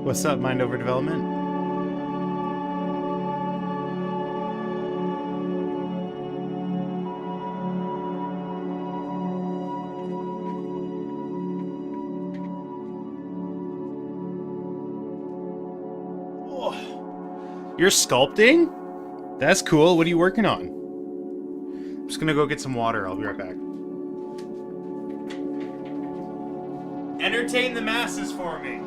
What's up, Mind Over Development? Oh, you're sculpting? That's cool. What are you working on? I'm just gonna go get some water. I'll be right back. Entertain the masses for me.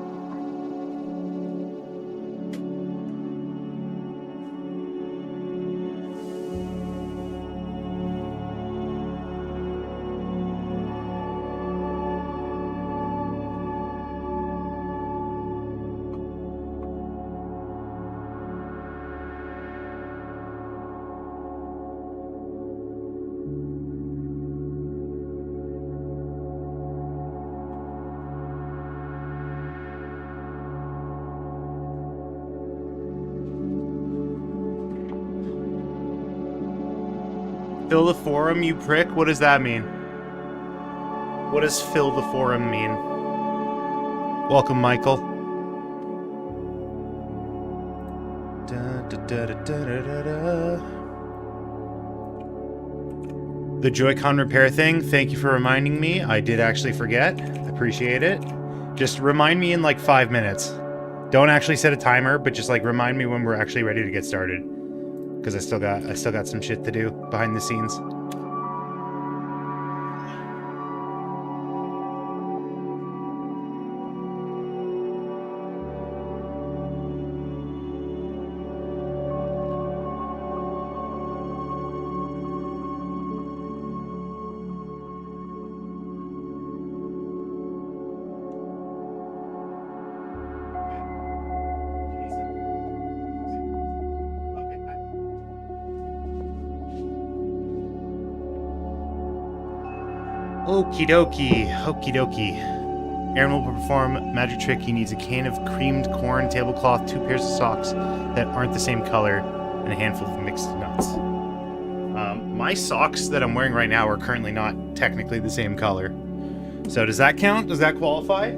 Fill the forum, you prick? What does that mean? What does fill the forum mean? Welcome, Michael. The Joy-Con repair thing, thank you for reminding me. I did actually forget. Appreciate it. Just remind me in like 5 minutes. Don't actually set a timer, but just like remind me when we're actually ready to get started. Because I still got some shit to do behind the scenes. Okie dokie, okie dokie. Aaron will perform magic trick. He needs a can of creamed corn, tablecloth, 2 pairs of socks that aren't the same color, and a handful of mixed nuts. My socks that I'm wearing right now are currently not technically the same color. So does that count? Does that qualify?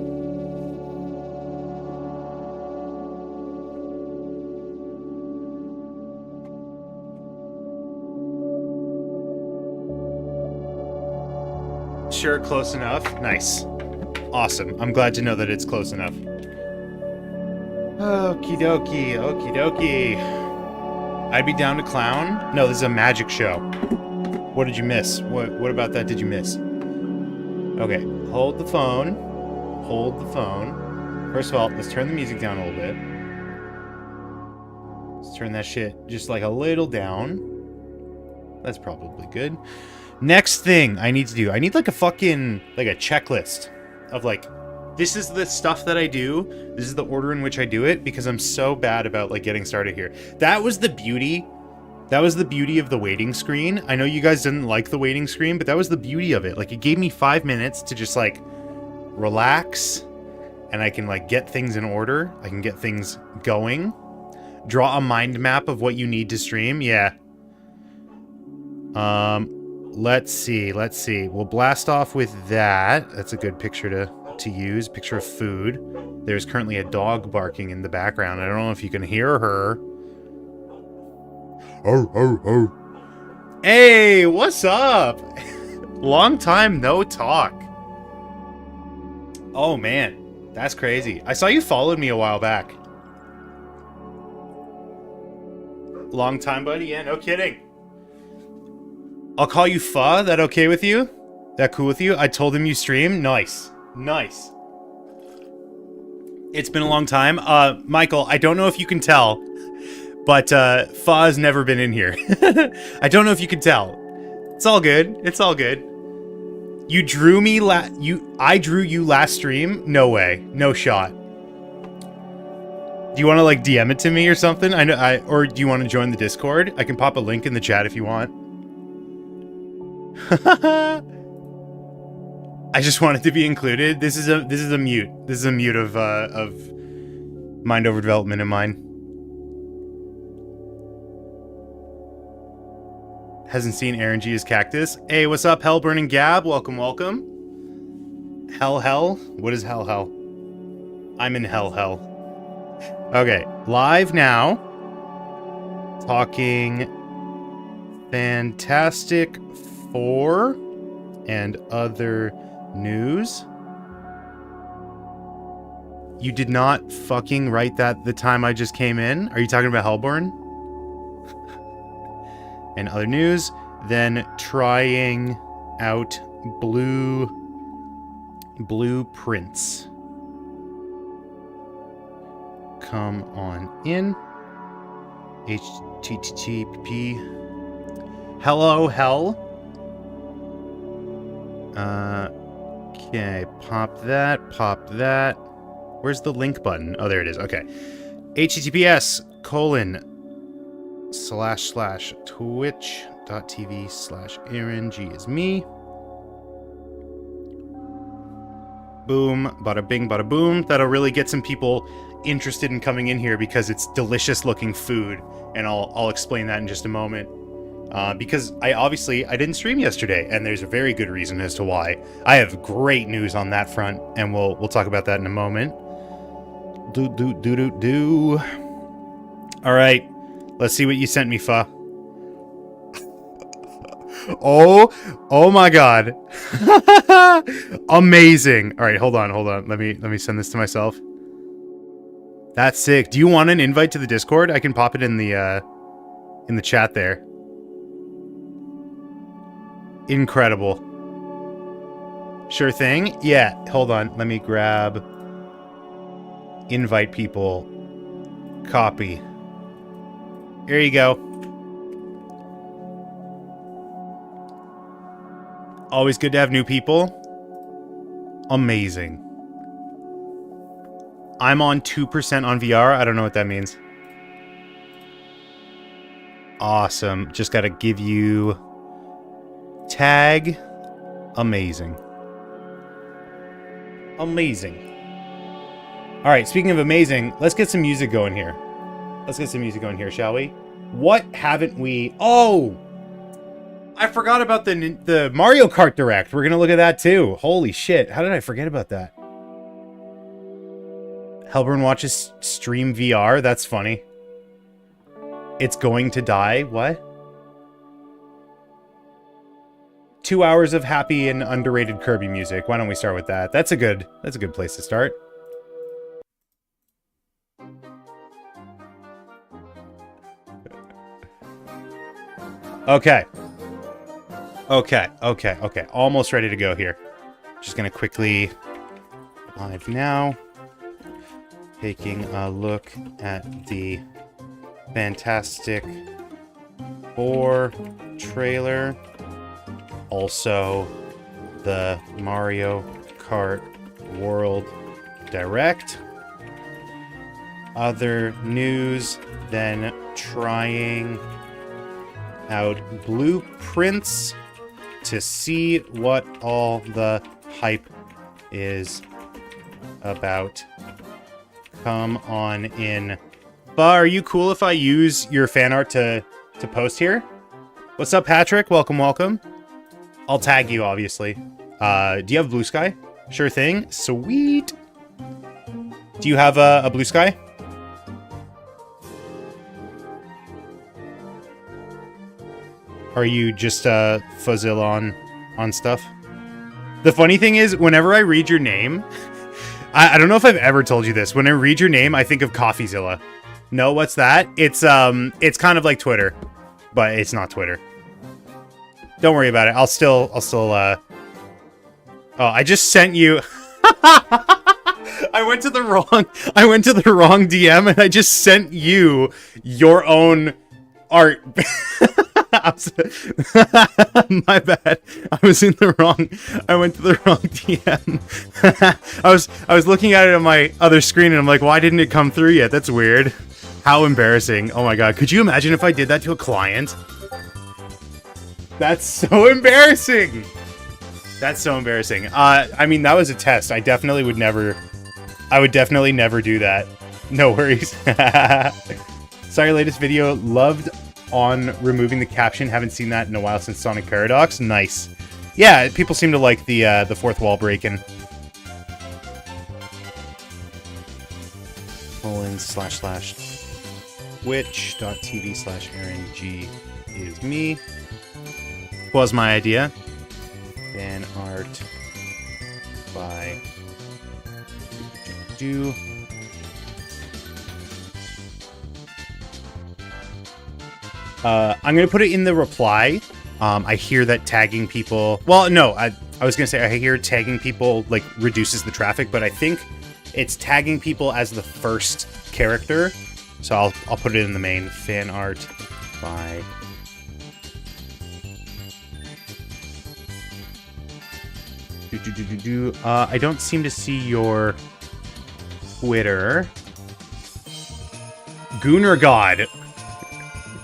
Sure, close enough. Nice. Awesome. I'm glad to know that it's close enough. Okie dokie, okie dokie. I'd be down to clown? No, this is a magic show. What did you miss? What about that did you miss? Okay, hold the phone. Hold the phone. First of all, let's turn the music down a little bit. Let's turn that shit just like a little down. That's probably good. Next thing I need to do, I need like a fucking, like a checklist of like, this is the stuff that I do, this is the order in which I do it, because I'm so bad about like getting started here. That was the beauty of the waiting screen. I know you guys didn't like the waiting screen, but that was the beauty of it. Like it gave me 5 minutes to just like relax, and I can like get things in order. I can get things going. Draw a mind map of what you need to stream. Yeah. Let's see. We'll blast off with that. That's a good picture to use. Picture of food. There's currently a dog barking in the background. I don't know if you can hear her. Oh. Hey, what's up? Long time no talk. Oh man, that's crazy. I saw you followed me a while back. Long time, buddy. Yeah, no kidding. I'll call you Fa. That okay with you? That cool with you? I told him you stream. Nice. Nice. It's been a long time. Michael, I don't know if you can tell, but Fa has never been in here. I don't know if you can tell. It's all good. It's all good. You drew me I drew you last stream? No way. No shot. Do you want to like DM it to me or something? Or do you want to join the Discord? I can pop a link in the chat if you want. I just wanted to be included. This is a mute. This is a mute of Mind Over Development in mine. Hasn't seen Aaron G's cactus. Hey, what's up, Hell Burning Gab? Welcome, welcome. Hell. What is hell? I'm in hell. Okay, live now. Talking Fantastic Four and other news. You did not fucking write that the time I just came in? Are you talking about Hellborn? And other news. Then trying out blueprints. Come on in. HTTP. Hello, hell. Okay, pop that. Where's the link button? Oh, there it is. Okay. https://twitch.tv/Aaron G is me. Boom, bada bing, bada boom. That'll really get some people interested in coming in here because it's delicious looking food, and I'll explain that in just a moment. Because I didn't stream yesterday, and there's a very good reason as to why. I have great news on that front, and we'll talk about that in a moment. All right, let's see what you sent me, Fa. Oh my god. Amazing. All right, hold on. Let me send this to myself. That's sick. Do you want an invite to the Discord? I can pop it in the chat there. Incredible. Sure thing. Yeah, hold on. Let me grab invite people. Copy. Here you go. Always good to have new people. Amazing. I'm on 2% on VR. I don't know what that means. Awesome. Just gotta give you tag. Amazing. Amazing. Alright, speaking of amazing, let's get some music going here. Shall we? What haven't we... Oh! I forgot about the Mario Kart Direct. We're gonna look at that too. Holy shit. How did I forget about that? Hellburn watches stream VR. That's funny. It's going to die. What? 2 hours of happy and underrated Kirby music. Why don't we start with that? That's a good place to start. Okay. Almost ready to go here. Just gonna quickly live now. Taking a look at the Fantastic Four trailer. Also, the Mario Kart World Direct. Other news, then trying out blueprints to see what all the hype is about. Come on in. Ba, are you cool if I use your fan art to post here? What's up, Patrick? Welcome. I'll tag you, obviously. Do you have Blue Sky? Sure thing. Sweet. Do you have a Blue Sky? Are you just fuzzil on stuff? The funny thing is, whenever I read your name, I don't know if I've ever told you this. When I read your name, I think of CoffeeZilla. No, what's that? It's kind of like Twitter, but it's not Twitter. Don't worry about it. I'll still oh, I just sent you I went to the wrong DM and I just sent you your own art. My bad. I went to the wrong DM. I was looking at it on my other screen and I'm like, why didn't it come through yet? That's weird. How embarrassing. Oh my god. Could you imagine if I did that to a client? That's so embarrassing. That's so embarrassing. I mean, that was a test. I would definitely never do that. No worries. Saw your latest video. Loved on removing the caption. Haven't seen that in a while since Sonic Paradox. Nice. Yeah, people seem to like the fourth wall breaking. Pulling fan.twitch.tv/AaronG is me. Was my idea. Fan art by I'm gonna put it in the reply. I hear that tagging people. Well, no, I was gonna say I hear tagging people like reduces the traffic, but I think it's tagging people as the first character. So I'll put it in the main. Fan art by I don't seem to see your Twitter. Gooner God.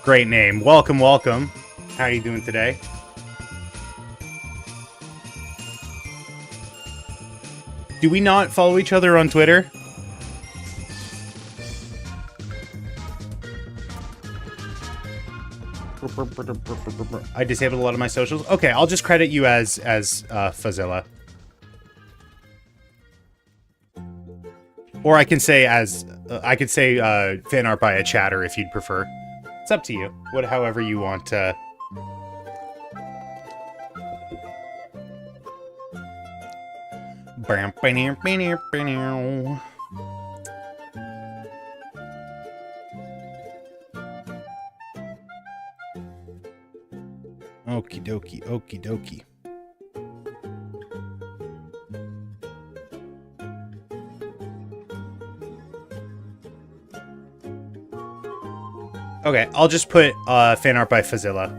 Great name. Welcome, welcome. How are you doing today? Do we not follow each other on Twitter? I disabled a lot of my socials. Okay, I'll just credit you as Fazilla. Or I can say fan art by a chatter if you'd prefer. It's up to you. However you want to. Okie dokie, okie dokie. Okay, I'll just put fan art by Fazilla.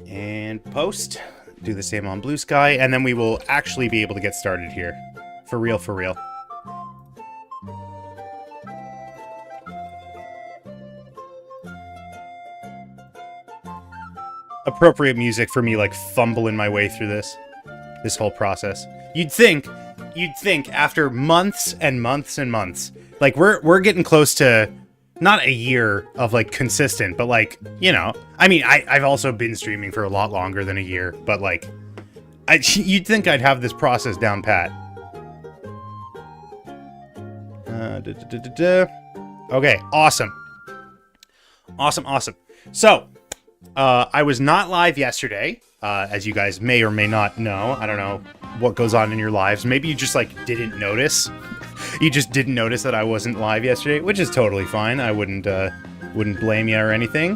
And post. Do the same on Blue Sky, and then we will actually be able to get started here. For real, for real. Appropriate music for me, like, fumbling my way through this whole process. You'd think after months and months and months, like, we're getting close to not a year of, like, consistent, but, like, you know, I mean, I've also been streaming for a lot longer than a year, but, like, you'd think I'd have this process down pat. Okay, awesome. Awesome. So, I was not live yesterday, as you guys may or may not know. I don't know what goes on in your lives. Maybe you just, like, didn't notice. You just didn't notice that I wasn't live yesterday, which is totally fine. I wouldn't blame you or anything.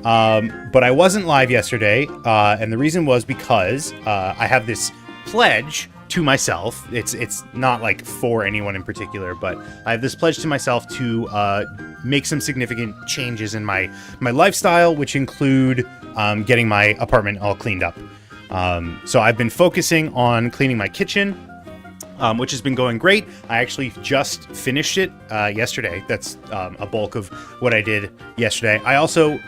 But I wasn't live yesterday, and the reason was because I have this pledge to myself. It's not, like, for anyone in particular, but I have this pledge to myself to make some significant changes in my lifestyle, which include getting my apartment all cleaned up. So I've been focusing on cleaning my kitchen, which has been going great. I actually just finished it yesterday. That's a bulk of what I did yesterday. I also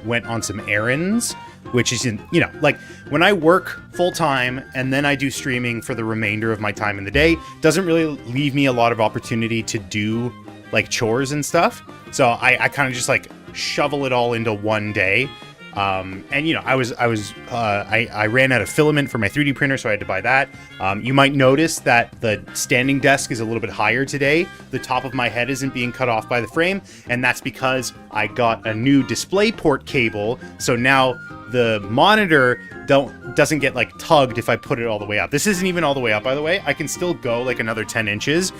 went on some errands, which is, you know, like, when I work full-time and then I do streaming for the remainder of my time in the day, doesn't really leave me a lot of opportunity to do, like, chores and stuff. So I kind of just, like, shovel it all into one day. And, you know, I ran out of filament for my 3D printer, so I had to buy that. You might notice that the standing desk is a little bit higher today. The top of my head isn't being cut off by the frame, and that's because I got a new DisplayPort cable, so now the monitor doesn't get, like, tugged if I put it all the way up. This isn't even all the way up, by the way. I can still go, like, another 10 inches.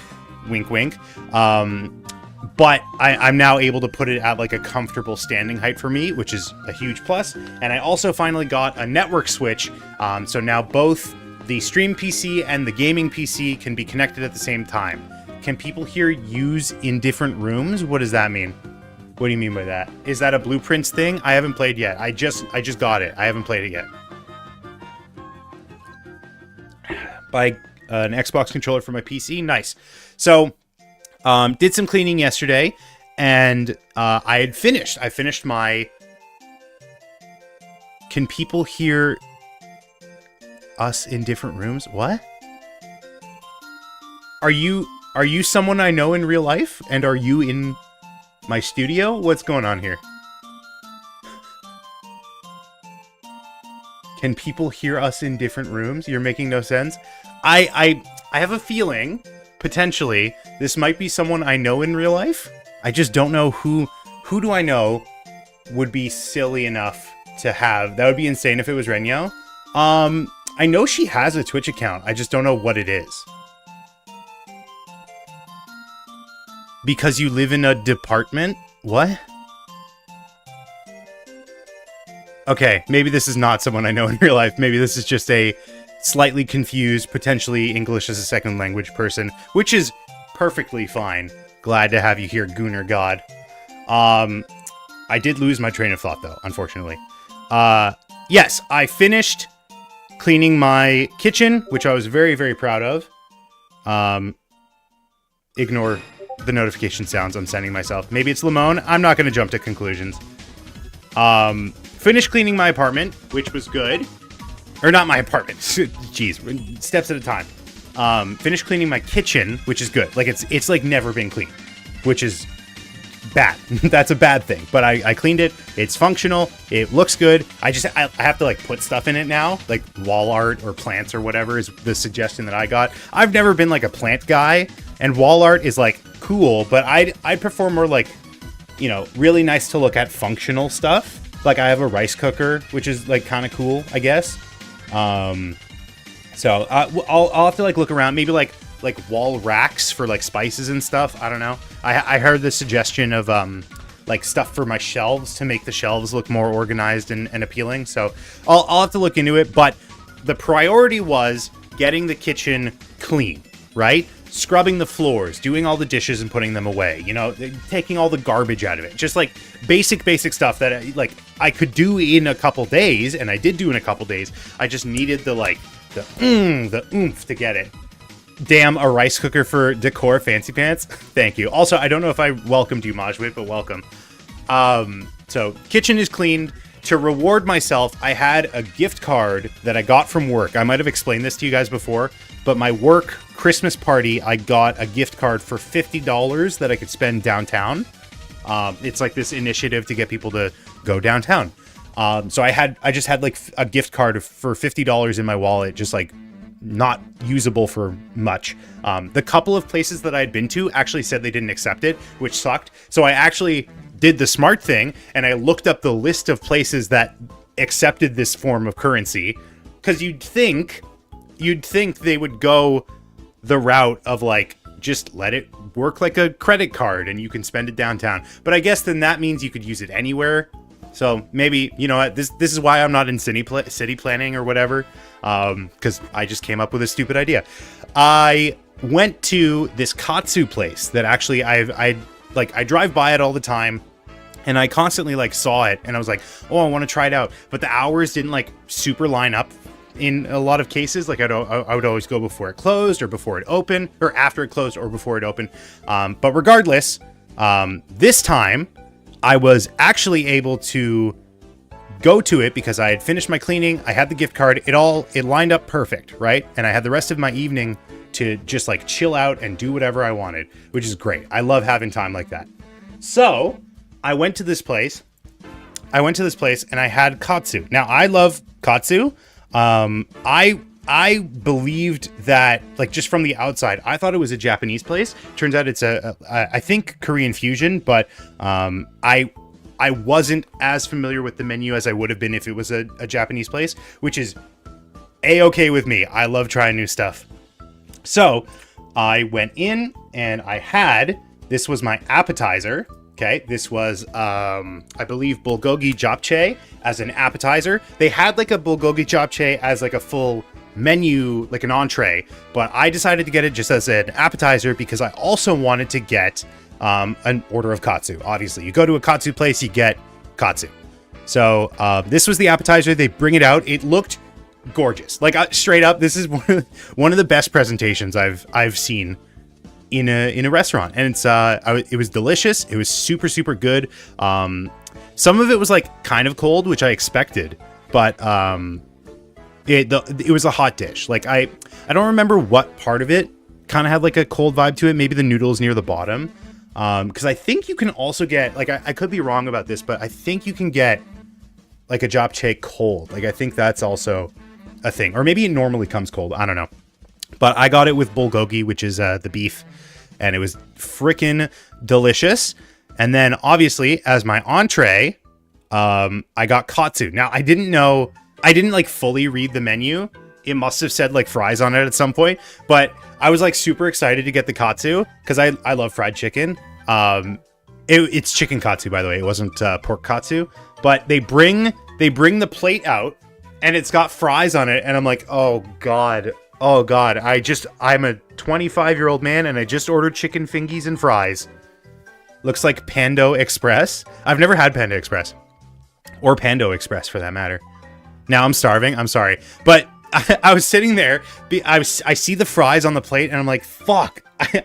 Wink, wink. But I'm now able to put it at, like, a comfortable standing height for me, which is a huge plus. And I also finally got a network switch, so now both the stream PC and the gaming PC can be connected at the same time. Can people here use in different rooms? What does that mean? What do you mean by that? Is that a Blueprints thing? I haven't played yet. I just got it. I haven't played it yet. Buy an Xbox controller for my PC. Nice. So, did some cleaning yesterday, and I had finished. I finished my... Can people hear us in different rooms? What? Are you someone I know in real life? And are you in my studio? What's going on here? Can people hear us in different rooms? You're making no sense. I have a feeling, potentially, this might be someone I know in real life. I just don't know who do I know would be silly enough to have. That would be insane if it was Renyo. I know she has a Twitch account. I just don't know what it is. Because you live in a department? What? Okay, maybe this is not someone I know in real life. Maybe this is just a slightly confused, potentially English as a second language person, which is perfectly fine. Glad to have you here, Gooner God. I did lose my train of thought, though, unfortunately. Yes, I finished cleaning my kitchen, which I was very, very proud of. Ignore the notification sounds I'm sending myself. Maybe it's Lamone. I'm not going to jump to conclusions. Finished cleaning my apartment, which was good. Or not my apartment. Jeez, steps at a time. Finished cleaning my kitchen, which is good. Like, it's like never been cleaned, which is bad. That's a bad thing. But I cleaned it. It's functional. It looks good. I have to, like, put stuff in it now. Like, wall art or plants or whatever is the suggestion that I got. I've never been, like, a plant guy. And wall art is, like, cool. But I'd prefer more, like, you know, really nice to look at functional stuff. Like, I have a rice cooker, which is, like, kind of cool, I guess. So I'll have to, like, look around. Maybe, like wall racks for, like, spices and stuff. I don't know. I heard the suggestion of, like, stuff for my shelves to make the shelves look more organized and appealing. So I'll have to look into it. But the priority was getting the kitchen clean, right? Scrubbing the floors, doing all the dishes and putting them away, you know, taking all the garbage out of it. Just, like, basic stuff that, like, I could do in a couple days, and I did do in a couple days. I just needed the oomph to get it. Damn, a rice cooker for decor, fancy pants. Thank you. Also, I don't know if I welcomed you, Majwit, but welcome. So kitchen is cleaned. To reward myself, I had a gift card that I got from work. I might have explained this to you guys before, but my work Christmas party, I got a gift card for $50 that I could spend downtown. It's like this initiative to get people to go downtown. So I just had, like, a gift card for $50 in my wallet, just, like, not usable for much. The couple of places that I had been to actually said they didn't accept it, which sucked. So I actually did the smart thing, and I looked up the list of places that accepted this form of currency, because you'd think they would go the route of, like, just let it work like a credit card and you can spend it downtown. But I guess then that means you could use it anywhere. So maybe, you know what, this is why I'm not in city planning or whatever, because I just came up with a stupid idea. I went to this katsu place that actually I drive by it all the time, and I constantly, like, saw it, and I was like, oh, I want to try it out. But the hours didn't, like, super line up in a lot of cases. Like, I would always go before it closed or before it opened, or after it closed or before it opened. But regardless, this time I was actually able to go to it because I had finished my cleaning. I had the gift card. It lined up perfect, right? And I had the rest of my evening to just, like, chill out and do whatever I wanted, which is great. I love having time like that. So I went to this place. And I had katsu. Now, I love katsu. I believed that, like, just from the outside, I thought it was a Japanese place. Turns out it's I think Korean fusion, but I wasn't as familiar with the menu as I would have been if it was a Japanese place, which is a-okay with me. I love trying new stuff. So I went in and this was my appetizer. Okay, this was, I believe, bulgogi japchae as an appetizer. They had, like, a bulgogi japchae as, like, a full menu, like an entree, but I decided to get it just as an appetizer because I also wanted to get an order of katsu. Obviously, you go to a katsu place, you get katsu. So this was the appetizer. They bring it out. It looked gorgeous. Like, straight up, this is one of the best presentations I've seen in a restaurant, and it was delicious. It was super, super good. Some of it was, like, kind of cold, which I expected, but it was a hot dish. Like, I don't remember what part of it kind of had, like, a cold vibe to it. Maybe the noodles near the bottom, because I think you can also get, like, I could be wrong about this, but I think you can get, like, a japchae cold. Like, I think that's also a thing, or maybe it normally comes cold. I don't know. But I got it with bulgogi, which is the beef, and it was freaking delicious. And then obviously as my entree, I got katsu. Now I didn't like fully read the menu. It must have said like fries on it at some point, but I was like super excited to get the katsu because I love fried chicken. It's chicken katsu, by the way. It wasn't pork katsu, but they bring the plate out and it's got fries on it. And I'm like, oh God. I'm a 25-year-old man and I just ordered chicken fingies and fries. Looks like Pando Express. I've never had Panda Express or Pando Express for that matter. Now I'm starving. I'm sorry. But I was sitting there. I see the fries on the plate and I'm like, fuck.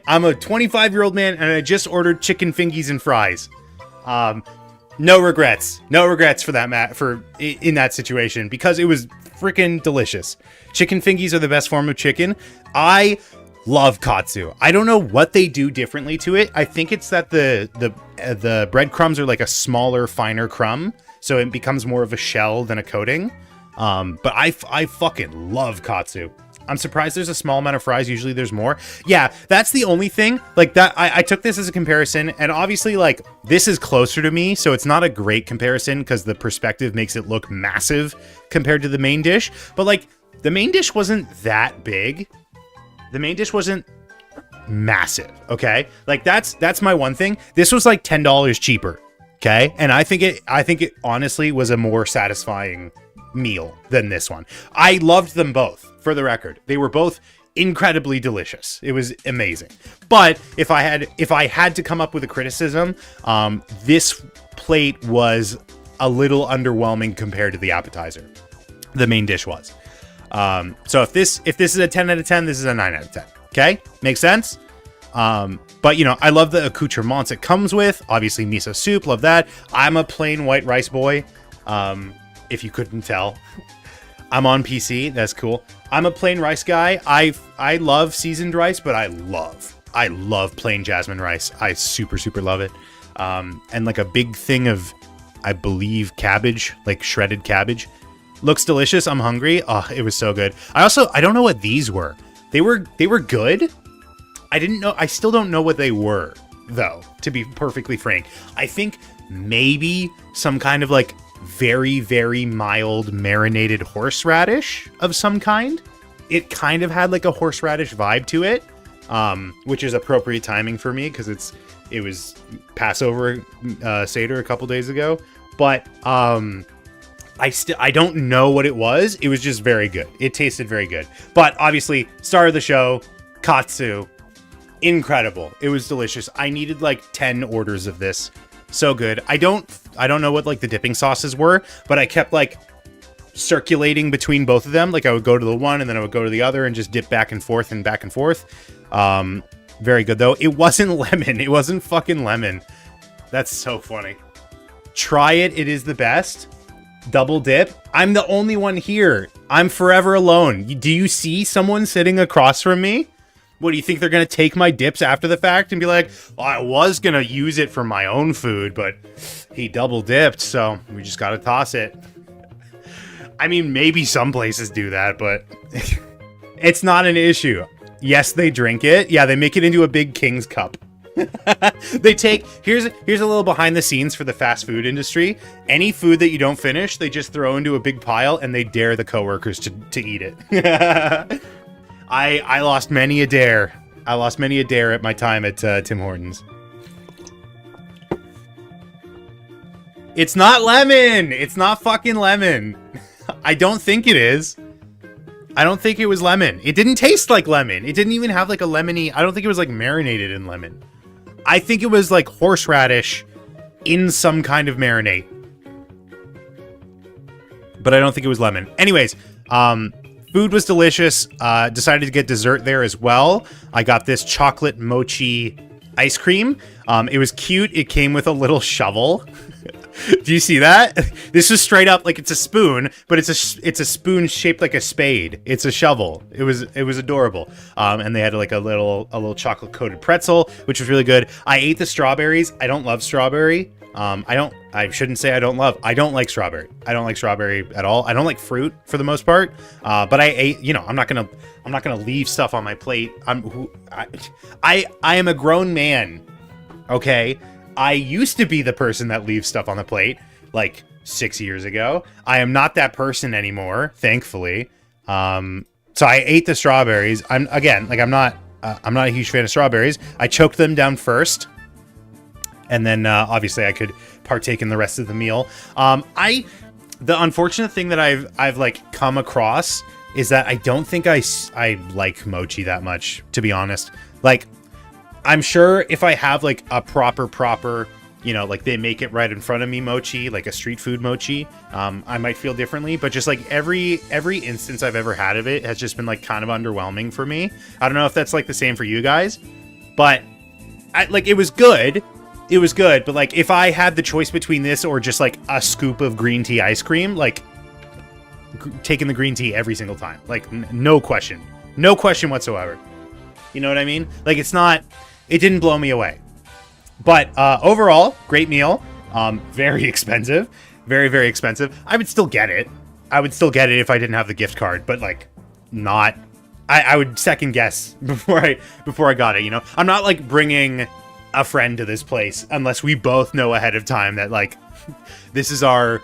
I'm a 25-year-old man and I just ordered chicken fingies and fries. No regrets. No regrets for that in that situation because it was freaking delicious. Chicken fingies are the best form of chicken. I love katsu. I don't know what they do differently to it. I think it's that the breadcrumbs are like a smaller, finer crumb, so it becomes more of a shell than a coating. But I fucking love katsu. I'm surprised there's a small amount of fries. Usually there's more. Yeah, that's the only thing. Like that, I took this as a comparison, and obviously, like, this is closer to me, so it's not a great comparison because the perspective makes it look massive compared to the main dish. But, like, the main dish wasn't that big. The main dish wasn't massive, okay? Like, that's my one thing. This was, like, $10 cheaper, okay? And I think it honestly was a more satisfying meal than this one. I loved them both, for the record. They were both incredibly delicious. It was amazing. But if I had to come up with a criticism, this plate was a little underwhelming compared to the appetizer. The main dish was. So if this is a 10 out of 10, this is a 9 out of 10. Okay? Makes sense? But you know, I love the accoutrements it comes with. Obviously miso soup, love that. I'm a plain white rice boy. If you couldn't tell. I'm on PC, that's cool. I'm a plain rice guy. I love seasoned rice, but I love plain jasmine rice. I super love it. And like a big thing of, I believe, cabbage, like shredded cabbage. Looks delicious. I'm hungry. Oh, it was so good. I don't know what these were. They were good. I still don't know what they were, though, to be perfectly frank. I think maybe some kind of like very mild marinated horseradish of some kind. It kind of had like a horseradish vibe to it, which is appropriate timing for me because it was Passover Seder a couple days ago. But I don't know what it was. It was just very good. It tasted very good. But obviously, star of the show, katsu, incredible. It was delicious. I needed like 10 orders of this. So good. I don't know what like the dipping sauces were, but I kept like circulating between both of them. Like I would go to the one and then I would go to the other and just dip back and forth and back and forth. Very good though. It wasn't lemon. It wasn't fucking lemon. That's so funny. Try it. It is the best. Double dip. I'm the only one here. I'm forever alone. Do you see someone sitting across from me? What, do you think they're going to take my dips after the fact and be like, well, I was going to use it for my own food, but he double dipped, so we just got to toss it. I mean, maybe some places do that, but it's not an issue. Yes, they drink it. Yeah, they make it into a big King's cup. Here's a little behind the scenes for the fast food industry. Any food that you don't finish, they just throw into a big pile and they dare the coworkers to eat it. I lost many a dare. I lost many a dare at my time at Tim Hortons. It's not lemon. It's not fucking lemon. I don't think it is. I don't think it was lemon. It didn't taste like lemon. It didn't even have like a lemony. I don't think it was like marinated in lemon. I think it was like horseradish in some kind of marinade. But I don't think it was lemon. Anyways, food was delicious. Decided to get dessert there as well. I got this chocolate mochi ice cream. It was cute. It came with a little shovel. Do you see that? This is straight up like it's a spoon, but it's a spoon shaped like a spade. It's a shovel. It was adorable. And they had like a little chocolate coated pretzel, which was really good. I ate the strawberries. I don't love strawberry. I shouldn't say I don't like strawberry. I don't like strawberry at all. I don't like fruit for the most part. But I ate, I'm not gonna leave stuff on my plate. I am a grown man. Okay. I used to be the person that leaves stuff on the plate like 6 years ago. I am not that person anymore, thankfully. So I ate the strawberries. I'm not a huge fan of strawberries. I choked them down first. And then obviously I could partake in the rest of the meal. The unfortunate thing that I've like come across is that I don't think I like mochi that much, to be honest. Like, I'm sure if I have like a proper, like they make it right in front of me mochi, like a street food mochi, I might feel differently. But just like every instance I've ever had of it has just been like kind of underwhelming for me. I don't know if that's like the same for you guys, but it was good. It was good, but like if I had the choice between this or just like a scoop of green tea ice cream, like taking the green tea every single time, like no question whatsoever. You know what I mean? Like it didn't blow me away, but overall, great meal. Very expensive, very, very expensive. I would still get it. If I didn't have the gift card, but like not. I would second guess before I got it. I'm not like bringing a friend to this place unless we both know ahead of time that like this is our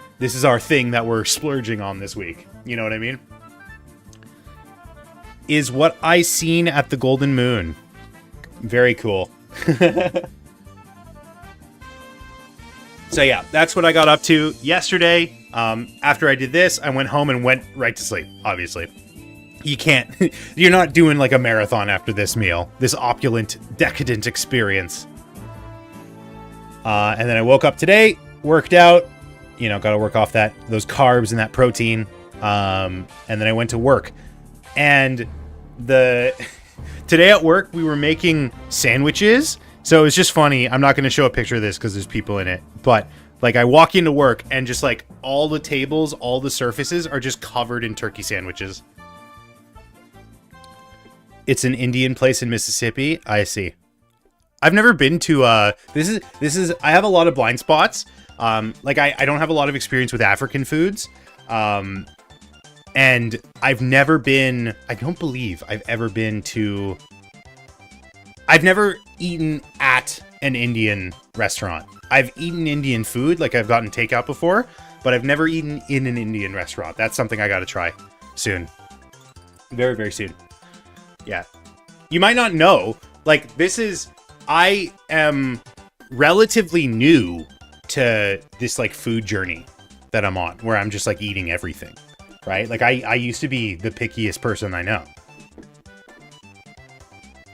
thing that we're splurging on this week. You know what I mean? Is what I seen at the Golden Moon. Very cool. So yeah, that's what I got up to yesterday. After I did this, I went home and went right to sleep, obviously. You're not doing like a marathon after this meal, this opulent, decadent experience. And then I woke up today, worked out, got to work off those carbs and that protein. And then I went to work. And today at work, we were making sandwiches. So it was just funny. I'm not going to show a picture of this because there's people in it. But like I walk into work and just like all the tables, all the surfaces are just covered in turkey sandwiches. It's an Indian place in Mississippi. I see. I've never been to this is I have a lot of blind spots. Like I don't have a lot of experience with African foods. And I don't believe I've ever eaten at an Indian restaurant. I've eaten Indian food, like I've gotten takeout before, but I've never eaten in an Indian restaurant. That's something I got to try soon. Very, very soon. Yeah. You might not know, like I am relatively new to this like food journey that I'm on, where I'm just like eating everything, right? Like I used to be the pickiest person I know.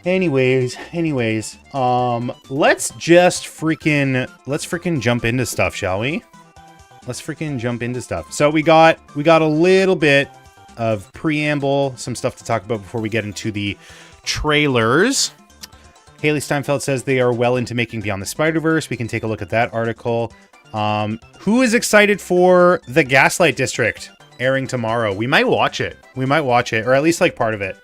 Anyways, let's freaking jump into stuff, shall we? Let's freaking jump into stuff. So we got a little bit of preamble, some stuff to talk about before we get into the trailers. Haley Steinfeld says they are well into making Beyond the Spider-Verse. We can take a look at that article. Who is excited for The Gaslight District airing tomorrow? We might watch it. Or at least like part of it.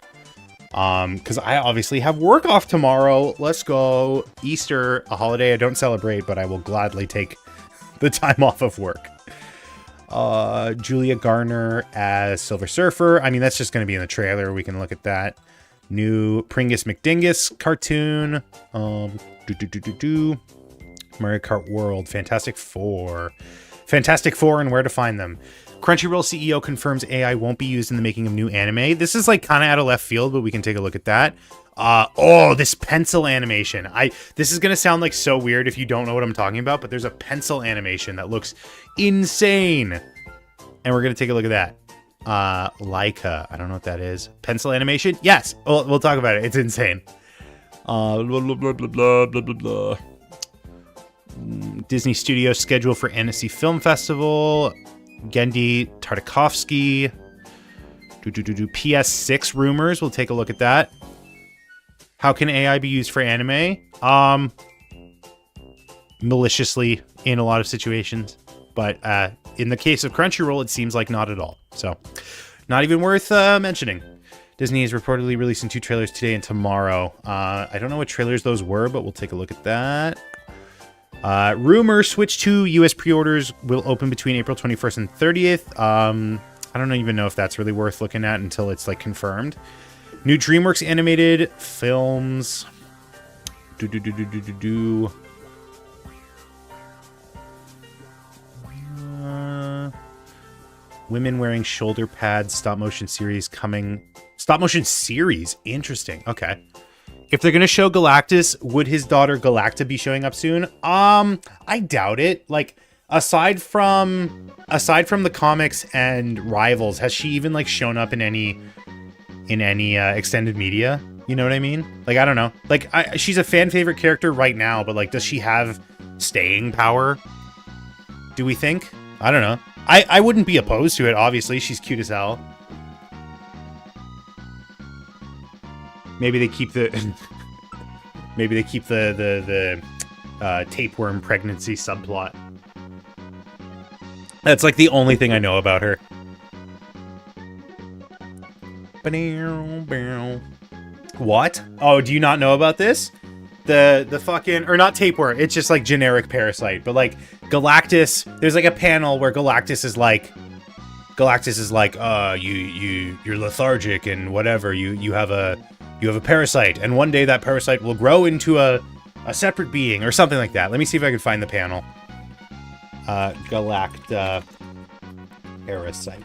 Because I obviously have work off tomorrow. Let's go. Easter, a holiday I don't celebrate, but I will gladly take the time off of work. Julia Garner as Silver Surfer. I mean, that's just going to be in the trailer. We can look at that. New Pringus McDingus cartoon. Mario Kart World. Fantastic Four and where to find them. Crunchyroll CEO confirms AI won't be used in the making of new anime. This is like kind of out of left field, but we can take a look at that. This pencil animation. This is going to sound like so weird if you don't know what I'm talking about, but there's a pencil animation that looks insane. And we're going to take a look at that. Leica. I don't know what that is. Pencil animation? Yes. We'll talk about it. It's insane. Blah, blah, blah, blah, blah, blah, blah, blah. Disney Studios schedule for Annecy Film Festival. Genndy Tartakovsky. PS6 rumors. We'll take a look at that. How can AI be used for anime? Maliciously in a lot of situations. But in the case of Crunchyroll, it seems like not at all. So, not even worth mentioning. Disney is reportedly releasing 2 trailers today and tomorrow. I don't know what trailers those were, but we'll take a look at that. Rumor Switch 2 US pre-orders will open between April 21st and 30th. I don't even know if that's really worth looking at until it's like confirmed. New DreamWorks animated films. Women wearing shoulder pads. Stop motion series coming. Stop motion series. Interesting. Okay. If they're gonna show Galactus, would his daughter Galacta be showing up soon? I doubt it. Like, aside from the comics and Rivals, has she even like shown up in any extended media? You know what I mean? Like, I don't know. Like, she's a fan favorite character right now, but like, does she have staying power? Do we think? I don't know. I wouldn't be opposed to it. Obviously, she's cute as hell. Maybe they keep the tapeworm pregnancy subplot. That's like the only thing I know about her. What? Oh, do you not know about this? The fucking, or not tapeworm, it's just like generic parasite, but like Galactus, there's like a panel where Galactus is like, you're lethargic and whatever, you have a parasite, and one day that parasite will grow into a separate being or something like that. Let me see if I can find the panel. Galacta parasite.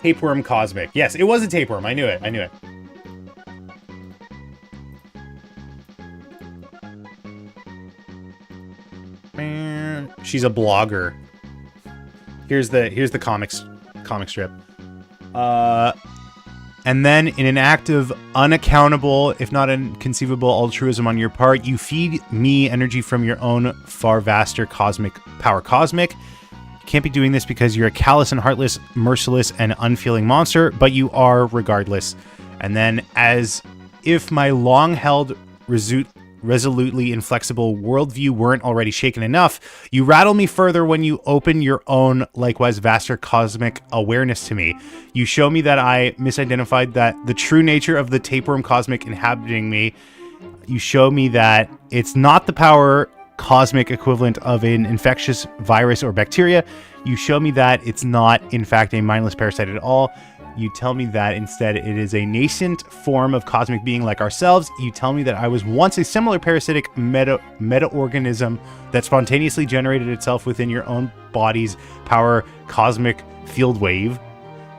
Tapeworm Cosmic. Yes, it was a tapeworm. I knew it. Man, she's a blogger. Here's the comic strip. And then, in an act of unaccountable, if not inconceivable altruism on your part, you feed me energy from your own far vaster cosmic power. Cosmic. You can't be doing this because you're a callous and heartless, merciless and unfeeling monster, but you are regardless. And then, as if my long-held, resolutely inflexible worldview weren't already shaken enough, you rattle me further when you open your own, likewise vaster cosmic awareness to me. You show me that I misidentified that the true nature of the tapeworm cosmic inhabiting me. You show me that it's not the power cosmic equivalent of an infectious virus or bacteria. You show me that it's not, in fact, a mindless parasite at all. You tell me that instead it is a nascent form of cosmic being like ourselves. You tell me that I was once a similar parasitic meta-organism that spontaneously generated itself within your own body's power cosmic field wave.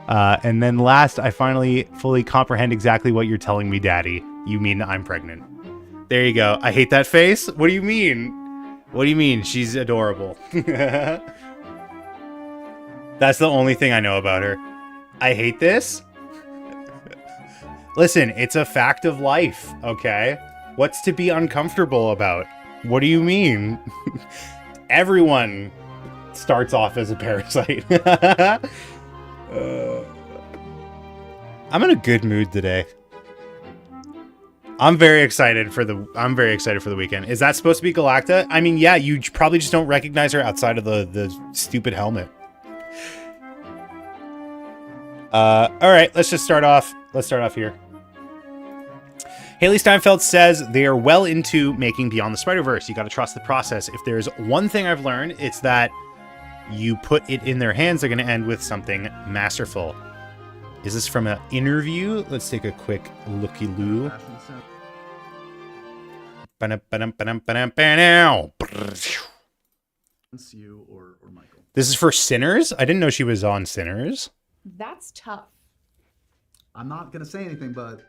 And then last, I finally fully comprehend exactly what you're telling me, Daddy. You mean I'm pregnant. There you go. I hate that face. What do you mean? What do you mean? She's adorable. That's the only thing I know about her. I hate this. Listen, it's a fact of life, okay? What's to be uncomfortable about? What do you mean? Everyone starts off as a parasite. I'm in a good mood today. I'm very excited for the weekend. Is that supposed to be Galacta? I mean, yeah, you probably just don't recognize her outside of the stupid helmet. All right, let's start off here. Haley Steinfeld says they are well into making Beyond the Spider-Verse. You got to trust the process. If there's one thing I've learned, it's that you put it in their hands, they're going to end with something masterful. Is this from an interview? Let's take a quick looky-loo. You or Michael. This is for Sinners? I didn't know she was on Sinners. That's tough. I'm not gonna say anything, but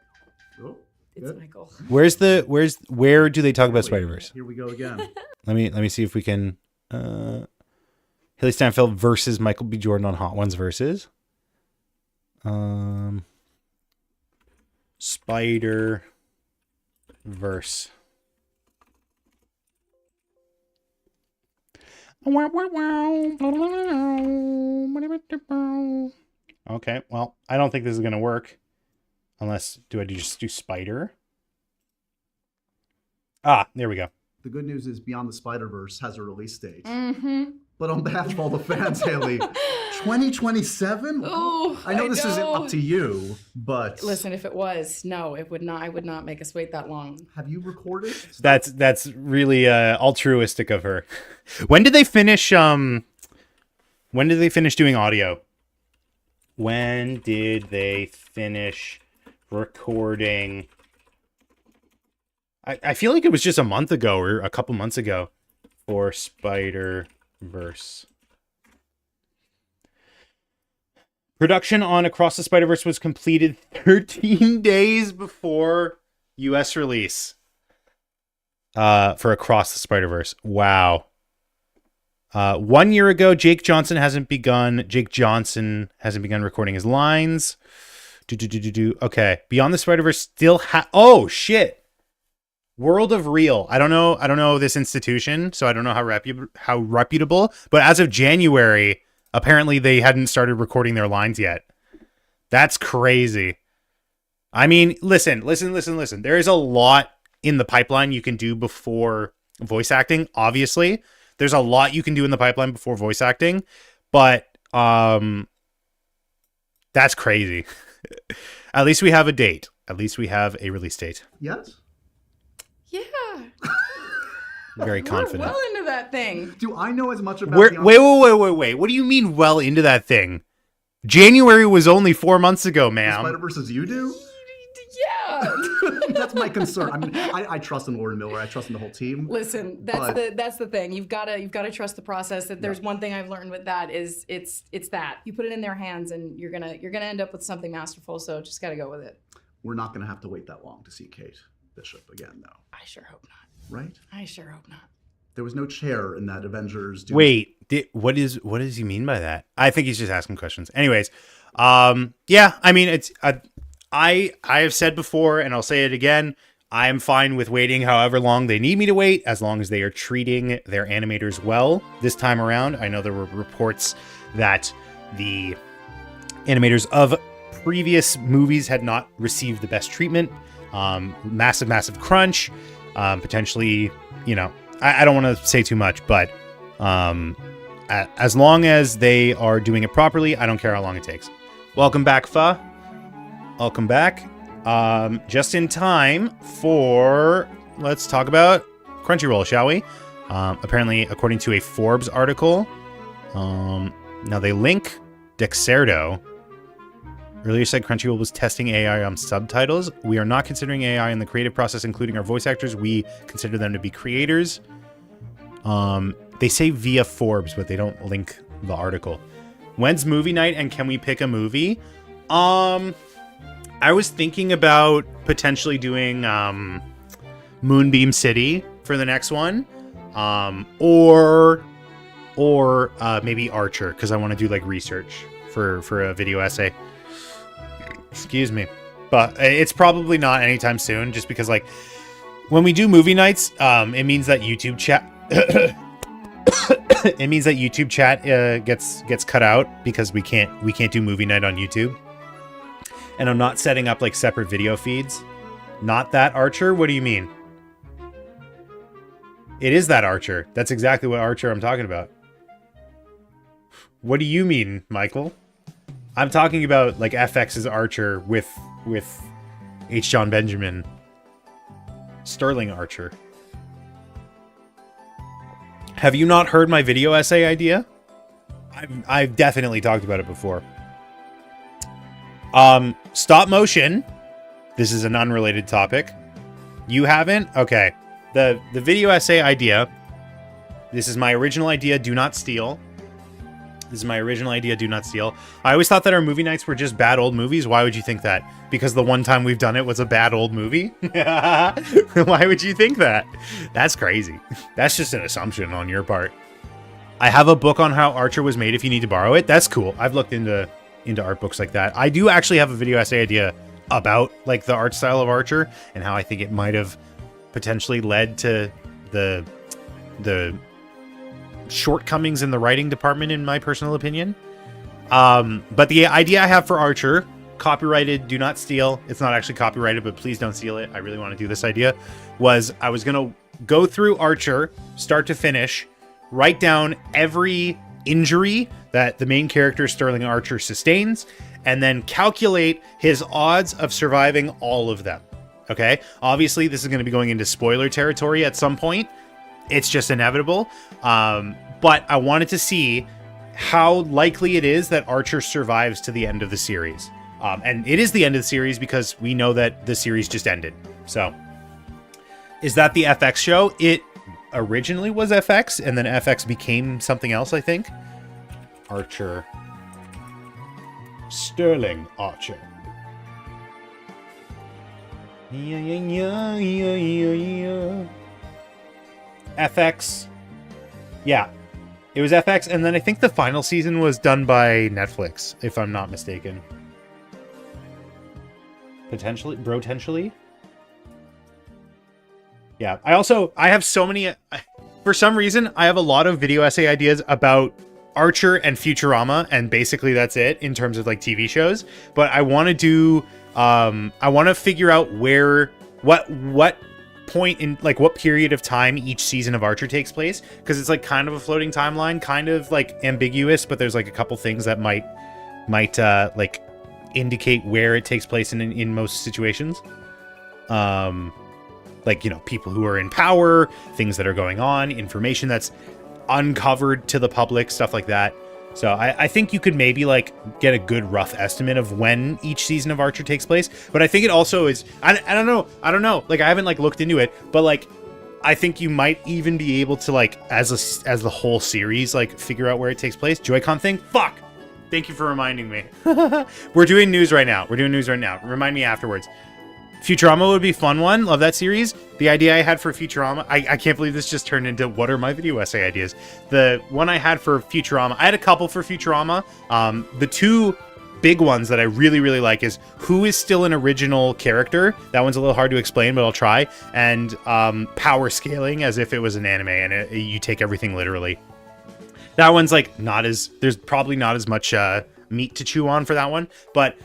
It's good. Michael. Where do they talk about Spider-Verse? Here we go again. Let me see if we can. Haley Steinfeld versus Michael B. Jordan on Hot Ones versus. Spider-Verse. Okay, well, I don't think this is gonna work. Unless, do I just do Spider? Ah, there we go. The good news is Beyond the Spider-Verse has a release date. Mm-hmm. But on behalf of all the fans, Haley, 2027? Oh, I know this isn't up to you, but Listen, if it was, no, it would not. I would not make us wait that long. have you recorded? That's really altruistic of her. When did they finish doing audio? When did they finish recording? I feel like it was just a month ago or a couple months ago for Spider-Verse. Production on Across the Spider-Verse was completed 13 days before US release. For Across the Spider-Verse. Wow. 1 year ago, Jake Johnson hasn't begun recording his lines. Okay. Beyond the Spider-Verse still oh shit. World of Real. I don't know this institution, so I don't know how reputable, but as of January, apparently they hadn't started recording their lines yet. That's crazy. I mean, listen. There is a lot in the pipeline you can do before voice acting, obviously. There's a lot you can do in the pipeline before voice acting, but that's crazy. At least we have a date. At least we have a release date. Yes? Yeah. Very confident. We're well into that thing. Do I know as much about Wait. What do you mean well into that thing? January was only 4 months ago, ma'am. Spider-Verse as you do? Yeah. That's my concern. I mean, I trust in Lord Miller. I trust in the whole team. Listen, that's the thing. You've gotta trust the process. That there's one thing I've learned with that is it's that you put it in their hands and you're gonna end up with something masterful. So just gotta go with it. We're not going to have to wait that long to see Kate Bishop again, though. I sure hope not. Right? I sure hope not. There was no chair in that Avengers. Wait, what does he mean by that? I think he's just asking questions. Anyways, yeah, I mean, it's I have said before, and I'll say it again, I am fine with waiting however long they need me to wait, as long as they are treating their animators well this time around. I know there were reports that the animators of previous movies had not received the best treatment. Massive crunch. Potentially, I don't want to say too much, but as long as they are doing it properly, I don't care how long it takes. Welcome back, Fa. Welcome back. Just in time for, let's talk about Crunchyroll, shall we? Apparently, according to a Forbes article, now they link Dexerto. Earlier said Crunchyroll was testing AI on subtitles. We are not considering AI in the creative process, including our voice actors. We consider them to be creators. They say via Forbes, but they don't link the article. When's movie night and can we pick a movie? I was thinking about potentially doing Moonbeam City for the next one. Or maybe Archer, because I want to do like research for a video essay. Excuse me. But it's probably not anytime soon, just because like when we do movie nights, it means that YouTube chat gets cut out because we can't do movie night on YouTube. And I'm not setting up like separate video feeds. Not that Archer? What do you mean? It is that Archer. That's exactly what Archer I'm talking about. What do you mean, Michael? I'm talking about like FX's Archer with H. John Benjamin. Sterling Archer. Have you not heard my video essay idea? I've definitely talked about it before. Stop motion. This is an unrelated topic. You haven't? Okay. The video essay idea. This is my original idea. Do not steal. This is my original idea. Do not steal. I always thought that our movie nights were just bad old movies. Why would you think that? Because the one time we've done it was a bad old movie? Why would you think that? That's crazy. That's just an assumption on your part. I have a book on how Archer was made if you need to borrow it. That's cool. I've looked into art books like that. I do actually have a video essay idea about like the art style of Archer and how I think it might have potentially led to the shortcomings in the writing department, in my personal opinion. But the idea I have for Archer, copyrighted, do not steal. It's not actually copyrighted, but please don't steal it. I really want to do this idea. Was I was going to go through Archer, start to finish, write down every injury that the main character Sterling Archer sustains, and then calculate his odds of surviving all of them. Okay? Obviously, this is going to be going into spoiler territory at some point. It's just inevitable. But I wanted to see how likely it is that Archer survives to the end of the series. And it is the end of the series because we know that the series just ended. So, is that the FX show? It originally was FX, and then FX became something else, I think. Archer. Sterling Archer. FX. Yeah. It was FX, and then I think the final season was done by Netflix, if I'm not mistaken. Potentially? Yeah. I have so many... For some reason, I have a lot of video essay ideas about Archer and Futurama, and basically that's it in terms of like TV shows. But I want to do... I want to figure out what point in, like, what period of time each season of Archer takes place, because it's like kind of a floating timeline, kind of like ambiguous, but there's like a couple things that might like indicate where it takes place in most situations. Like, you know, people who are in power, things that are going on, information that's uncovered to the public, stuff like that. So I think you could maybe like get a good rough estimate of when each season of Archer takes place. But I think it also is, I don't know. Like, I haven't like looked into it, but like, I think you might even be able to like, as the whole series, like figure out where it takes place. Joy-Con thing? Fuck! Thank you for reminding me. We're doing news right now. Remind me afterwards. Futurama would be a fun one. Love that series. The idea I had for Futurama, I can't believe this just turned into what are my video essay ideas. The one I had for Futurama, I had a couple for Futurama. The two big ones that I really, really like is who is still an original character. That one's a little hard to explain, but I'll try. And power scaling as if it was an anime and you take everything literally. That one's like there's probably not as much meat to chew on for that one. But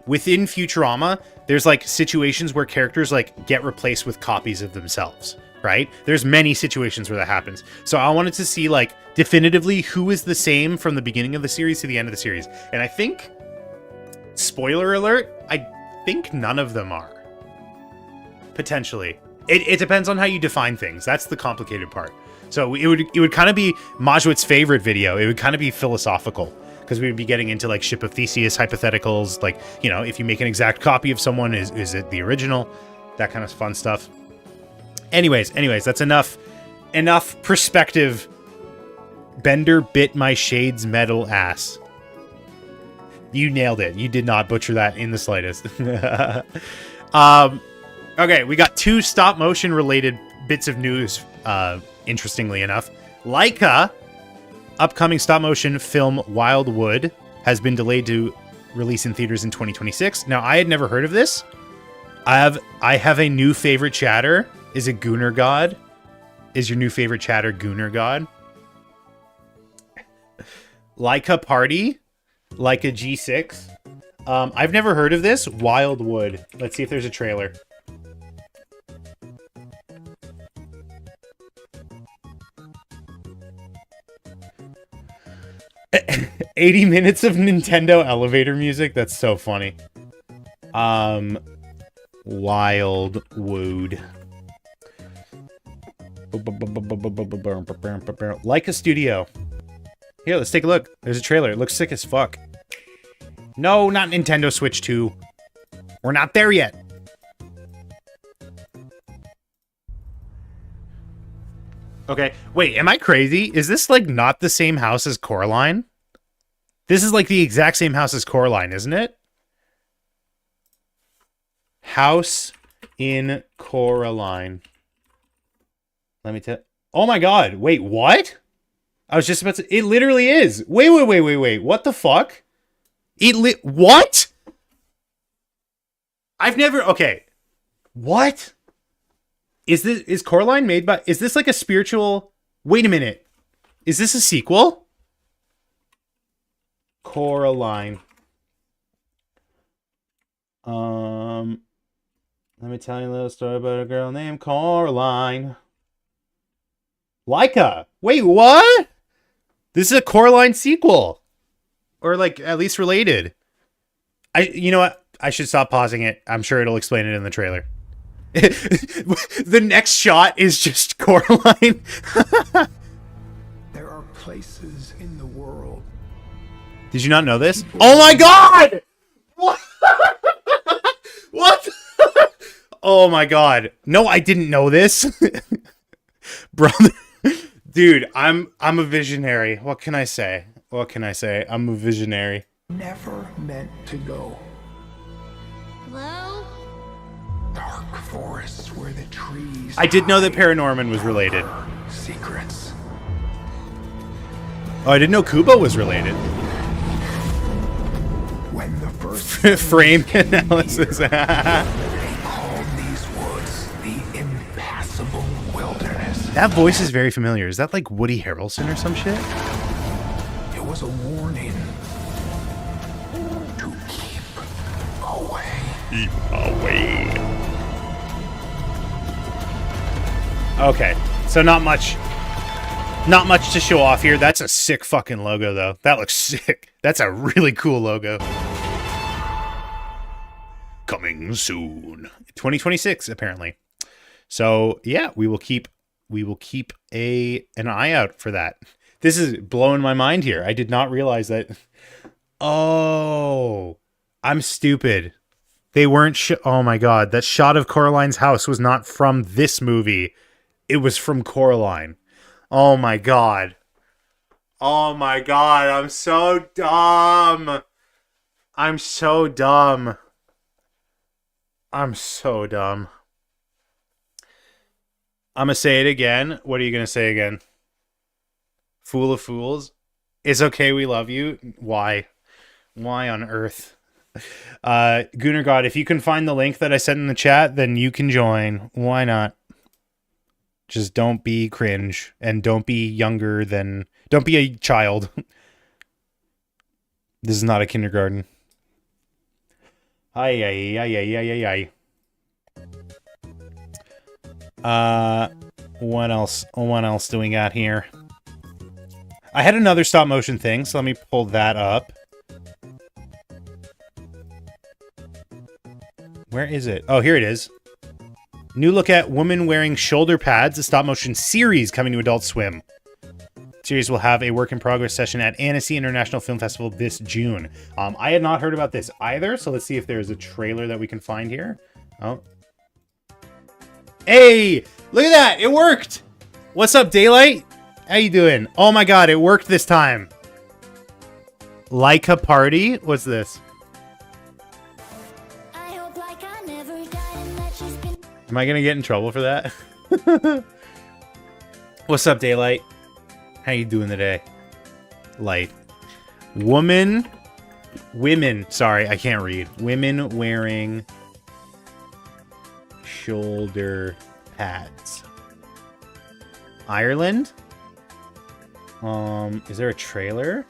within Futurama, there's like situations where characters like get replaced with copies of themselves, right? There's many situations where that happens. So I wanted to see like definitively who is the same from the beginning of the series to the end of the series. And I think, spoiler alert, I think none of them are. Potentially. It depends on how you define things. That's the complicated part. So it would kind of be Majwit's favorite video. It would kind of be philosophical, because we would be getting into like Ship of Theseus hypotheticals, like, you know, if you make an exact copy of someone, is it the original? That kind of fun stuff. Anyways, that's enough perspective. Bender bit my Shades metal ass. You nailed it. You did not butcher that in the slightest. Okay, we got 2 stop motion related bits of news, interestingly enough. Laika, upcoming stop-motion film Wildwood has been delayed to release in theaters in 2026. Now, I had never heard of this. I have a new favorite chatter. Is it Gunnar God? Is your new favorite chatter Gunnar God? Laika Party, Laika G6. I've never heard of this. Wildwood. Let's see if there's a trailer. 80 minutes of Nintendo elevator music. That's so funny. Wildwood. Like a studio. Here, let's take a look. There's a trailer. It looks sick as fuck. No, not Nintendo Switch 2. We're not there yet. Okay, wait, am I crazy? Is this, like, not the same house as Coraline? This is, like, the exact same house as Coraline, isn't it? House in Coraline. Let me tell... Oh my god, wait, what? I was just about to... It literally is! Wait, what the fuck? What? I've never... Okay. What? Is Coraline made by... Is this like a spiritual... Wait a minute. Is this a sequel? Coraline. Let me tell you a little story about a girl named Coraline. Laika. Wait, what? This is a Coraline sequel. Or, like, at least related. You know what? I should stop pausing it. I'm sure it'll explain it in the trailer. The next shot is just Coraline. There are places in the world. Did you not know this? Oh my god! What? What? Oh my god. No, I didn't know this. Brother. Dude, I'm a visionary. What can I say? What can I say? I'm a visionary. Never meant to go. Hello? Dark forests where the trees. I did know that hide Paranorman was related. secrets. Oh, I didn't know Kubo was related. When the first Frame analysis. they called these woods the impassable wilderness. That voice is very familiar. Is that like Woody Harrelson or some shit? It was a warning to keep away. Keep away. Okay, so not much to show off here. That's a sick fucking logo, though. That looks sick. That's a really cool logo. Coming soon, 2026 apparently. So yeah, we will keep an eye out for that. This is blowing my mind here. I did not realize that. Oh, I'm stupid. They weren't. Oh my god, that shot of Coraline's house was not from this movie. It was from Coraline. Oh my god. Oh my god, I'm so dumb. I'm so dumb. I'm so dumb. I'm gonna say it again. What are you gonna say again? Fool of fools. It's okay, we love you. Why? Why on earth? Gunnar God, if you can find the link that I sent in the chat, then you can join. Why not? Just don't be cringe and don't be younger than... Don't be a child. This is not a kindergarten. Ay. What else? What else do we got here? I had another stop motion thing, so let me pull that up. Where is it? Oh, here it is. New look at woman wearing shoulder pads, a stop motion series coming to Adult Swim. Series will have a work in progress session at Annecy International Film Festival this June. I had not heard about this either, so let's see if there's a trailer that we can find here. Oh. Hey, look at that. It worked. What's up, Daylight? How you doing? Oh my god, it worked this time. Laika Party? What's this? Am I gonna get in trouble for that? What's up, Daylight? How you doing today? Light. Women, sorry, I can't read. Women wearing shoulder pads. Ireland? Is there a trailer?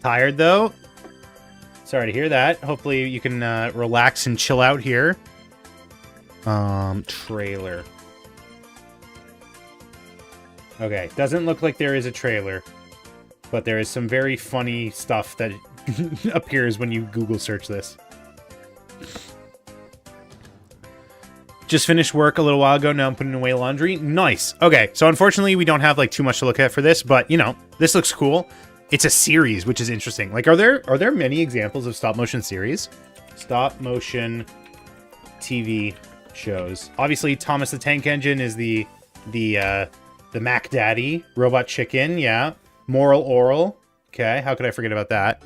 Tired though? Sorry to hear that. Hopefully you can relax and chill out here. Trailer. Okay, doesn't look like there is a trailer, but there is some very funny stuff that appears when you Google search this. Just finished work a little while ago. Now I'm putting away laundry. Nice. Okay, so unfortunately we don't have like too much to look at for this, but you know, this looks cool. It's a series, which is interesting. Like, are there many examples of stop motion series? Stop motion TV shows. Obviously, Thomas the Tank Engine is the Mac Daddy. Robot Chicken, yeah. Moral Oral. Okay, how could I forget about that?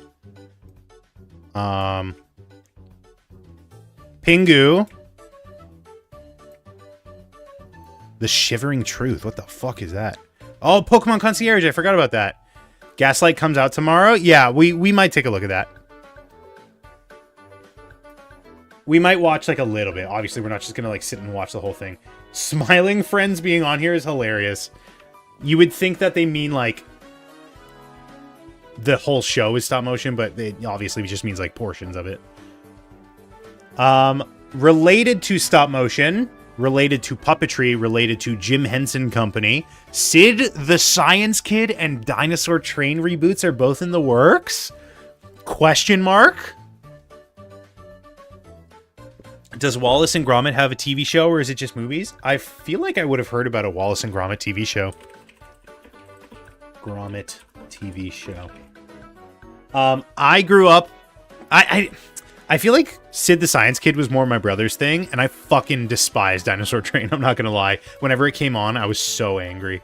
Pingu. The Shivering Truth. What the fuck is that? Oh, Pokemon Concierge. I forgot about that. Gaslight comes out tomorrow. Yeah, we might take a look at that. We might watch like a little bit. Obviously, we're not just gonna like sit and watch the whole thing. Smiling Friends being on here is hilarious. You would think that they mean like the whole show is stop motion, but it obviously just means like portions of it. Related to stop motion, related to puppetry, related to Jim Henson Company. Sid the Science Kid and Dinosaur Train reboots are both in the works? Question mark? Does Wallace and Gromit have a TV show, or is it just movies? I feel like I would have heard about a Wallace and Gromit TV show. Gromit TV show. I grew up... I feel like Sid the Science Kid was more my brother's thing, and I fucking despise Dinosaur Train, I'm not gonna lie. Whenever it came on, I was so angry.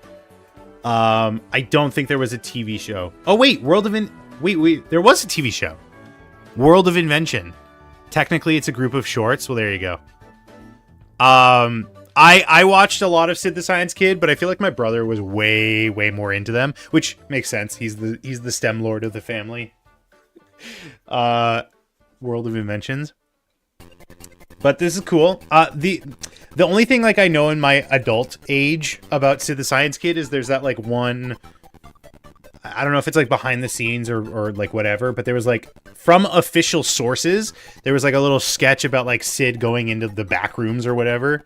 I don't think there was a TV show. Oh, wait, Wait, there was a TV show. World of Invention. Technically, it's a group of shorts. Well, there you go. I watched a lot of Sid the Science Kid, but I feel like my brother was way more into them, which makes sense. He's the STEM lord of the family. World of Inventions. But this is cool. The only thing like I know in my adult age about Sid the Science Kid is there's that like one, I don't know if it's like behind the scenes or like whatever, but there was like from official sources, there was like a little sketch about like Sid going into the back rooms or whatever.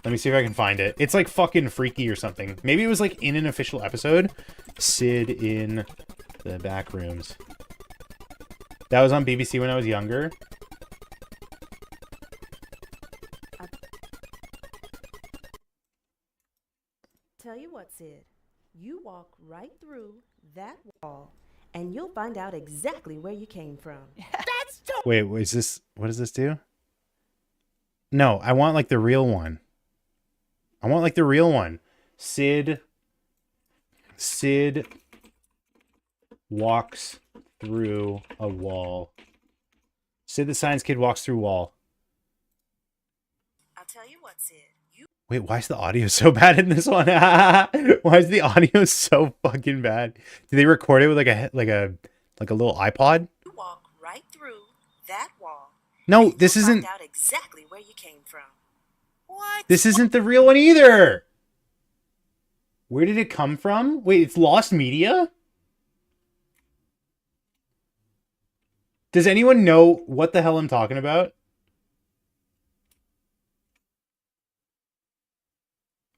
Let me see if I can find it. It's like fucking freaky or something. Maybe it was like in an official episode. Sid in the back rooms. That was on BBC when I was younger. Tell you what, Sid. You walk right through that wall, and you'll find out exactly where you came from. Wait, is this... What does this do? No, I want like the real one. I want like the real one. Sid walks through a wall. Sid the Science Kid walks through wall. I'll tell you what, Sid. Wait, why is the audio so bad in this one? Why is the audio so fucking bad? Did they record it with like a little iPod? You walk right through that wall. No, this isn't. Find out exactly where you came from. What? This isn't the real one either. Where did it come from? Wait, it's lost media? Does anyone know what the hell I'm talking about?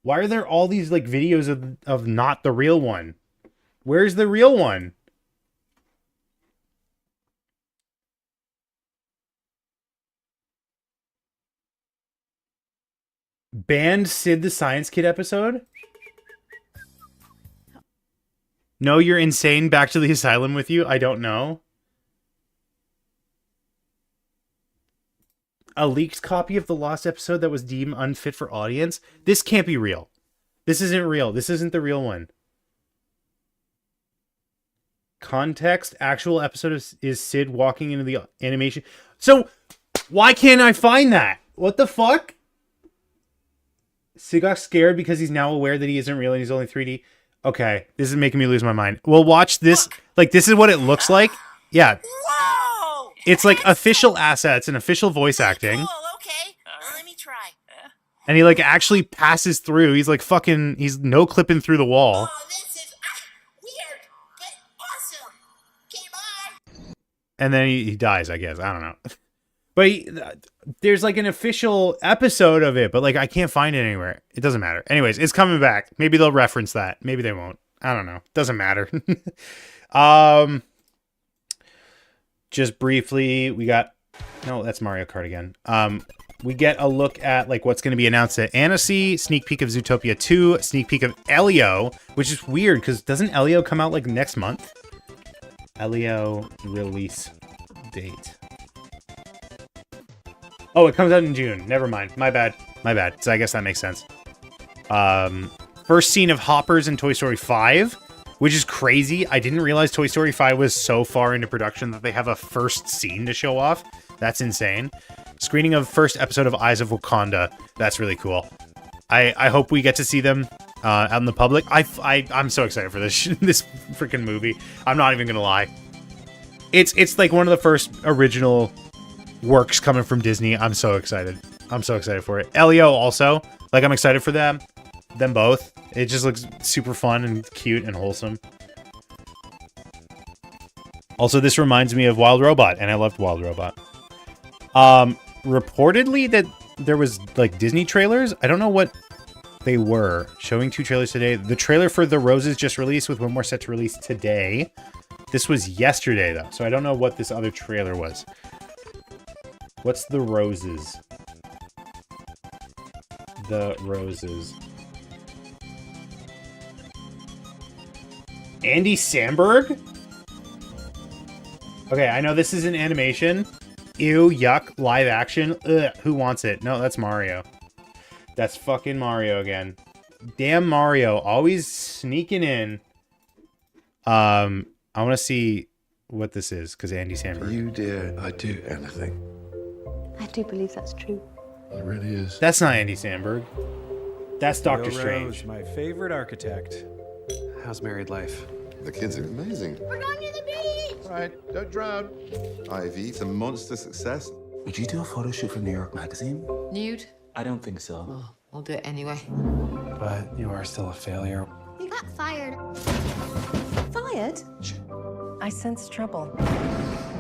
Why are there all these like videos of not the real one? Where's the real one? Banned Sid the Science Kid episode? No, you're insane. Back to the asylum with you? I don't know. A leaked copy of the lost episode that was deemed unfit for audience? This can't be real. This isn't real. This isn't the real one. Context, actual episode is Sid walking into the animation. So, why can't I find that? What the fuck? Sid got scared because he's now aware that he isn't real and he's only 3D. Okay, this is making me lose my mind. Well, watch this. Like, this is what it looks like. Yeah. Whoa! It's like official assets and official voice acting. Cool, okay. Let me try. And he like actually passes through. He's like fucking, he's no clipping through the wall. Oh, this is weird, but awesome. Keep on. And then he dies, I guess. I don't know. But there's like an official episode of it, but like I can't find it anywhere. It doesn't matter. Anyways, it's coming back. Maybe they'll reference that. Maybe they won't. I don't know. Doesn't matter. Just briefly, we got... No, that's Mario Kart again. We get a look at like what's going to be announced at Annecy, sneak peek of Zootopia 2, sneak peek of Elio, which is weird because doesn't Elio come out like next month? Elio release date. Oh, it comes out in June. Never mind. My bad. My bad. So I guess that makes sense. First scene of Hoppers in Toy Story 5, which is crazy. I didn't realize Toy Story 5 was so far into production that they have a first scene to show off. That's insane. Screening of first episode of Eyes of Wakanda. That's really cool. I hope we get to see them out in the public. I'm so excited for this this freaking movie. I'm not even gonna lie. It's like one of the first original works coming from Disney. I'm so excited. I'm so excited for it. Elio also. Like, I'm excited for them both. It just looks super fun and cute and wholesome. Also, this reminds me of Wild Robot, and I loved Wild Robot. Reportedly that there was like Disney trailers. I don't know what they were. Showing 2 trailers today. The trailer for The Roses just released, with one more set to release today. This was yesterday though, so I don't know what this other trailer was. What's The Roses? The Roses. Andy Samberg? Okay, I know this is an animation. Ew, yuck, live action. Ugh, who wants it? No, that's Mario. That's fucking Mario again. Damn Mario, always sneaking in. I want to see what this is, because Andy For Samberg. you, dear, I'd do anything. I do believe that's true. It really is. That's not Andy Samberg. That's Doctor Bill Strange. Rose, my favorite architect. How's married life? The kids are amazing. We're going to the beach! Right, don't drown. Ivy, it's a monster success. Would you do a photo shoot for New York Magazine? Nude? I don't think so. Oh, I'll do it anyway. But you are still a failure. You got fired. Fired? I sense trouble.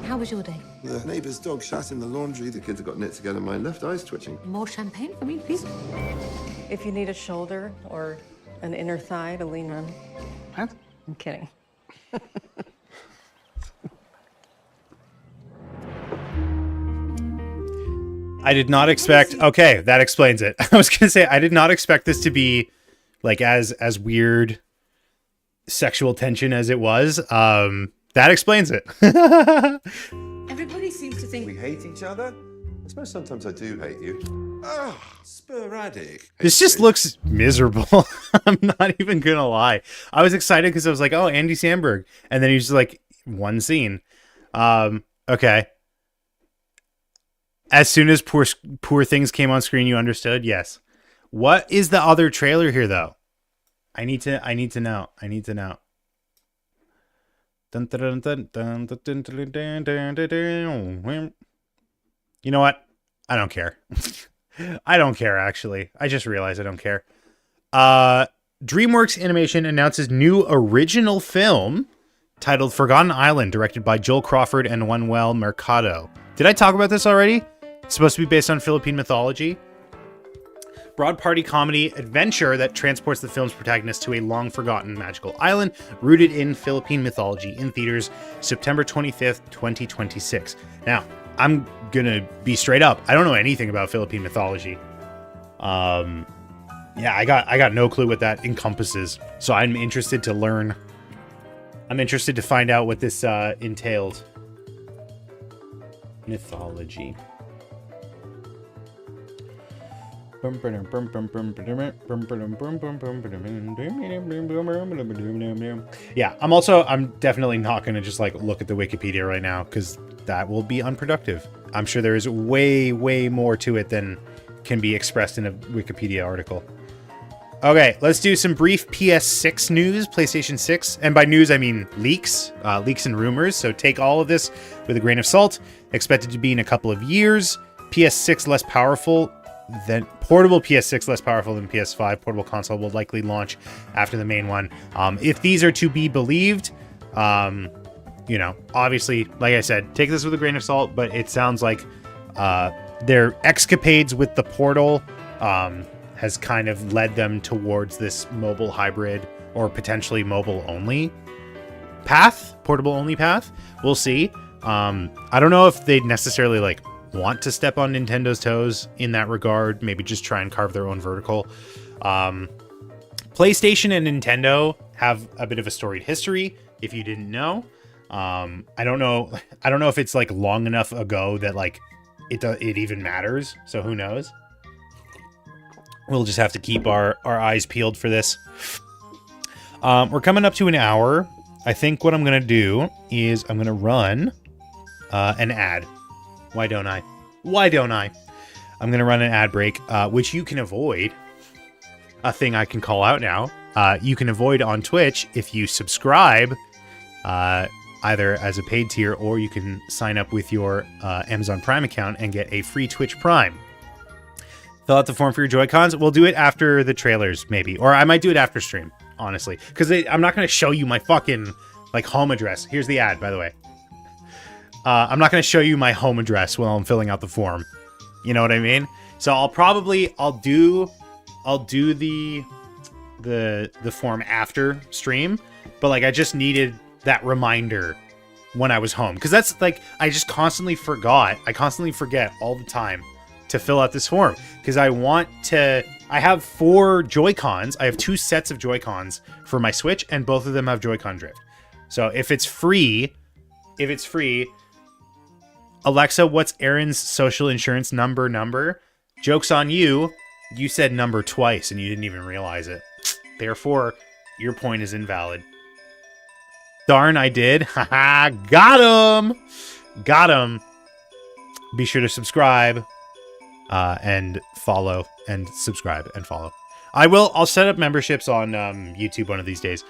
How was your day? The neighbor's dog shat in the laundry. The kids have got knit together. My left eye's twitching. More champagne for me, please? If you need a shoulder or an inner thigh to lean on. What? I'm kidding. I did not expect. Okay, that explains it. I was gonna say I did not expect this to be like as weird sexual tension as it was. That explains it. Everybody seems to think We hate each other? I suppose sometimes I do hate you. Ah, sporadic. This just looks miserable. I'm not even gonna lie. I was excited because I was like, oh, Andy Samberg, and then he's just like one scene. Okay. As soon as poor things came on screen, you understood. Yes. What is the other trailer here, though? I need to know. I need to know. You know what? I don't care. I don't care, actually. I just realized I don't care. DreamWorks Animation announces new original film titled Forgotten Island, directed by Joel Crawford and Manuel Mercado. Did I talk about this already? It's supposed to be based on Philippine mythology. Broad party comedy adventure that transports the film's protagonist to a long-forgotten magical island rooted in Philippine mythology, in theaters September 25th, 2026. Now, I'm gonna be straight up. I don't know anything about Philippine mythology. Yeah, I got no clue what that encompasses. So I'm interested to learn. I'm interested to find out what this entails. Mythology. Yeah, I'm definitely not going to just like look at the Wikipedia right now, because that will be unproductive. I'm sure there is way more to it than can be expressed in a Wikipedia article. Okay, let's do some brief PS6 news, PlayStation 6. And by news, I mean leaks and rumors. So take all of this with a grain of salt. Expected to be in a couple of years. PS6 less powerful than portable PS6 less powerful than PS5. Portable console will likely launch after the main one. If these are to be believed, you know, obviously, like I said, take this with a grain of salt, but it sounds like their escapades with the Portal has kind of led them towards this mobile hybrid or potentially mobile only path, portable only path. We'll see. I don't know if they necessarily like want to step on Nintendo's toes in that regard. Maybe just try and carve their own vertical. PlayStation and Nintendo have a bit of a storied history, if you didn't know. I don't know if it's like long enough ago that like it even matters. So who knows? We'll just have to keep our eyes peeled for this. We're coming up to an hour. I think what I'm going to do is I'm going to run an ad. Why don't I? I'm going to run an ad break, which you can avoid. A thing I can call out now. You can avoid on Twitch if you subscribe, either as a paid tier, or you can sign up with your Amazon Prime account and get a free Twitch Prime. Fill out the form for your Joy-Cons. We'll do it after the trailers, maybe. Or I might do it after stream, honestly. Because I'm not going to show you my fucking, like, home address. Here's the ad, by the way. I'm not going to show you my home address while I'm filling out the form. You know what I mean? So I'll do the form after stream, but like I just needed that reminder when I was home, because that's like I constantly forget all the time to fill out this form, because I have 4 Joy-Cons. I have 2 sets of Joy-Cons for my Switch, and both of them have Joy-Con drift. So if it's free, Alexa, what's Aaron's social insurance number? Joke's on you. You said number twice and you didn't even realize it. Therefore, your point is invalid. Darn, I did. Haha, got him. Got him. Be sure to subscribe and follow and subscribe and follow. I'll set up memberships on YouTube one of these days.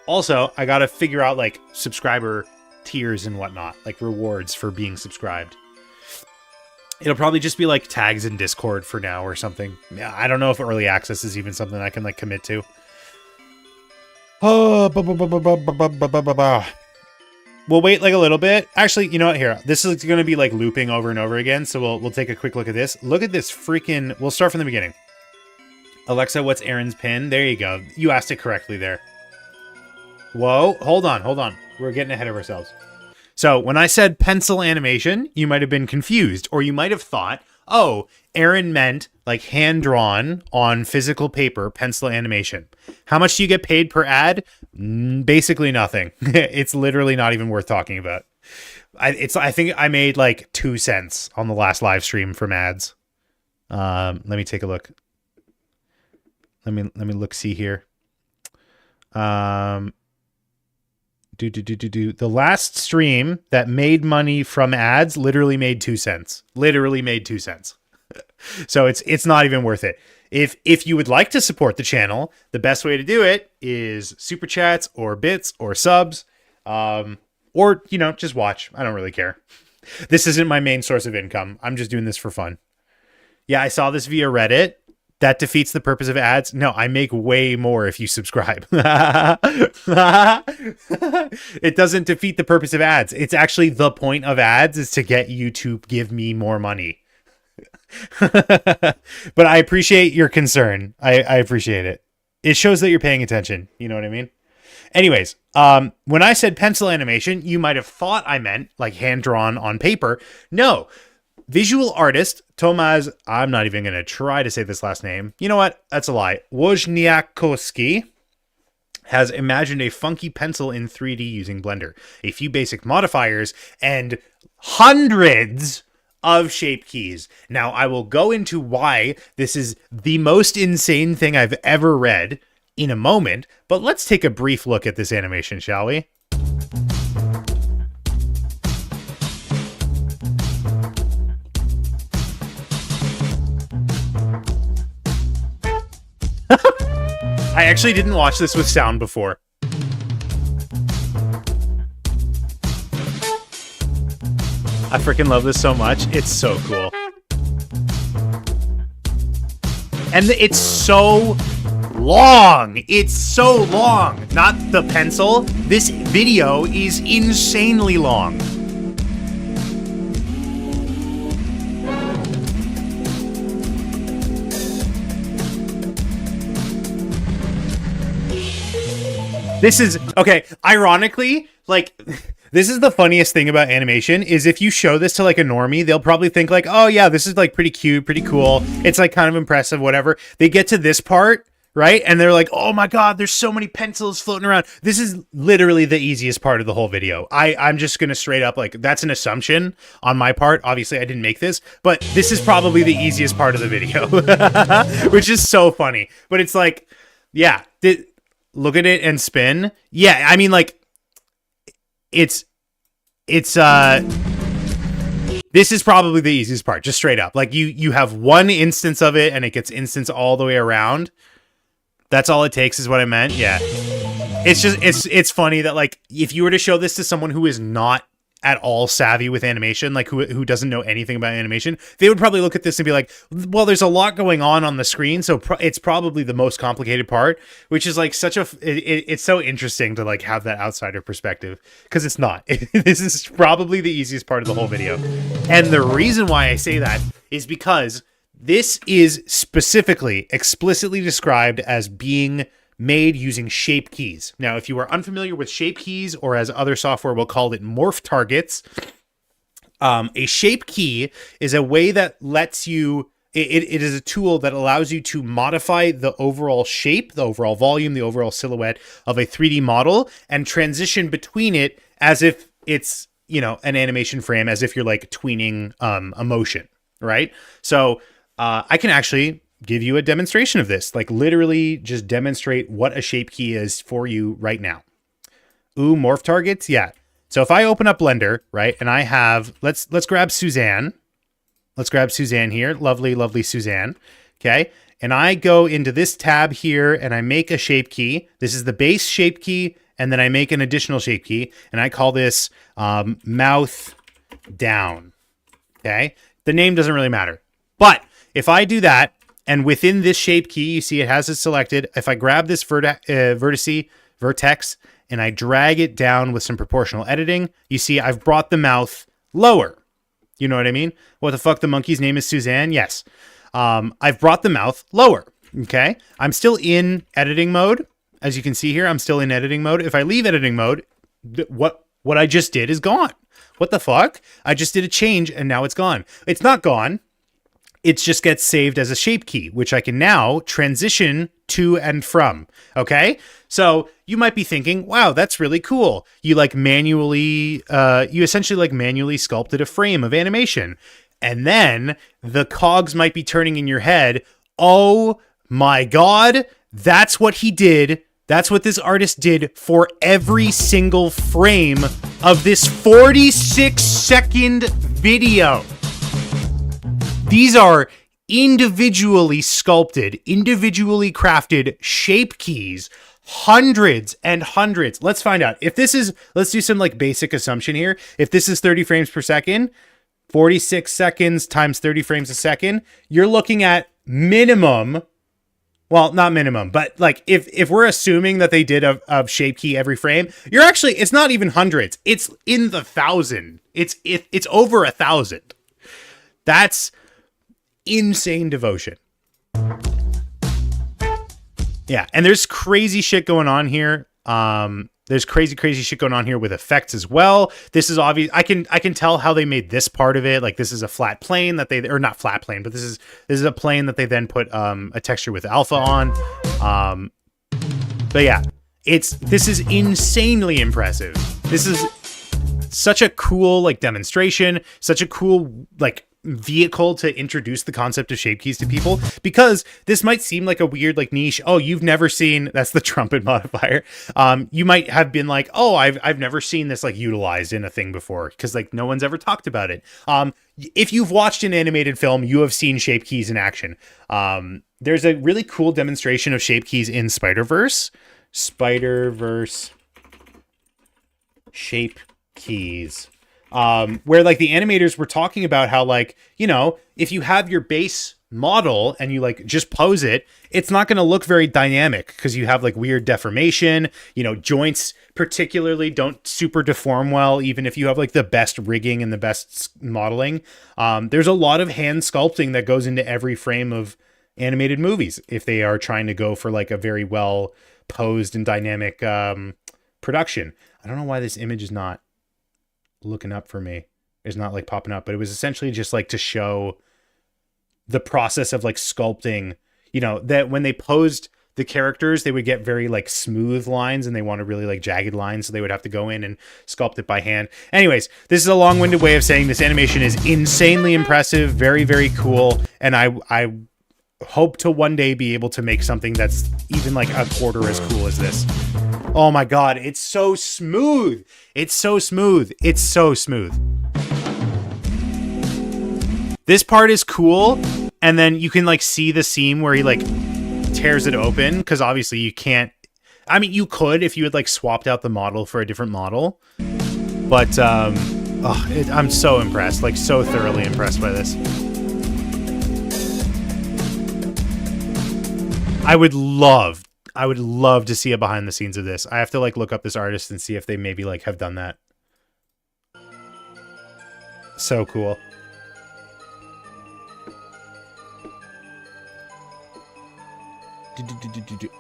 Also, I got to figure out like subscriber tiers and whatnot, like rewards for being subscribed. It'll probably just be like tags in Discord for now or something. Yeah, I don't know if early access is even something I can like commit to. Oh, we'll wait like a little bit. Actually, you know what? Here, this is going to be like looping over and over again. So we'll take a quick look at this. Look at this freaking. We'll start from the beginning. Alexa, what's Aaron's pin? There you go. You asked it correctly there. Whoa, hold on. We're getting ahead of ourselves. So when I said pencil animation, you might have been confused, or you might have thought, oh, Aaron meant like hand-drawn on physical paper pencil animation. How much do you get paid per ad? Basically nothing. It's literally not even worth talking about. I think I made like 2 cents on the last live stream from ads. Let me take a look. Let me look, see here. The last stream that made money from ads literally made 2 cents. Literally made 2 cents. So it's not even worth it. If you would like to support the channel, the best way to do it is super chats or bits or subs, or just watch. I don't really care. This isn't my main source of income. I'm just doing this for fun. Yeah, I saw this via Reddit. That defeats the purpose of ads. No, I make way more if you subscribe. It doesn't defeat the purpose of ads. It's actually the point of ads is to get you to give me more money. But I appreciate your concern. I appreciate it. It shows that you're paying attention. You know what I mean? Anyways, when I said pencil animation, you might have thought I meant like hand-drawn on paper. No. Visual artist Tomasz, I'm not even going to try to say this last name. You know what? That's a lie. Wojniakowski has imagined a funky pencil in 3D using Blender, a few basic modifiers, and hundreds of shape keys. Now, I will go into why this is the most insane thing I've ever read in a moment, but let's take a brief look at this animation, shall we? I actually didn't watch this with sound before. I freaking love this so much. It's so cool. And it's so long. It's so long. Not the pencil. This video is insanely long. This is, okay, ironically, like, this is the funniest thing about animation, is if you show this to, like, a normie, they'll probably think, like, oh, yeah, this is, like, pretty cute, pretty cool. It's, like, kind of impressive, whatever. They get to this part, right? And they're like, oh, my God, there's so many pencils floating around. This is literally the easiest part of the whole video. I'm just going to straight up, like, that's an assumption on my part. Obviously, I didn't make this, but this is probably the easiest part of the video, which is so funny. But it's like, yeah, look at it and spin. Yeah, I mean, like, this is probably the easiest part, just straight up. Like, you have one instance of it and it gets instanced all the way around. That's all it takes is what I meant. Yeah. It's just, it's funny that, like, if you were to show this to someone who is not at all savvy with animation, like who doesn't know anything about animation, they would probably look at this and be like, well, there's a lot going on the screen, so it's probably the most complicated part, which is like such a it's so interesting to like have that outsider perspective, because it's not. This is probably the easiest part of the whole video. And the reason why I say that is because This is specifically, explicitly described as being made using shape keys. Now, if you are unfamiliar with shape keys, or as other software will call it, morph targets, a shape key is a way that lets you, it is a tool that allows you to modify the overall shape, the overall volume, the overall silhouette of a 3D model and transition between it as if it's, you know, an animation frame, as if you're like tweening a motion, right? So I can actually give you a demonstration of this, like literally just demonstrate what a shape key is for you right now. Ooh, morph targets. Yeah. So if I open up Blender, right, and I have, let's grab Suzanne. Let's grab Suzanne here. Lovely, lovely Suzanne. Okay. And I go into this tab here and I make a shape key. This is the base shape key. And then I make an additional shape key and I call this mouth down. Okay. The name doesn't really matter. But if I do that, and within this shape key, you see it has it selected. If I grab this vertex, and I drag it down with some proportional editing, you see I've brought the mouth lower. You know what I mean? What the fuck? The monkey's name is Suzanne? Yes. I've brought the mouth lower. Okay. I'm still in editing mode. As you can see here, I'm still in editing mode. If I leave editing mode, what I just did is gone. What the fuck? I just did a change and now it's gone. It's not gone. It just gets saved as a shape key, which I can now transition to and from. Okay. So you might be thinking, wow, that's really cool. You like manually, you essentially like manually sculpted a frame of animation. And then the cogs might be turning in your head. Oh my God, that's what he did. That's what this artist did for every single frame of this 46-second video. These are individually sculpted, individually crafted shape keys, hundreds and hundreds. Let's find out. If this is, let's do some like basic assumption here. If this is 30 frames per second, 46 seconds times 30 frames a second, you're looking at minimum, well, not minimum, but like if we're assuming that they did a shape key every frame, you're actually, it's not even hundreds. It's in the 1,000. It's over 1,000. That's insane devotion. Yeah, and there's crazy shit going on here. There's crazy shit going on here with effects as well. This is obvious. I can tell how they made this part of it. Like this is a flat plane that they, or not flat plane, but this is a plane that they then put a texture with alpha on. But yeah, this is insanely impressive. This is such a cool like demonstration, such a cool like vehicle to introduce the concept of shape keys to people, because this might seem like a weird like niche. Oh, you've never seen, that's the trumpet modifier. You might have been like, oh, I've never seen this like utilized in a thing before, because like no one's ever talked about it. If you've watched an animated film, you have seen shape keys in action. There's a really cool demonstration of shape keys in Spider-Verse shape keys. Where like the animators were talking about how like, you know, if you have your base model and you like just pose it, it's not going to look very dynamic because you have like weird deformation, you know, joints particularly don't super deform well, even if you have like the best rigging and the best modeling. There's a lot of hand sculpting that goes into every frame of animated movies if they are trying to go for like a very well posed and dynamic production. I don't know why this image is not looking up for me. It's not like popping up, but it was essentially just like to show the process of like sculpting, you know, that when they posed the characters, they would get very like smooth lines and they want to really like jagged lines. So they would have to go in and sculpt it by hand. Anyways, this is a long-winded way of saying this animation is insanely impressive, very, very cool. And I hope to one day be able to make something that's even like a quarter as cool as this. Oh my God, it's so smooth. It's so smooth. It's so smooth. This part is cool. And then you can like see the seam where he like tears it open. Cause obviously you can't, I mean, you could if you had like swapped out the model for a different model. But I'm so impressed, like so thoroughly impressed by this. I would love to see a behind the scenes of this. I have to like look up this artist and see if they maybe like have done that. So cool.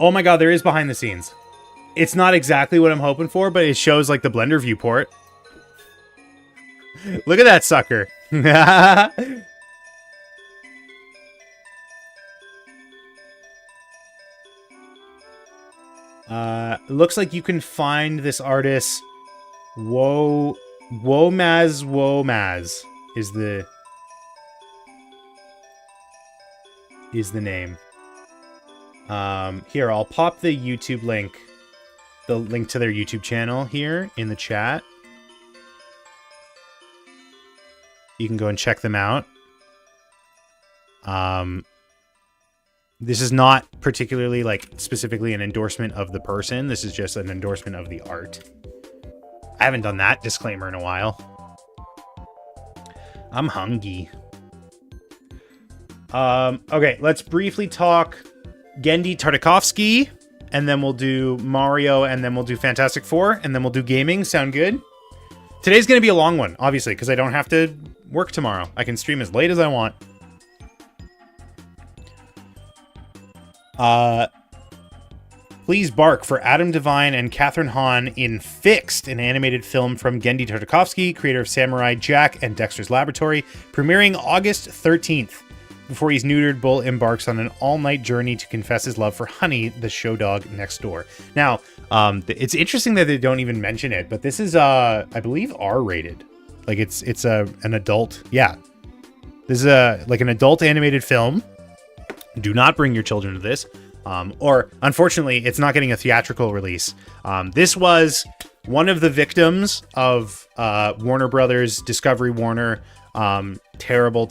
Oh my god, there is behind the scenes. It's not exactly what I'm hoping for, but it shows like the Blender viewport. Look at that sucker. Looks like you can find this artist. Womaz is the name. Here, I'll pop the YouTube link. The link to their YouTube channel here in the chat. You can go and check them out. This is not particularly, like, specifically an endorsement of the person. This is just an endorsement of the art. I haven't done that disclaimer in a while. I'm hungry. Okay, let's briefly talk Genndy Tartakovsky, and then we'll do Mario, and then we'll do Fantastic Four, and then we'll do gaming. Sound good? Today's going to be a long one, obviously, because I don't have to work tomorrow. I can stream as late as I want. Please bark for Adam Devine and Catherine Hahn in Fixed, an animated film from Genndy Tartakovsky, creator of Samurai Jack and Dexter's Laboratory, premiering August 13th. Before he's neutered, Bull embarks on an all-night journey to confess his love for Honey, the show dog next door. Now, it's interesting that they don't even mention it, but this is, I believe, R-rated. Like, it's an adult, yeah. This is like an adult animated film. Do not bring your children to this. Or, unfortunately, it's not getting a theatrical release. This was one of the victims of Warner Brothers, Discovery Warner, terrible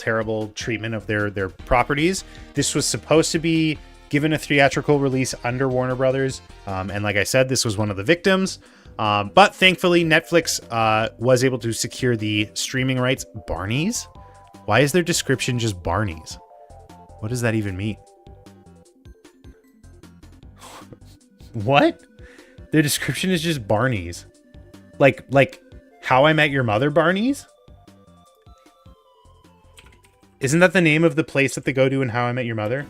treatment of their properties. This was supposed to be given a theatrical release under Warner Brothers. And like I said, this was one of the victims. But thankfully, Netflix was able to secure the streaming rights. Barney's? Why is their description just Barney's? What does that even mean? What? Their description is just Barney's. Like How I Met Your Mother Barney's? Isn't that the name of the place that they go to in How I Met Your Mother?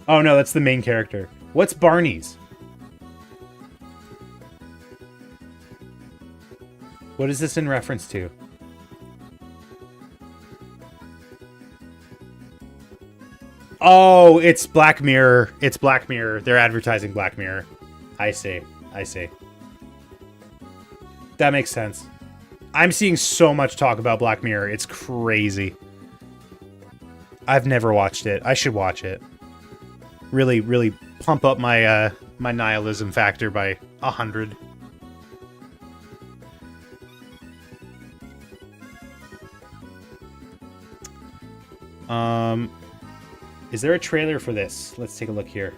Oh no, that's the main character. What's Barney's? What is this in reference to? Oh, it's Black Mirror. It's Black Mirror. They're advertising Black Mirror. I see. That makes sense. I'm seeing so much talk about Black Mirror. It's crazy. I've never watched it. I should watch it. Really pump up my my nihilism factor by 100. Is there a trailer for this? Let's take a look here.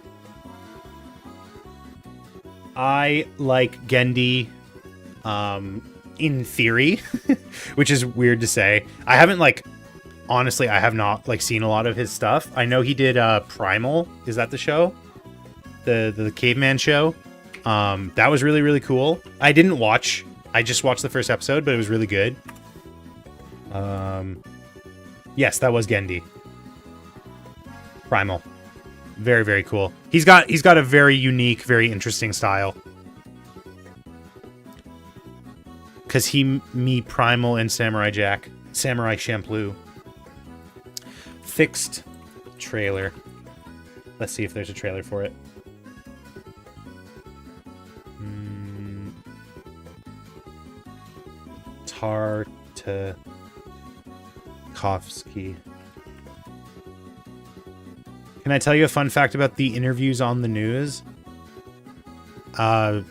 I like Genndy, in theory, which is weird to say. I haven't, like, honestly, I have not, like, seen a lot of his stuff. I know he did, Primal. Is that the show? The caveman show? That was really cool. I didn't watch. I just watched the first episode, but it was really good. Yes, that was Genndy. Primal. Very cool. He's got a very unique, very interesting style. Cause me Primal and Samurai Jack. Samurai Champloo. Fixed trailer. Let's see if there's a trailer for it. Tartakovsky. Can I tell you a fun fact about the interviews on the news? I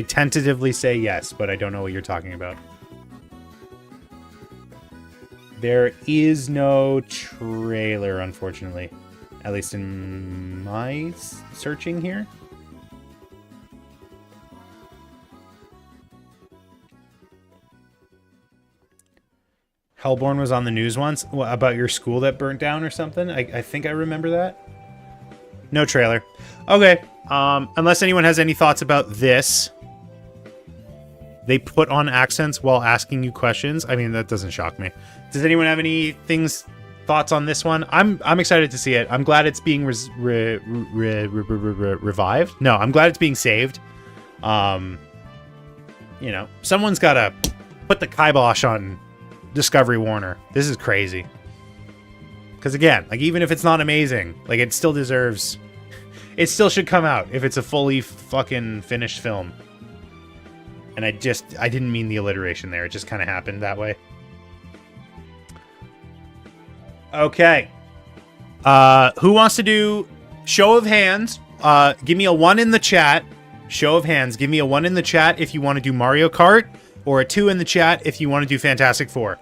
tentatively say yes, but I don't know what you're talking about. There is no trailer, unfortunately. At least in my searching here. Hellborn was on the news once. What, about your school that burnt down or something? I think I remember that. No trailer. Okay. Unless anyone has any thoughts about this. They put on accents while asking you questions. I mean, that doesn't shock me. Does anyone have any things thoughts on this one? I'm excited to see it. I'm glad it's being revived. No, I'm glad it's being saved. You know, someone's got to put the kibosh on Discovery Warner. This is crazy. Because again, like even if it's not amazing, like it still deserves. It still should come out if it's a fully fucking finished film. And I didn't mean the alliteration there. It just kind of happened that way. Okay. Who wants to do show of hands? Give me a 1 in the chat. Show of hands. Give me a 1 in the chat if you want to do Mario Kart, or a 2 in the chat if you want to do Fantastic Four.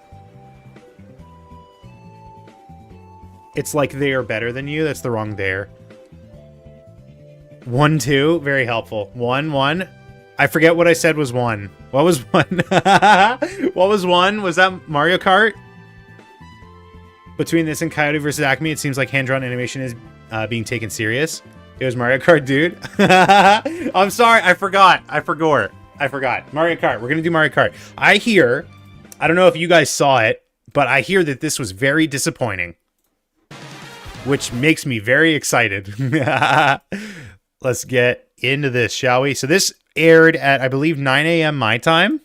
It's like they are better than you. That's the wrong there. 1, 2. Very helpful. 1, 1. I forget what I said was 1. What was 1? What was 1? Was that Mario Kart? Between this and Coyote vs. Acme, it seems like hand-drawn animation is being taken serious. It was Mario Kart, dude. I'm sorry. I forgot. Mario Kart. We're going to do Mario Kart. I don't know if you guys saw it, but I hear that this was very disappointing. Which makes me very excited. Let's get into this, shall we? So this aired at, I believe, 9 a.m. my time.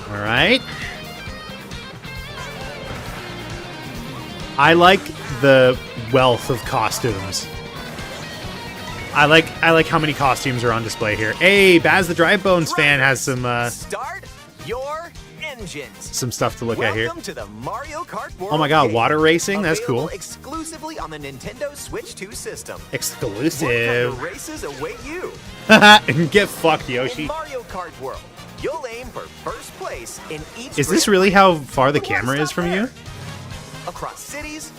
All right. I like the wealth of costumes. I like how many costumes are on display here. Hey, Baz the Dry Bones fan has some Start your engines. Some stuff to look at here. Welcome to the Mario Kart World Oh my god, game. water racing? That's Available cool. exclusively on the Nintendo Switch 2 system. Exclusive. What kind of races await you? Get fucked, Yoshi. In Mario Kart World, you'll aim for first place in each Is this Grand really Prix. how far the But why camera is stop from there? you? Across cities,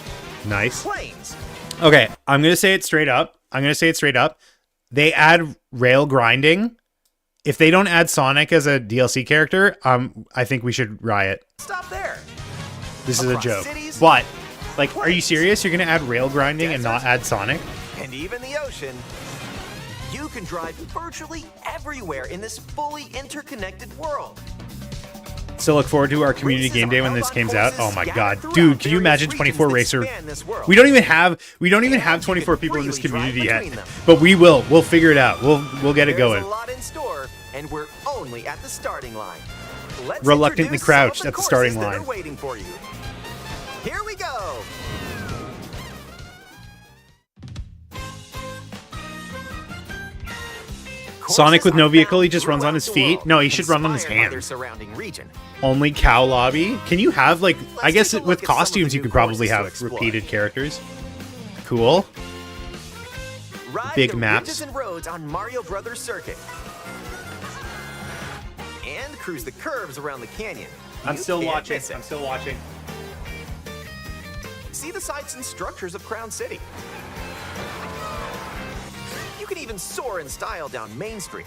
Nice. planes, Okay, I'm going to say it straight up. They add rail grinding. If they don't add Sonic as a DLC character, I think we should riot. stop there. This is a Across joke. cities, What? Like, are you serious? You're going to add rail grinding and not add Sonic? And even the ocean. You can drive virtually everywhere in this fully interconnected world. So look forward to our community game day when this comes out. Oh my god, dude, can you imagine 24 Racer? We don't even have 24 people in this community yet, but we will. We'll figure it out. We'll get it going. There's a lot in store, and we're only at the starting line. Let's Reluctantly introduce crouched some of at the starting courses that line. are waiting for you. Here we go. Sonic with no Courses are vehicle, he found just runs on his throughout the feet? world, No, he should run on his inspired by their hands. surrounding region. Only cow lobby? Can you have, like, I guess take a with look at some of costumes the you new could probably courses to have explore. repeated characters. Cool. Ride Big the maps. ridges and roads on Mario Brothers Circuit. And cruise the curves around the canyon. I'm You still can't watching. miss it. I'm still watching. See the sights and structures of Crown City. You can even soar in style down Main Street.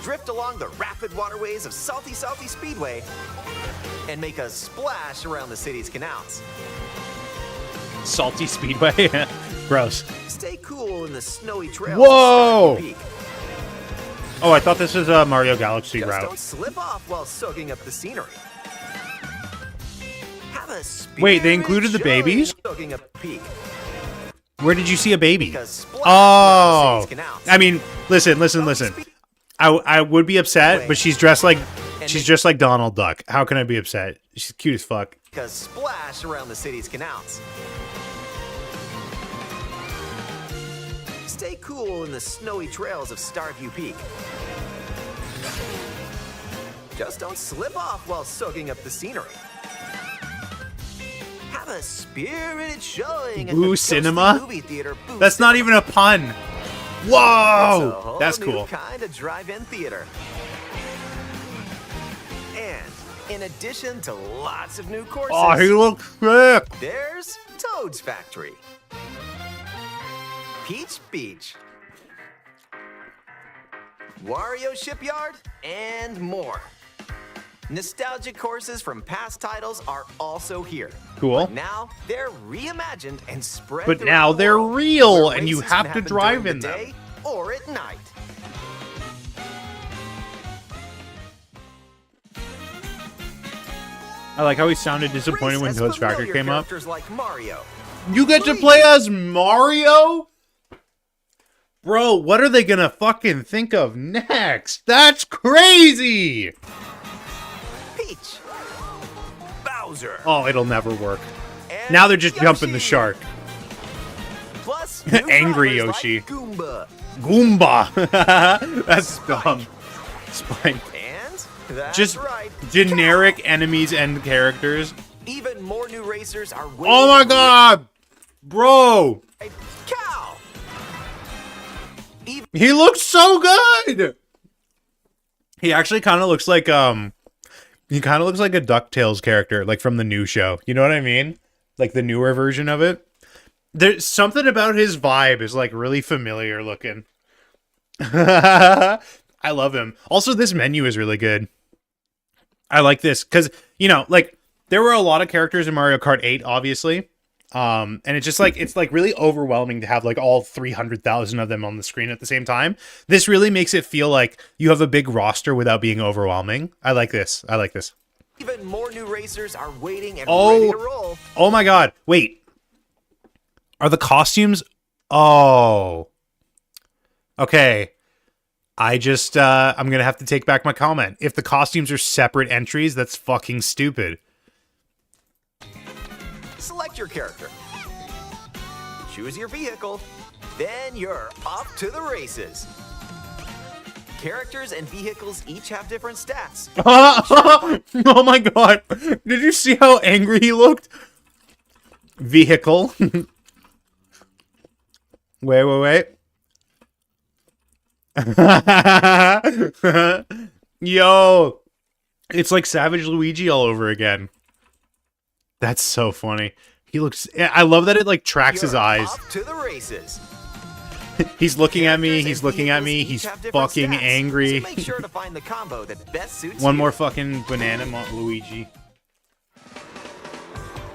Drift along the rapid waterways of Salty Speedway and make a splash around the city's canals. Salty Speedway? Gross. Stay cool in the snowy trails. Whoa! Of Stardew Peak. Oh, I thought this was a Mario Galaxy Just route. don't slip off while soaking up the scenery. Have a Wait, they included the spirit-showing babies? soaking up the peak. Where did you see a baby? Because splash around Oh, the city's canals. I mean, listen. I would be upset, but she's dressed like Donald Duck. How can I be upset? She's cute as fuck. Because splash around the city's canals. Stay cool in the snowy trails of Starview Peak. Just don't slip off while soaking up the scenery. Have a spirited showing at the Boo Ghostly Cinema? Movie Theater. Boo That's not even a pun. It's a Whoa, whole that's new cool. kind of drive-in theater. And in addition to lots of new courses, Oh, he looks sick. there's Toad's Factory, Peach Beach, Wario Shipyard, and more. Nostalgic courses from past titles are also here. Cool. But now they're reimagined and spread. But throughout now the they're world, real, where and you races have can to happen drive during in the them. day or at night. I like how he sounded disappointed Race when as Toad's Factory familiar came up. characters like Mario. You get to play as Mario? Bro, what are they gonna fucking think of next? That's crazy! Peach. Bowser. Oh, it'll never work. And Now they're just jumping the Yoshi. shark. Plus, new Angry drivers Yoshi. Like Goomba. Goomba! That's dumb. Spike. And that's Just right. generic enemies and characters. Even more new racers are waiting. Oh my god! Bro! Cow. Even He looks so good! He actually kind of looks like, he kind of looks like a DuckTales character, like from the new show. You know what I mean? Like the newer version of it. There's something about his vibe is like really familiar looking. I love him. Also, this menu is really good. I like this because, you know, like there were a lot of characters in Mario Kart 8, obviously. And it's just like, it's like really overwhelming to have like all 300,000 of them on the screen at the same time. This really makes it feel like you have a big roster without being overwhelming. I like this. I like this. Even more new racers are waiting and ready to roll. Oh my god. Wait. Are the costumes? Oh. Okay. I just, I'm gonna have to take back my comment. If the costumes are separate entries, that's fucking stupid. Select your character. Choose your vehicle. Then you're off to the races. Characters and vehicles each have different stats. Oh my god. Did you see how angry he looked? Vehicle. Wait. Yo. It's like Savage Luigi all over again. That's so funny. He looks... I love that it like tracks his You're eyes. off to the races. He's looking at me. Characters He's and looking at vehicles me. each He's have different fucking stats, angry. So make sure to find the combo that best suits One you. more fucking banana Luigi.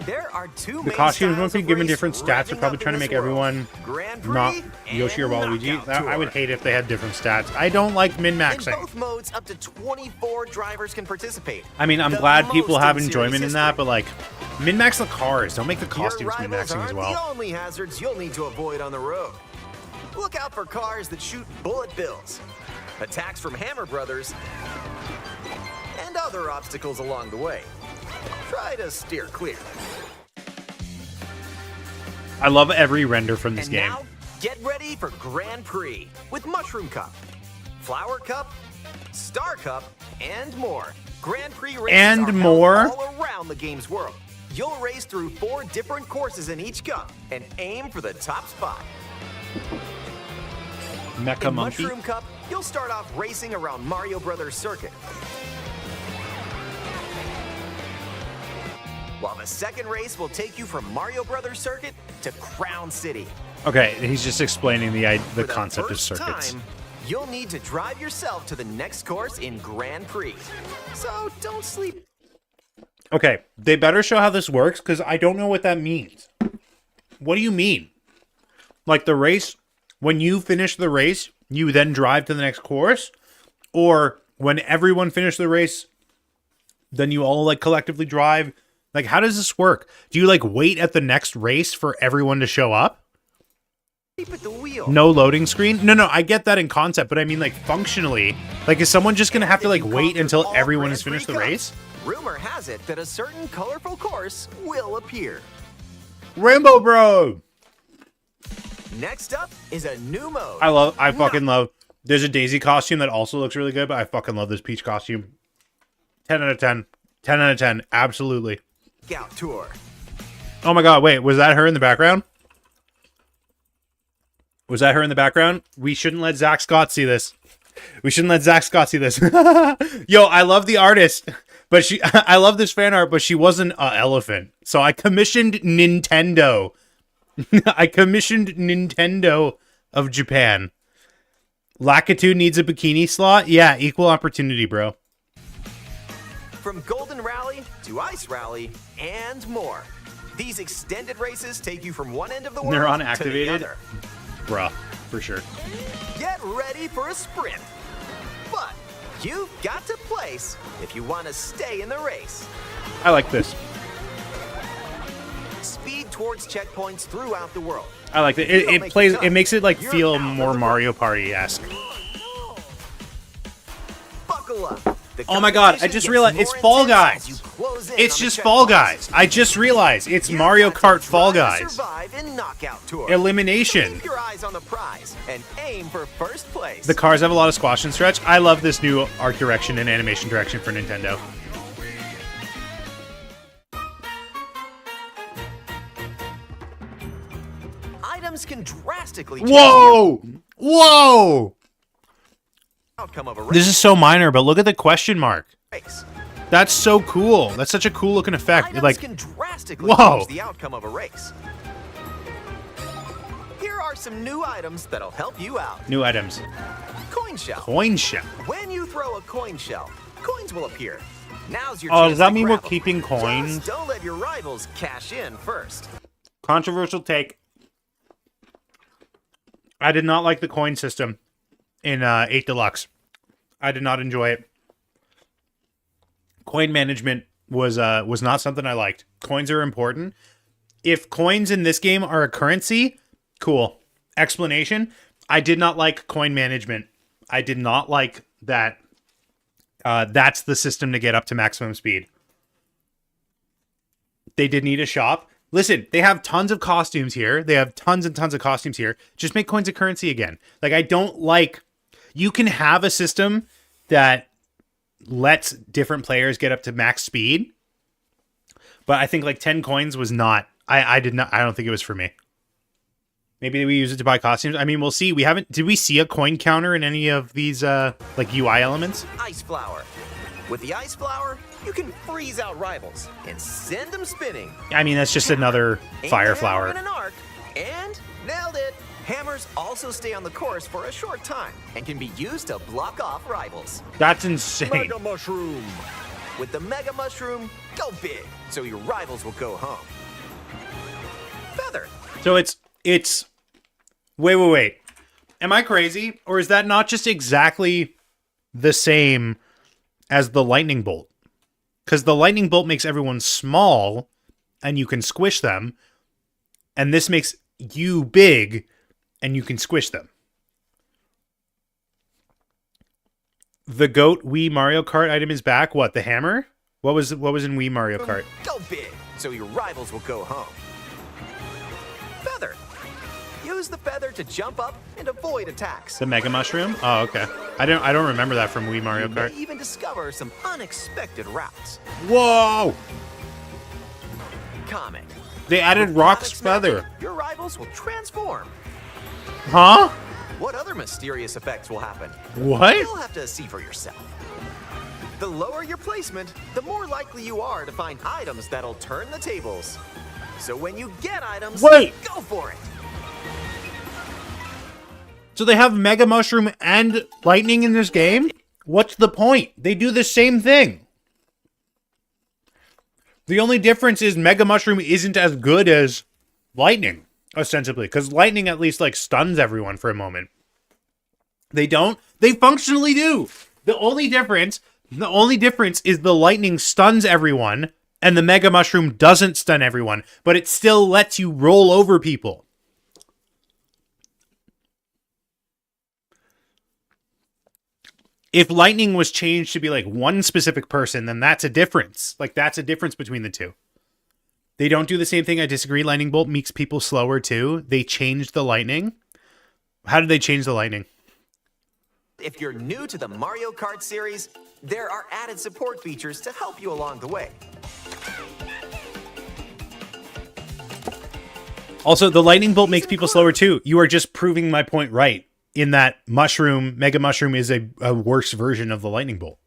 There are two The main costumes styles won't be of given race different stats. They're revving probably up trying to in make this world. everyone Grand Prix not Yoshi or and Waluigi. Knockout I would Tour. hate if they had different stats. I don't like In min-maxing. both modes, up to 24 drivers can participate. I mean, I'm The glad people most have in enjoyment series in that, history. but like, min-max the cars. Don't make the Your costumes rivals min-maxing as aren't well. the only hazards you'll need to avoid on the road. Look out for cars that shoot bullet bills, attacks from Hammer Brothers, and other obstacles along the way. Try to steer clear. I love every render from this And game. now, get ready for Grand Prix with Mushroom Cup, Flower Cup, Star Cup, and more. Grand Prix races And are held more? all around the game's world. You'll race through 4 different courses in each cup and aim for the top spot. Mecha In Monkey. Mushroom Cup, you'll start off racing around Mario Brothers Circuit. While the second race will take you from Mario Brothers Circuit to Crown City. Okay, he's just explaining the For concept of first circuits. time, you'll need to drive yourself to the next course in Grand Prix. So don't sleep. Okay, they better show how this works, because I don't know what that means. What do you mean? Like the race, when you finish the race, you then drive to the next course? Or when everyone finished the race, then you all like collectively drive? Like, how does this work? Do you like wait at the next race for everyone to show up? Sleep at the wheel. No loading screen? No, I get that in concept, but I mean like functionally, like is someone just gonna have to like wait until everyone has finished the race? Rumor has it that a certain colorful course will appear. Rainbow Bro! Next up is a new mode. I fucking love. There's a Daisy costume that also looks really good, but I fucking love this Peach costume. 10 out of 10. 10 out of 10. Absolutely. Knockout Tour. Oh my god, wait, was that her in the background? Was that her in the background? We shouldn't let Zach Scott see this. We shouldn't let Zach Scott see this. Yo, I love the artist, but I love this fan art, but she wasn't an elephant. So I commissioned Nintendo. I commissioned Nintendo of Japan. Lakitu needs a bikini slot? Yeah, equal opportunity, bro. From Golden Rally to Ice Rally and more. These extended races take you from one end of the world Neuron to activated? the other. Bruh, for sure. Get ready for a sprint. But you've got to place if you want to stay in the race. I like this. Speed towards checkpoints throughout the world. I like it. It makes it like feel more Mario Party-esque. Buckle up. The Oh my god, I competition just gets realized more it's Fall intense as you Guys. close in It's on the just Fall checkpoints. Guys. I just realized it's You've Mario got to Kart Fall try to Guys. survive in Knockout Tour. Elimination. Keep your eyes on the prize and aim for first place. The cars have a lot of squash and stretch. I love this new art direction and animation direction for Nintendo. Items can drastically change Whoa! Whoa! the outcome of a race. This is so minor, but look at the question mark. race. That's so cool. That's such a cool looking effect. Items Like, can drastically whoa. change the outcome of a race. Here are some new items that'll help you out. new items. Coin shell. Coin shell. When you throw a coin shell, coins will appear. Now's your Oh, chance does that to mean we're grab 'em. keeping coins? Just don't let your rivals cash in first. Controversial take. I did not like the coin system in 8 Deluxe. I did not enjoy it. Coin management was not something I liked. Coins are important. If coins in this game are a currency, cool. Explanation, I did not like coin management. I did not like that that's the system to get up to maximum speed. They did need a shop. Listen, they have tons of costumes here. They have tons and tons of costumes here. Just make coins a currency again. Like, I don't like... You can have a system that lets different players get up to max speed, but I think like 10 coins was not... I don't think it was for me. Maybe we use it to buy costumes. I mean, we'll see. Did we see a coin counter in any of these like UI elements? Ice flower. With the ice flower, you can freeze out rivals and send them spinning. I mean, that's just another Aim fire the hammer flower. in an arc, and nailed it. Hammers also stay on the course for a short time and can be used to block off rivals. That's insane. Mega Mushroom. With the Mega Mushroom, go big so your rivals will go home. Feather. So it's wait. Am I crazy? Or is that not just exactly the same as the lightning bolt? Because the lightning bolt makes everyone small and you can squish them. And this makes you big and you can squish them. The GOAT Wii Mario Kart item is back. What, the hammer? What was in Wii Mario Kart? Go big so your rivals will go home. Feather. Use the feather to jump up and avoid attacks. The Mega Mushroom? Oh, okay. I don't remember that from Wii Mario You Kart. may even discover some unexpected routes. Whoa! Comet. They added With Rock's Comet's magic, feather. Your rivals will transform. Huh? What other mysterious effects will happen? What? You'll have to see for yourself. The lower your placement, the more likely you are to find items that'll turn the tables. So when you get items, Wait. go for it. So they have Mega Mushroom and Lightning in this game? What's the point? They do the same thing. The only difference is Mega Mushroom isn't as good as Lightning, ostensibly, because Lightning at least like stuns everyone for a moment. They don't. They functionally do. The only difference is the Lightning stuns everyone and the Mega Mushroom doesn't stun everyone, but it still lets you roll over people. If Lightning was changed to be like one specific person, then that's a difference. Like, that's a difference between the two. They don't do the same thing. I disagree. Lightning Bolt makes people slower too. They changed the Lightning. How did they change the Lightning? If you're new to the Mario Kart series, there are added support features to help you along the way. Also, the Lightning Bolt makes people slower too. You are just proving my point right in that Mega Mushroom is a worse version of the Lightning Bolt.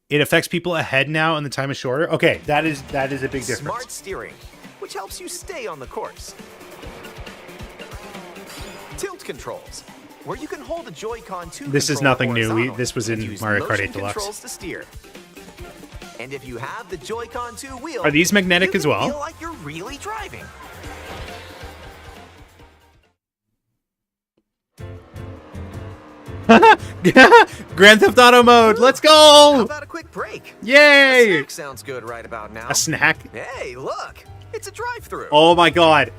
It affects people ahead now and the time is shorter. Okay, that is a big difference. Smart steering, which helps you stay on the course. Tilt controls, where you can hold a Joy-Con 2 This is controller nothing new. horizontal This was and in use Mario Kart motion 8 Deluxe. controls to steer. And if you have the Joy-Con 2 wheel, Are these magnetic you as can well? feel like you're really driving. Grand Theft Auto mode. Let's How go! about a quick break? Yay! Snack sounds good right about now. A snack. Hey, look, it's a drive-through. Oh my god.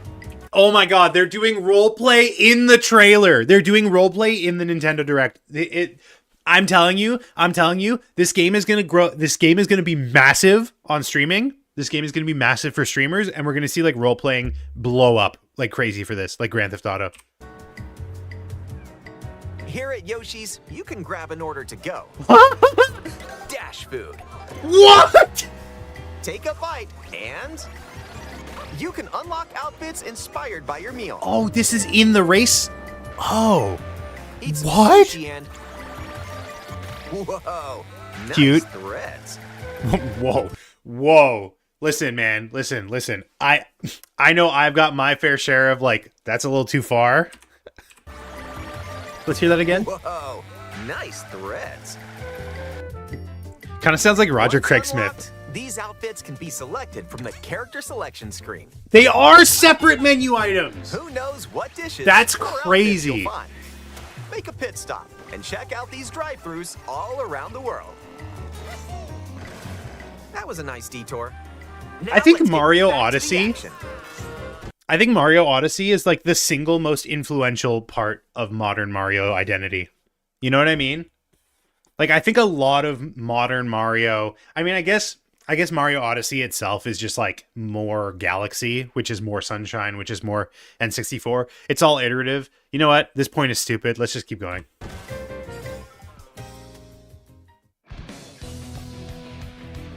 Oh my god, they're doing roleplay in the trailer. They're doing roleplay in the Nintendo Direct. I'm telling you, this game is gonna grow. This game is gonna be massive on streaming. This game is gonna be massive for streamers, and we're gonna see like role playing blow up like crazy for this, like Grand Theft Auto. Here at Yoshi's, you can grab an order to go. Dash food. What? Take a bite, and you can unlock outfits inspired by your meal. Oh, this is in the race. Oh, Eat some what? sushi and whoa, nice Cute. threads. whoa. Listen, man. Listen. I know I've got my fair share of like that's a little too far. Let's hear that again. Whoa, nice threads. Kind of sounds like Roger Once Craig unlocked, Smith. These outfits can be selected from the character selection screen. They are separate menu items. Who knows what dishes That's or outfits crazy. you'll find. Make a pit stop and check out these drive-thrus all around the world. That was a nice detour. Now I think let's get Mario back to the Odyssey- action. I think Mario Odyssey is like the single most influential part of modern Mario identity. You know what I mean? Like I think a lot of modern Mario, I mean, I guess Mario Odyssey itself is just like more Galaxy, which is more Sunshine, which is more N64. It's all iterative. You know what? This point is stupid. Let's just keep going.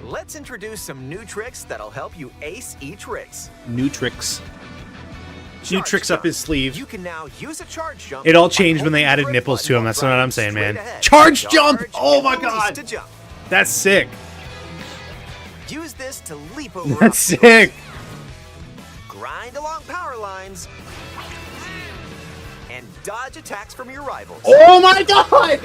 Let's introduce some new tricks that'll help you ace each race. New tricks. New Charge tricks up jump. his sleeve. You can now use a charge jump. It all by changed when they holding the added grip nipples button to him. while That's what I'm driving saying, man. straight ahead. Charge jump! Oh my and God! release to jump. That's sick. Use this to leap over That's obstacles. sick. Grind along power lines. And dodge attacks from your rivals. Oh my god!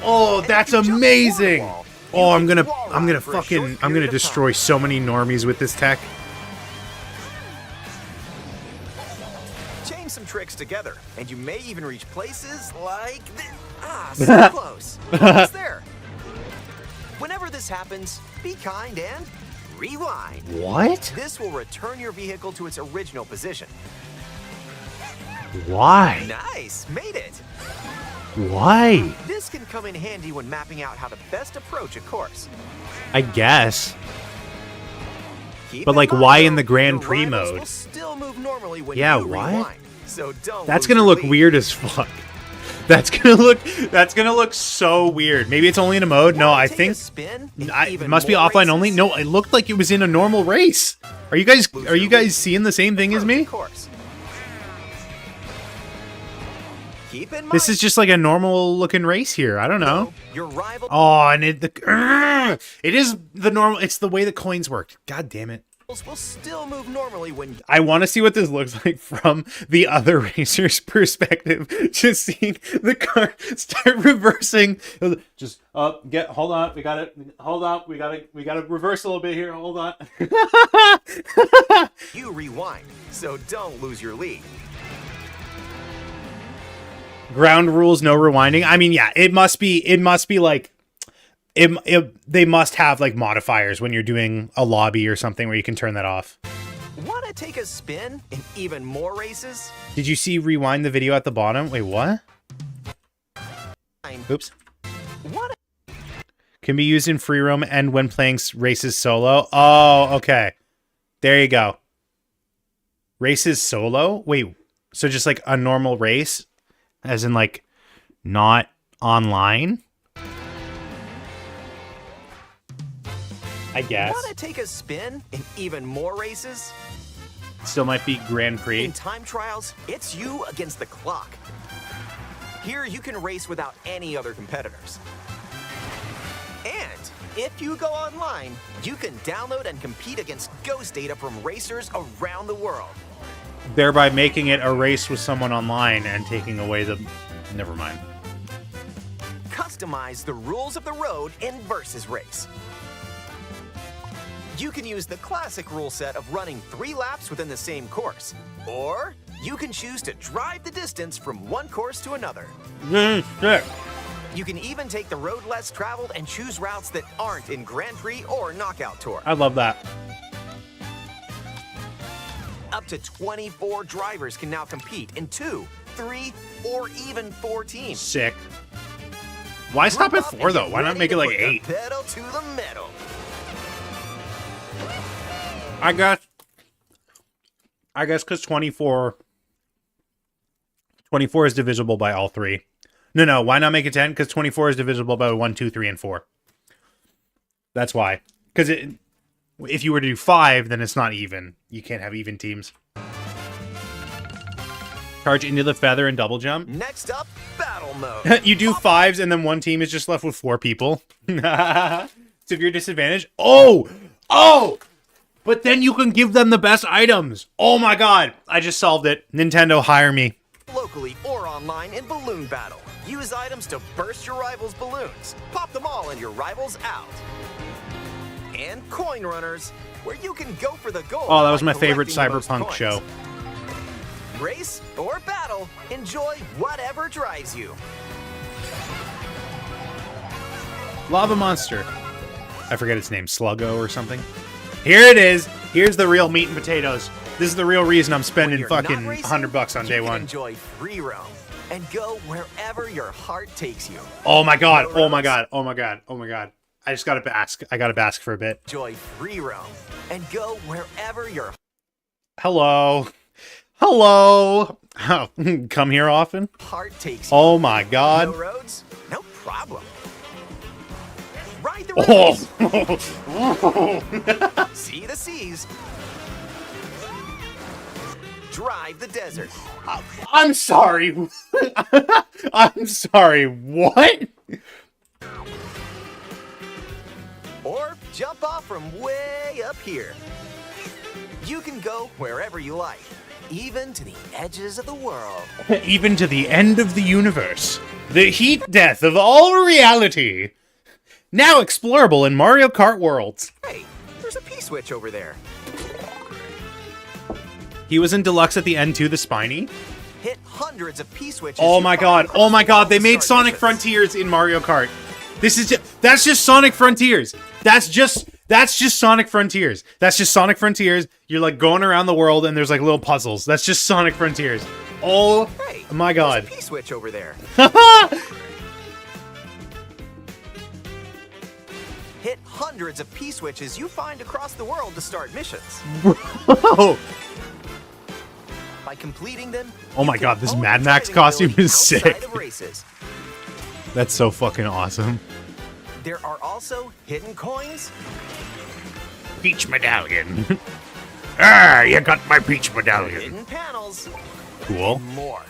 Oh, And that's if you jump amazing. over the wall, Oh, you I'm can gonna wall ride for a short I'm period gonna of destroy time. so many normies with this tech. Chain some tricks together, and you may even reach places like so close. Almost there. Whenever this happens, be kind and rewind. What? This will return your vehicle to its original position. Why? Nice, made it. Why? This can come in handy when mapping out how to best approach a course. I guess. Keep But, in like, mind, why though, in the Grand your Prix rivals mode? will still move normally when Yeah, you what? rewind, so don't That's lose gonna your look lead. weird as fuck. That's gonna look so weird. Maybe it's only in a mode. No, I Take a think spin in it even must be more offline only. races. No, it looked like it was in a normal race. Are you guys seeing the same thing as Approach me? a course. Keep in mind, This is just like a normal looking race here. I don't know. your rival Oh, and it is the normal. It's the way the coins work. God damn it. will still move normally when I want to see what this looks like from the other racer's perspective. Just seeing the car start reversing. Just hold on. We got it. Hold on. We got to reverse a little bit here. Hold on. you rewind, so don't lose your lead. Ground rules, no rewinding. I mean, yeah, it must be like they must have like modifiers when you're doing a lobby or something where you can turn that off. Want to take a spin in even more races? Did you see rewind the video at the bottom? Wait, what? Oops. Want Can be used in free roam and when playing races solo. Oh, okay. There you go. Races solo? Wait, so just like a normal race? As in like not online? I guess. Want to take a spin in even more races? Still might be Grand Prix. In time trials, it's you against the clock. Here you can race without any other competitors. And if you go online, you can download and compete against ghost data from racers around the world. Thereby making it a race with someone online and taking away the... Never mind. Customize the rules of the road in Versus Race. You can use the classic rule set of running 3 laps within the same course, or you can choose to drive the distance from one course to another. Sick. You can even take the road less traveled and choose routes that aren't in Grand Prix or Knockout Tour. I love that. Up to 24 drivers can now compete in 2, 3, or even 4 teams. Sick. Why stop Group at up 4 and though? get Why not ready make it to like put the 8? Pedal to the metal. I guess because 24 is divisible by all 3. No, why not make it 10? Because 24 is divisible by 1, 2, 3, and 4. That's why. Because if you were to do 5, then it's not even. You can't have even teams. Charge into the feather and double jump. Next up, battle mode. You do 5s and then one team is just left with 4 people. Severe disadvantage. Oh! But then you can give them the best items. Oh my god. I just solved it. Nintendo, hire me. Locally or online in Balloon Battle. Use items to burst your rival's balloons. Pop them all and your rival's out. And Coin Runners, where you can go for the gold. Oh, that was by my favorite collecting the most Cyberpunk coins. show. Race or battle, enjoy whatever drives you. Lava Monster. I forget its name. Sluggo or something. Here it is. Here's the real meat and potatoes. This is the real reason I'm When spending you're fucking not racing, $100 on you day can 1. Enjoy free roam and go wherever your heart takes you. Oh my god. No Oh my roads. god. Oh my god. Oh my god. I just gotta bask. I gotta bask for a bit. Enjoy free roam and go wherever your Hello. Hello. Oh, come here often? heart takes you. Oh my god. No roads? No problem. Ride the Oh. race. See the seas. Drive the desert. I'm sorry. I'm sorry. What? Or jump off from way up here. You can go wherever you like, even to the edges of the world. Even to the end of the universe. The heat death of all reality. Now explorable in Mario Kart Worlds. Hey, there's a P-switch over there. He was in Deluxe at the end too, the Spiny. Hit hundreds of P-switches. Oh you my find god. across Oh my the god. world They to made start Sonic missions. Frontiers in Mario Kart. That's just Sonic Frontiers. That's just Sonic Frontiers. That's just Sonic Frontiers. You're like going around the world and there's like little puzzles. That's just Sonic Frontiers. Oh Hey, my god. there's a P-switch over there. Hit hundreds of P-switches you find across the world to start missions. Bro. By completing them, Oh my you god, can this own Mad the Max driving costume ability is outside sick. of races. That's so fucking awesome. There are also hidden coins, Peach medallion. You got my peach medallion. hidden panels, Cool. and more.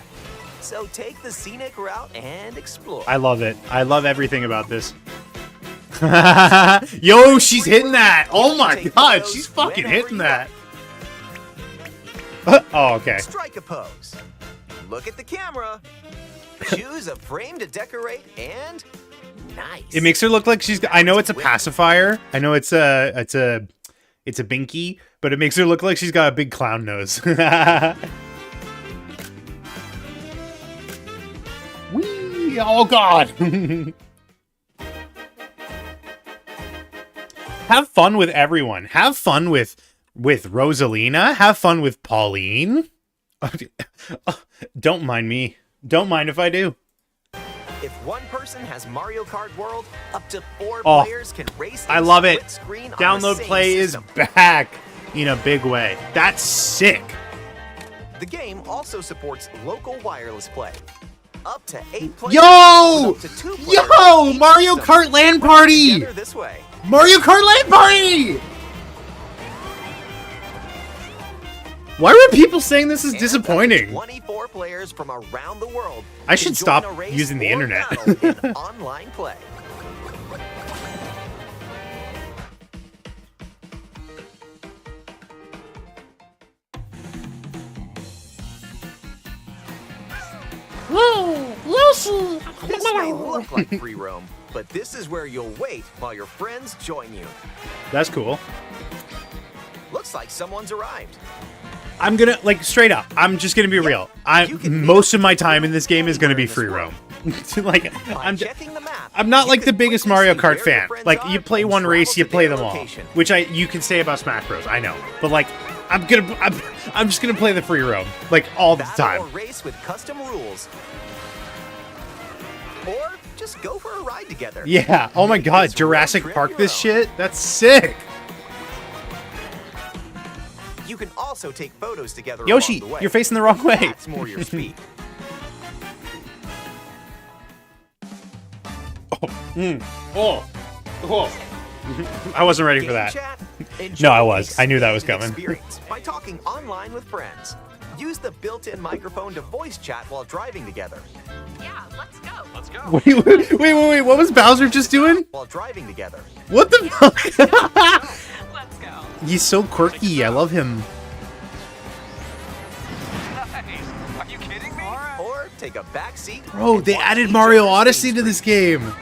So take the scenic route and explore. I love it. I love everything about this. Yo, she's hitting that. Oh my god, she's fucking hitting that. Oh, okay. Strike a pose. Look at the camera. Choose a frame to decorate and nice. It makes her look like she's. I know it's a pacifier. I know it's a binky, but it makes her look like she's got a big clown nose. Whee! Oh god. Have fun with everyone. Have fun with Rosalina. Have fun with Pauline. Don't mind me. Don't mind if I do. If one person has Mario Kart World, up to 4 Oh, players can race. I in love it. split screen on the Download same play system. is back in a big way. That's sick. The game also supports local wireless play. Up to 8 players. Yo! with up to 2 players Yo! on each Mario system. Kart LAN party! Together this way. Mario Kart LAN party! Why were people saying this is And up to disappointing? 24 players from around the world. I should can join stop a race using the or internet. battle in online play. This may look like free roam, but this is where you'll wait while your friends join you. That's cool. Looks like someone's arrived. I'm gonna, like, straight up, I'm just gonna be real. Most of my time in this game is gonna be free roam. Like, I'm not like the biggest Mario Kart fan. Like, you play one race, you play them all, which you can say about Smash Bros. I know, but like, I'm just gonna play the free roam like all the time. Or race with custom rules. Or just go for a ride together. Yeah. Oh my God, Jurassic Park this shit? That's sick. You can also take photos together. Yoshi, along the way. you're facing the wrong way. That's more your speed. I wasn't ready for that. Chat? No, I was. I knew that was coming. Experience by talking online with friends. Use the built-in microphone to voice chat while driving together. Yeah, let's go. Let's go. Wait. What was Bowser just doing? While driving together. What the fuck? Let's go. He's so quirky. I love him. Are you kidding me? Or take a back seat. Bro, they added Mario Odyssey to this game.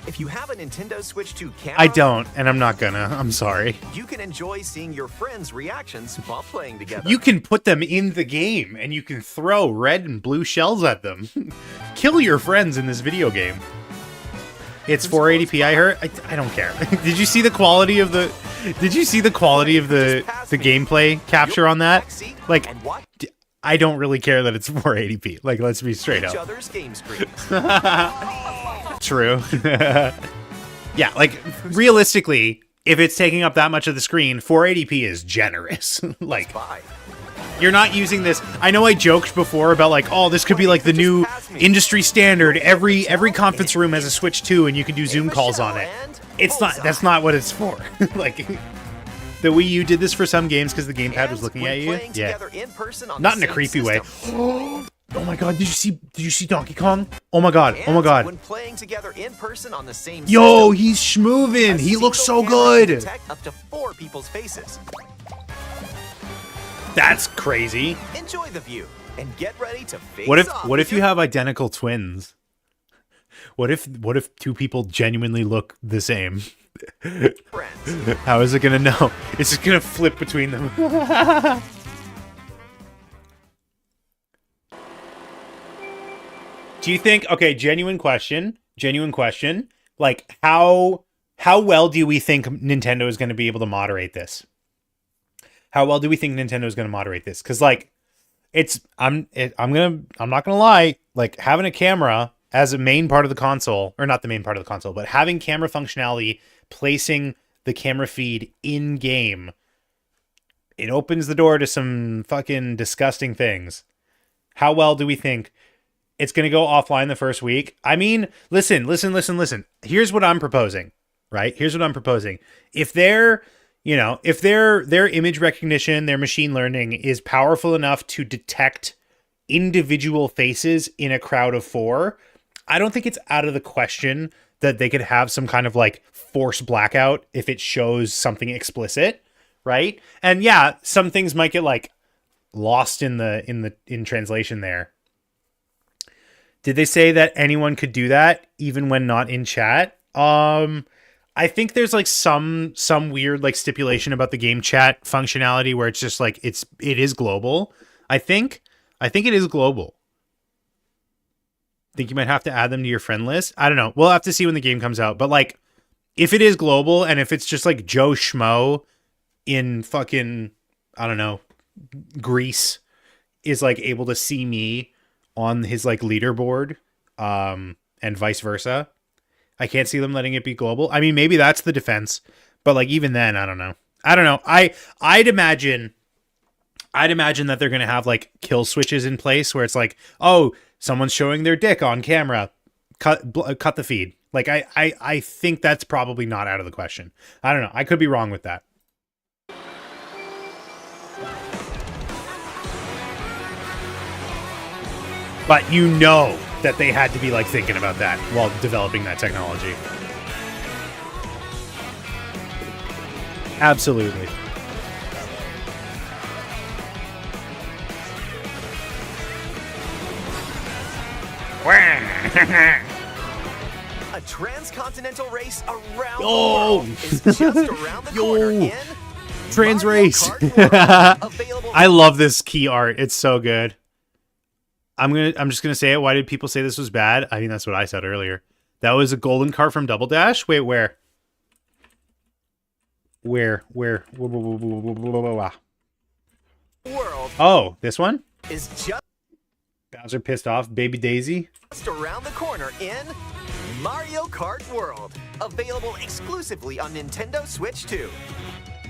If you have a Nintendo Switch 2 camera, I don't, and I'm not gonna. I'm sorry. you can enjoy seeing your friends' reactions while playing together. You can put them in the game, and you can throw red and blue shells at them. Kill your friends in this video game. It's 480p. I heard. I don't care. Did you see the quality of the? Did you see the quality of the gameplay capture on that? Like, I don't really care that it's 480p. Like, let's be straight Each up. other's game screens. True. Yeah, like, realistically, if it's taking up that much of the screen, 480p is generous. Like, you're not using this. I know I joked before about, like, oh, this could be like the new industry standard. Every conference room has a Switch 2 and you can do Zoom calls on it. It's not. That's not what it's for. Like, the Wii U did this for some games because the gamepad was looking at you. Yeah. Not in a creepy way. Oh my God! Did you see Donkey Kong? Oh my God! Oh my God! When playing together in person on the same Yo, system, he's schmovin'. a He looks so single camera can good. detect up to 4 people's faces. That's crazy. Enjoy the view and get ready to face What off if with you your have identical twins? What if two people genuinely look the same? friends. How is it gonna know? It's just gonna flip between them. Do you think, okay, genuine question, like how well do we think Nintendo is going to be able to moderate this? How well do we think Nintendo is going to moderate this? Cuz like I'm not going to lie, like having a camera as a main part of the console, or not the main part of the console, but having camera functionality, placing the camera feed in game, it opens the door to some fucking disgusting things. How well do we think it's going to go offline the first week? I mean, listen. Here's what I'm proposing, right? Here's what I'm proposing. If their image recognition, their machine learning is powerful enough to detect individual faces in a crowd of 4, I don't think it's out of the question that they could have some kind of like force blackout if it shows something explicit, right? And yeah, some things might get like lost in translation there. Did they say that anyone could do that even when not in chat? I think there's like some weird like stipulation about the game chat functionality where it's just like it is global. I think it is global. Think you might have to add them to your friend list. I don't know. We'll have to see when the game comes out. But like, if it is global and if it's just like Joe Schmo in fucking, I don't know, Greece is like able to see me on his like leaderboard, and vice versa, I can't see them letting it be global. I mean, maybe that's the defense, but like even then, I don't know. I'd imagine that they're gonna have like kill switches in place where it's like, oh, someone's showing their dick on camera, cut the feed. Like I think that's probably not out of the question. I don't know. I could be wrong with that. But you know that they had to be like thinking about that while developing that technology. Absolutely. A transcontinental race around the Oh! world is just around the corner Yo! in Trans Mario race. Kart World, available I love this key art. It's so good. I'm just gonna say it. Why did people say this was bad? I mean, that's what I said earlier. That was a golden car from Double Dash. Wait, where? Where? world Oh, this one? is just Bowser pissed off. Baby Daisy. around the corner in Mario Kart World, available exclusively on Nintendo Switch 2.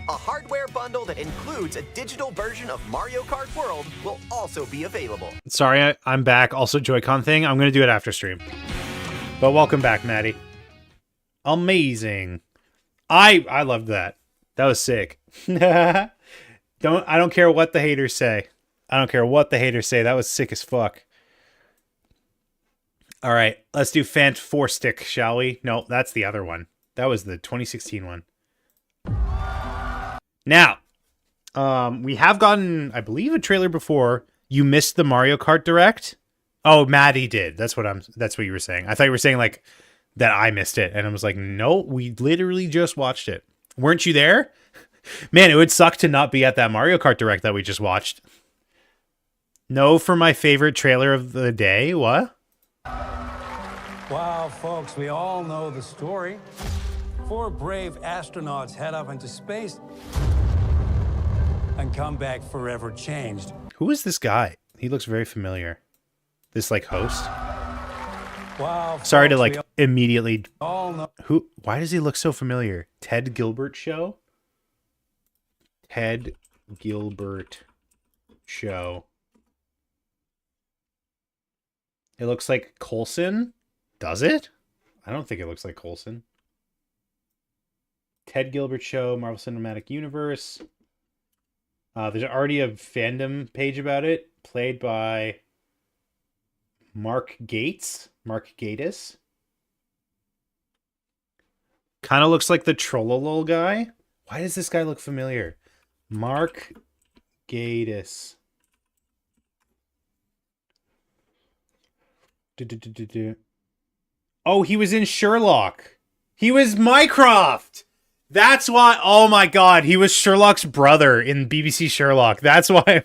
A hardware bundle that includes a digital version of Mario Kart World will also be available. Sorry, I'm back. Also, Joy-Con thing. I'm gonna do it after stream. But welcome back, Maddie. Amazing. I loved that. That was sick. I don't care what the haters say. I don't care what the haters say. That was sick as fuck. All right, let's do Fant 4-stick, shall we? No, that's the other one. That was the 2016 one. Now, we have gotten, I believe, a trailer before. You missed the Mario Kart Direct. Oh, Maddie did. That's what you were saying. I thought you were saying like that I missed it, and I was like, no, we literally just watched it. Weren't you there? Man, it would suck to not be at that Mario Kart Direct that we just watched. No, for my favorite trailer of the day. What? Wow, folks, we all know the story. 4 brave astronauts head up into space and come back forever changed. Who is this guy? He looks very familiar. This like host. Wow. Sorry to folks, like immediately. we all know. Who? Why does he look so familiar? Ted Gilbert Show. Ted Gilbert Show. It looks like Coulson. Does it? I don't think it looks like Coulson. Ted Gilbert Show, Marvel Cinematic Universe. There's already a fandom page about it, played by Mark Gates. Mark Gatiss. Kind of looks like the Trollolol guy. Why does this guy look familiar? Mark Gatiss. Oh, he was in Sherlock. He was Mycroft. That's why. Oh my God, he was Sherlock's brother in BBC Sherlock. That's why.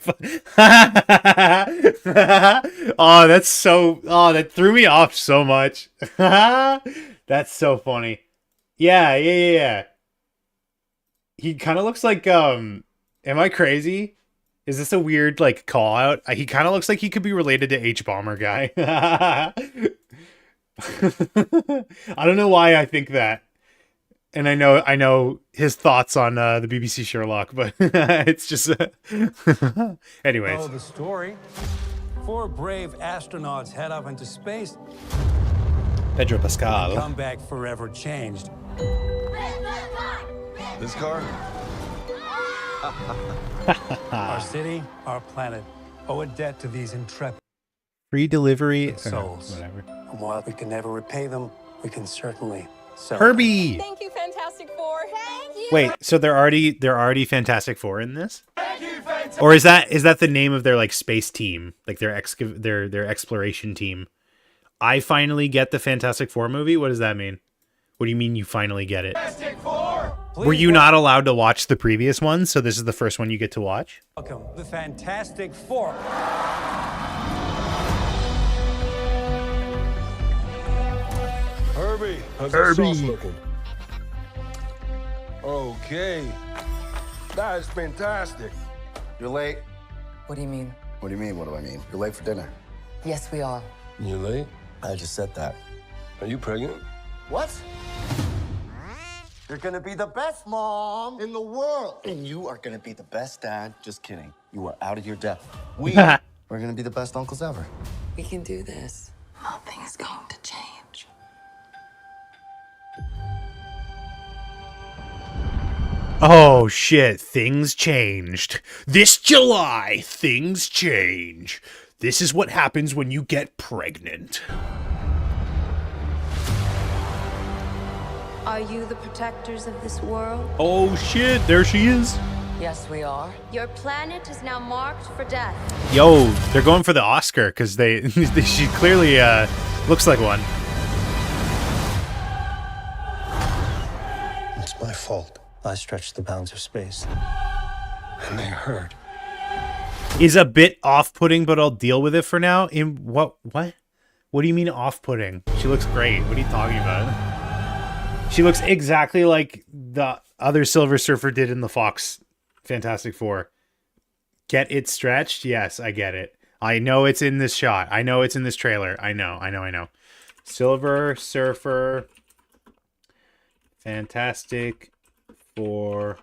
Oh, that's so. Oh, that threw me off so much. That's so funny. Yeah. He kind of looks like. Am I crazy? Is this a weird like call out? He kind of looks like he could be related to H-Bomber guy. I don't know why I think that. And I know his thoughts on the BBC Sherlock, but it's just anyways. Oh, the story. 4 brave astronauts head up into space. Pedro Pascal. Come back forever changed. This car? Our city, our planet, owe a debt to these intrepid Free delivery. souls. Whatever. And while we can never repay them, we can certainly celebrate. Herbie. Thank you, Fantastic Four. Thank you. Wait, so they're already Fantastic Four in this? Or is that the name of their like space team, like their exploration team? I finally get the Fantastic Four movie. What does that mean? What do you mean you finally get it? Were you not allowed to watch the previous one, so this is the first one you get to watch? Welcome, the Fantastic Four. Herbie, how's that sauce looking? Okay. That is fantastic. You're late. What do you mean? What do you mean? What do I mean? You're late for dinner. Yes, we are. You late? I just said that. Are you pregnant? What? You're gonna be the best mom in the world. And you are gonna be the best dad. Just kidding. You are out of your depth. We're gonna be the best uncles ever. We can do this. Nothing's going to change. Oh shit, things changed. This July, things change. This is what happens when you get pregnant. Are you the protectors of this world? Oh shit, there she is. Yes, we are. Your planet is now marked for death. Yo, they're going for the Oscar because she clearly looks like one. It's my fault. I stretched the bounds of space. And they hurt. Is a bit off-putting, but I'll deal with it for now. In what? What do you mean off-putting? She looks great. What are you talking about? She looks exactly like the other Silver Surfer did in the Fox Fantastic Four. Get it stretched? Yes, I get it. I know it's in this shot. I know it's in this trailer. I know. Silver Surfer Fantastic Four.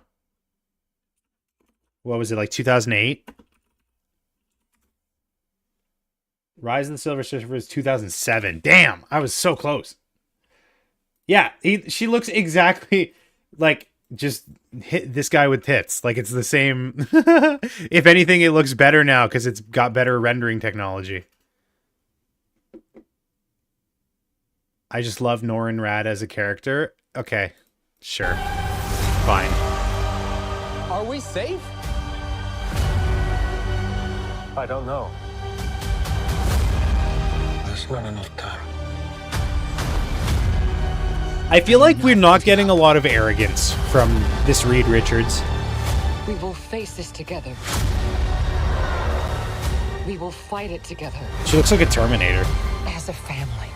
What was it, like 2008? Rise of the Silver Surfer is 2007. Damn, I was so close. Yeah, she looks exactly like just hit this guy with tits. Like it's the same. If anything, it looks better now because it's got better rendering technology. I just love Norrin Rad as a character. Okay, sure. Fine. Are we safe? I don't know. There's not enough time. I feel like we're not getting a lot of arrogance from this Reed Richards. We will face this together. We will fight it together. She looks like a Terminator. As a family.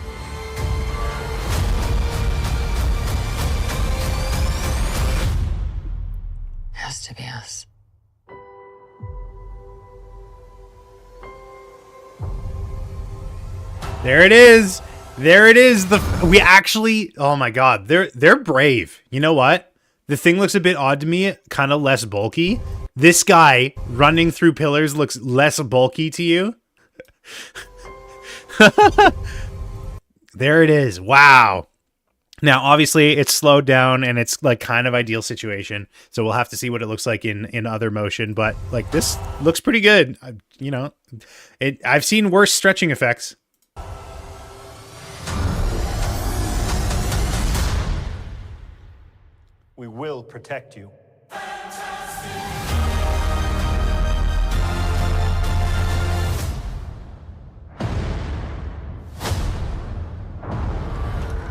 Has to be us. There it is. There it is. We actually, oh my god, they're brave. You know what? The thing looks a bit odd to me, kind of less bulky. This guy running through pillars looks less bulky to you. There it is. Wow. Now, obviously, it's slowed down and it's like kind of ideal situation. So we'll have to see what it looks like in other motion. But like this looks pretty good. You know, I've seen worse stretching effects. We will protect you.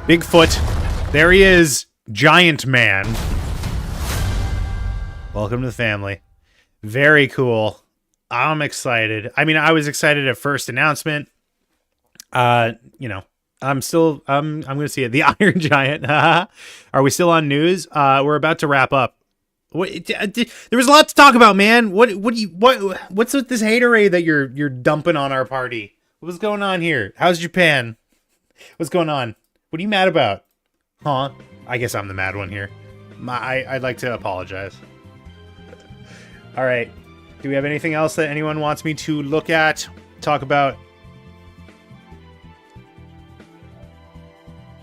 Bigfoot. There he is. Giant Man. Welcome to the family. Very cool. I'm excited. I mean, I was excited at first announcement. You know, I'm going to see it. The Iron Giant. Are we still on news? We're about to wrap up. There was a lot to talk about, man. What's with this haterade that you're dumping on our party? What's going on here? How's Japan? What's going on? What are you mad about? Huh? I guess I'm the mad one here. I'd like to apologize. All right. Do we have anything else that anyone wants me to look at? Talk about?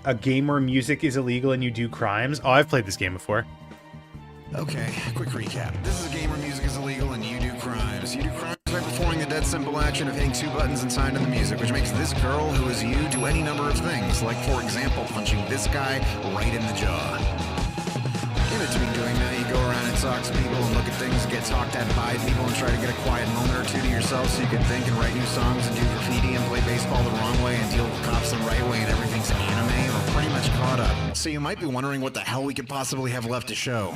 A game where music is illegal and you do crimes? Oh, I've played this game before. Okay, quick recap. This is a game where music is illegal and you do crimes. You do crimes by performing the dead simple action of hitting two buttons and signing the music, which makes this girl, who is you, do any number of things. Like, for example, punching this guy right in the jaw. In between doing that, you go around and talk to people and look at things, get talked at by people, and try to get a quiet moment or two to yourself so you can think and write new songs and do graffiti and play baseball the wrong way and deal with cops the right way and everything's anime or pretty much caught up. So you might be wondering what the hell we could possibly have left to show.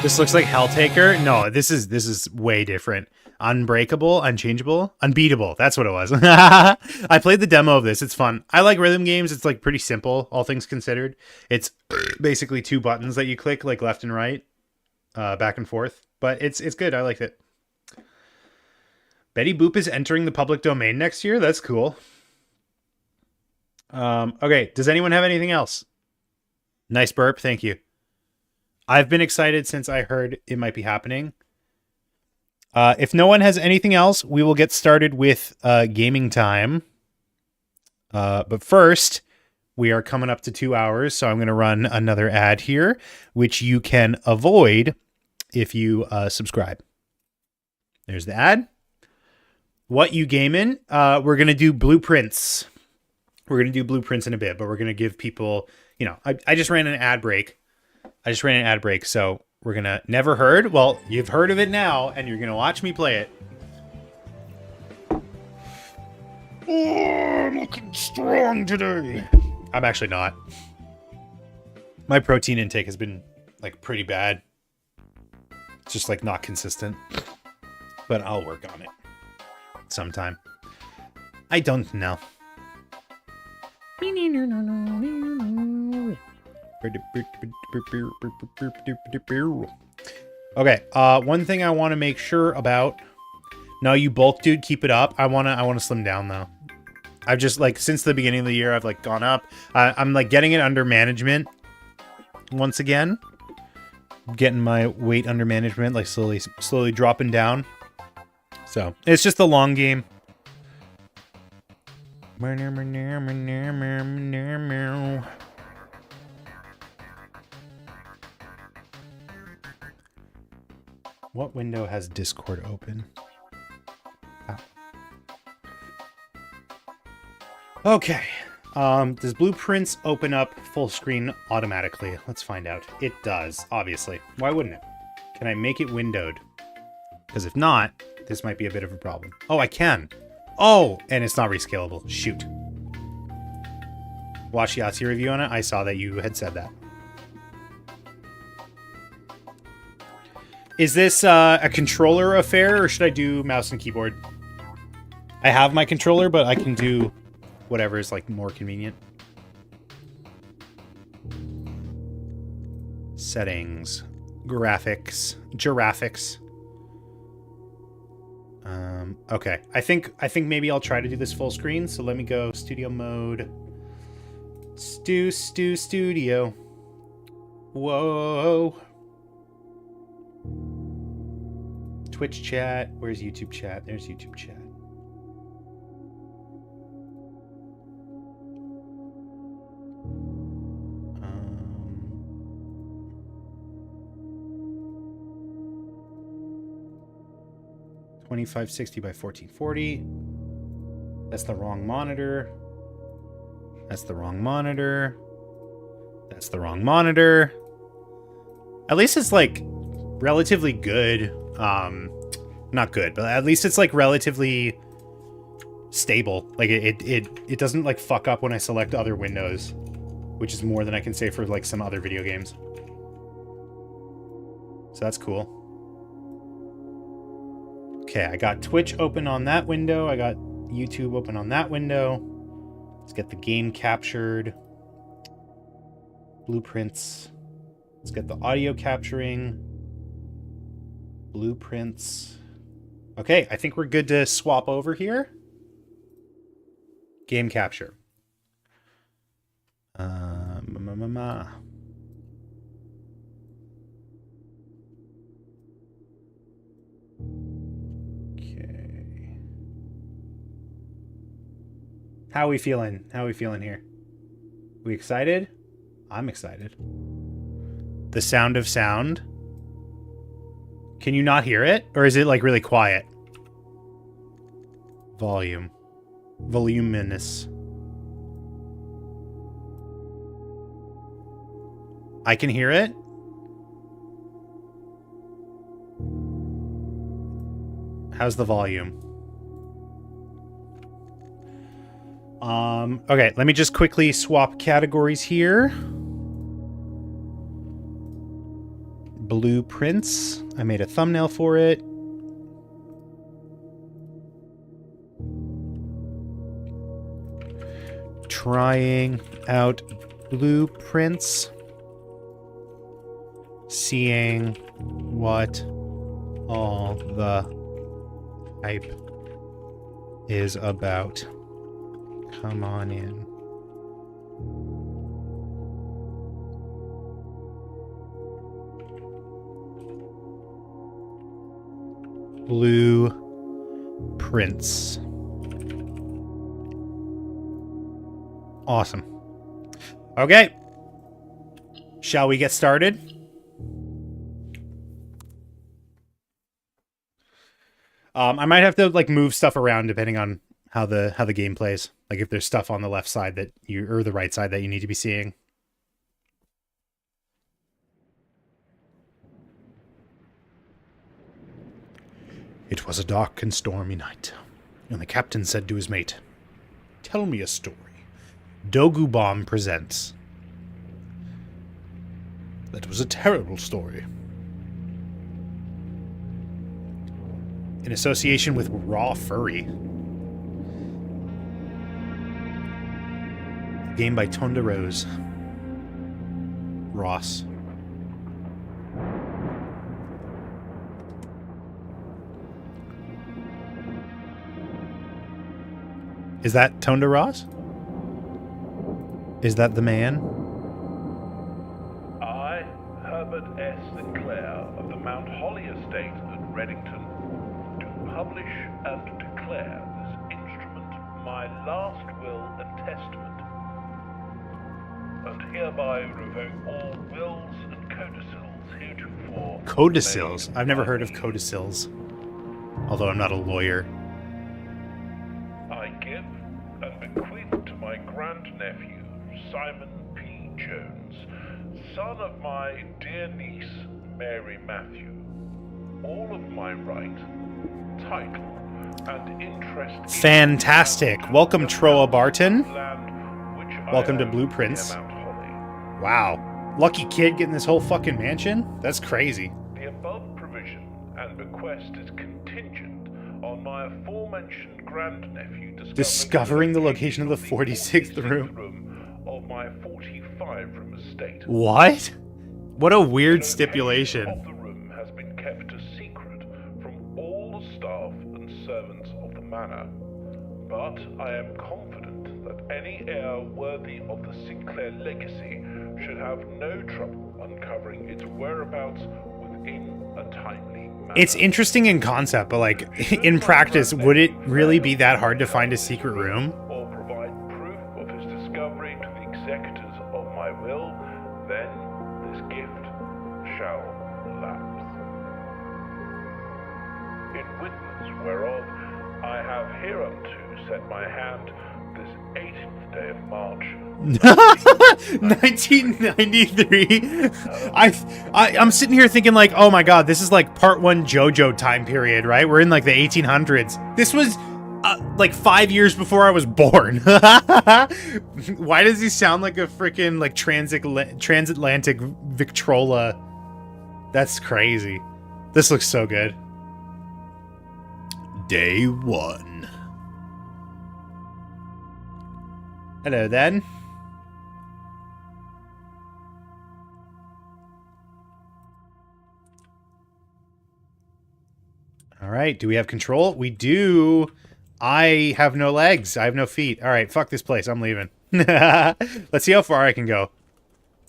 This looks like Helltaker. No, this is way different. Unbreakable, Unchangeable, Unbeatable. That's what it was. I played the demo of this. It's fun. I like rhythm games. It's like pretty simple, all things considered. It's basically two buttons that you click, like left and right, back and forth. But it's good. I liked it. Betty Boop is entering the public domain next year. That's cool. Okay. Does anyone have anything else? Nice burp. Thank you. I've been excited since I heard it might be happening. If no one has anything else, we will get started with gaming time. But first, we are coming up to 2 hours, so I'm going to run another ad here, which you can avoid if you subscribe. There's the ad. What you gaming? We're going to do blueprints. We're going to do blueprints in a bit, but we're going to give people, you know, I just ran an ad break. So we're going to Never Heard. Well, you've heard of it now, and you're going to watch me play it. Oh, I'm looking strong today. I'm actually not. My protein intake has been like pretty bad. It's just like not consistent. But I'll work on it sometime. I don't know. Okay, one thing I want to make sure about. No, you bulk dude, keep it up. I wanna slim down though. I've just like since the beginning of the year I've like gone up. I'm like getting it under management once again. Getting my weight under management, like slowly dropping down. So it's just a long game. What window has Discord open? Ah. Okay. Does Blueprints open up full screen automatically? Let's find out. It does, obviously. Why wouldn't it? Can I make it windowed? Because if not, this might be a bit of a problem. Oh, I can. Oh, and it's not rescalable. Shoot. Watch the Yahtzee review on it. I saw that you had said that. Is this a controller affair, or should I do mouse and keyboard? I have my controller, but I can do whatever is like more convenient. Settings, graphics, giraffics. Okay, I think maybe I'll try to do this full screen. So let me go studio mode. Studio. Whoa. Twitch chat. Where's YouTube chat? There's YouTube chat. Um, 2560 by 1440. That's the wrong monitor. That's the wrong monitor. That's the wrong monitor. At least it's like relatively good. Not good, but at least it's like relatively stable. Like it doesn't like fuck up when I select other windows, which is more than I can say for like some other video games. So that's cool. Okay, I got Twitch open on that window. I got YouTube open on that window. Let's get the game captured. Blueprints. Let's get the audio capturing. Blueprints. Okay, I think we're good to swap over here. Game capture. Okay. How are we feeling? How are we feeling here? We excited? I'm excited. The sound of sound. Can you not hear it? Or is it like really quiet? Volume. Voluminous. I can hear it. How's the volume? Okay, let me just quickly swap categories here. Blueprints. I made a thumbnail for it. Trying out Blueprints. Seeing what all the hype is about. Come on in. Blueprints. Awesome. Okay. Shall we get started? I might have to like move stuff around depending on how the game plays. Like if there's stuff on the left side that you or the right side that you need to be seeing. It was a dark and stormy night, and the captain said to his mate, "Tell me a story." Dogu Bomb presents That was a terrible story. In association with Raw Furry. Game by Tonda Rose. Ross. Is that Tonda Ross? Is that the man? I, Herbert S. Sinclair of the Mount Holly Estate at Reddington, do publish and declare this instrument my last will and testament, and hereby revoke all wills and codicils heretofore. Codicils? I've never heard of codicils. Although I'm not a lawyer. I give and bequeath to my grandnephew, Simon P. Jones, son of my dear niece, Mary Matthew, all of my right, title, and interest. Fantastic. Welcome, Troa Barton. Land Welcome to Blueprints. Wow. Lucky kid getting this whole fucking mansion? That's crazy. The above provision and bequest is contingent on my aforementioned grandnephew Discovering the location of the 46th room. of my 45-room estate. What? What a weird stipulation. Of the room has been kept a secret from all the staff and servants of the manor, but I am confident that any heir worthy of the Sinclair legacy should have no trouble uncovering its whereabouts within a timely manner. It's interesting in concept, but like in practice, would it really be that hard to find a secret room? Or provide proof of his discovery to the executors of my will, then this gift shall lapse. In witness whereof I have hereunto set my hand this 18th day of March 1993. I'm sitting here thinking like, oh my god, this is like part 1 JoJo time period, right? We're in like the 1800s. This was like 5 years before I was born. Why does he sound like a freaking like transatlantic Victrola? That's crazy. This looks so good. Day 1. Hello then. All right, do we have control? We do. I have no legs. I have no feet. All right, fuck this place. I'm leaving. Let's see how far I can go.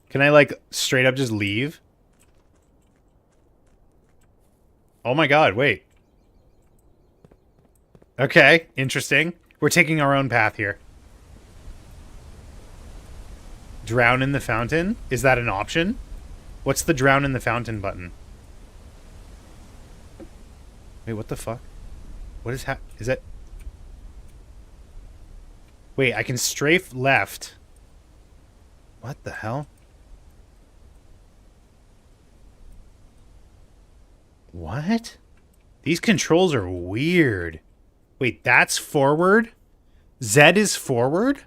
Can I like straight up just leave? Oh my god, wait. Okay, interesting. We're taking our own path here. Drown in the fountain? Is that an option? What's the drown in the fountain button? Wait, what the fuck? What is is that? Wait, I can strafe left. What the hell? What? These controls are weird. Wait, that's forward? Z is forward?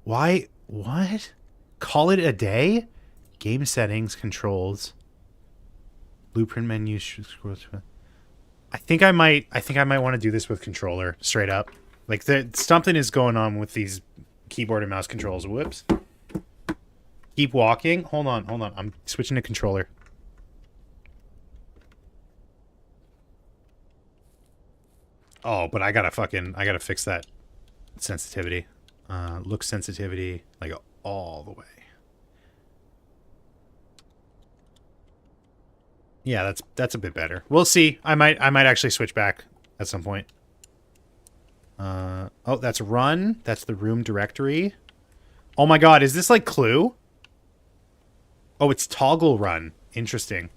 Why? What? Call it a day? Game settings, controls. Blueprint menu. I think I might want to do this with controller, straight up. Like, something is going on with these keyboard and mouse controls. Whoops. Keep walking. Hold on. I'm switching to controller. Oh, but I gotta fix that sensitivity. Look sensitivity, like all the way. Yeah, that's a bit better. We'll see. I might actually switch back at some point. Oh, that's run. That's the room directory. Oh my god, is this like Clue? Oh, it's toggle run. Interesting.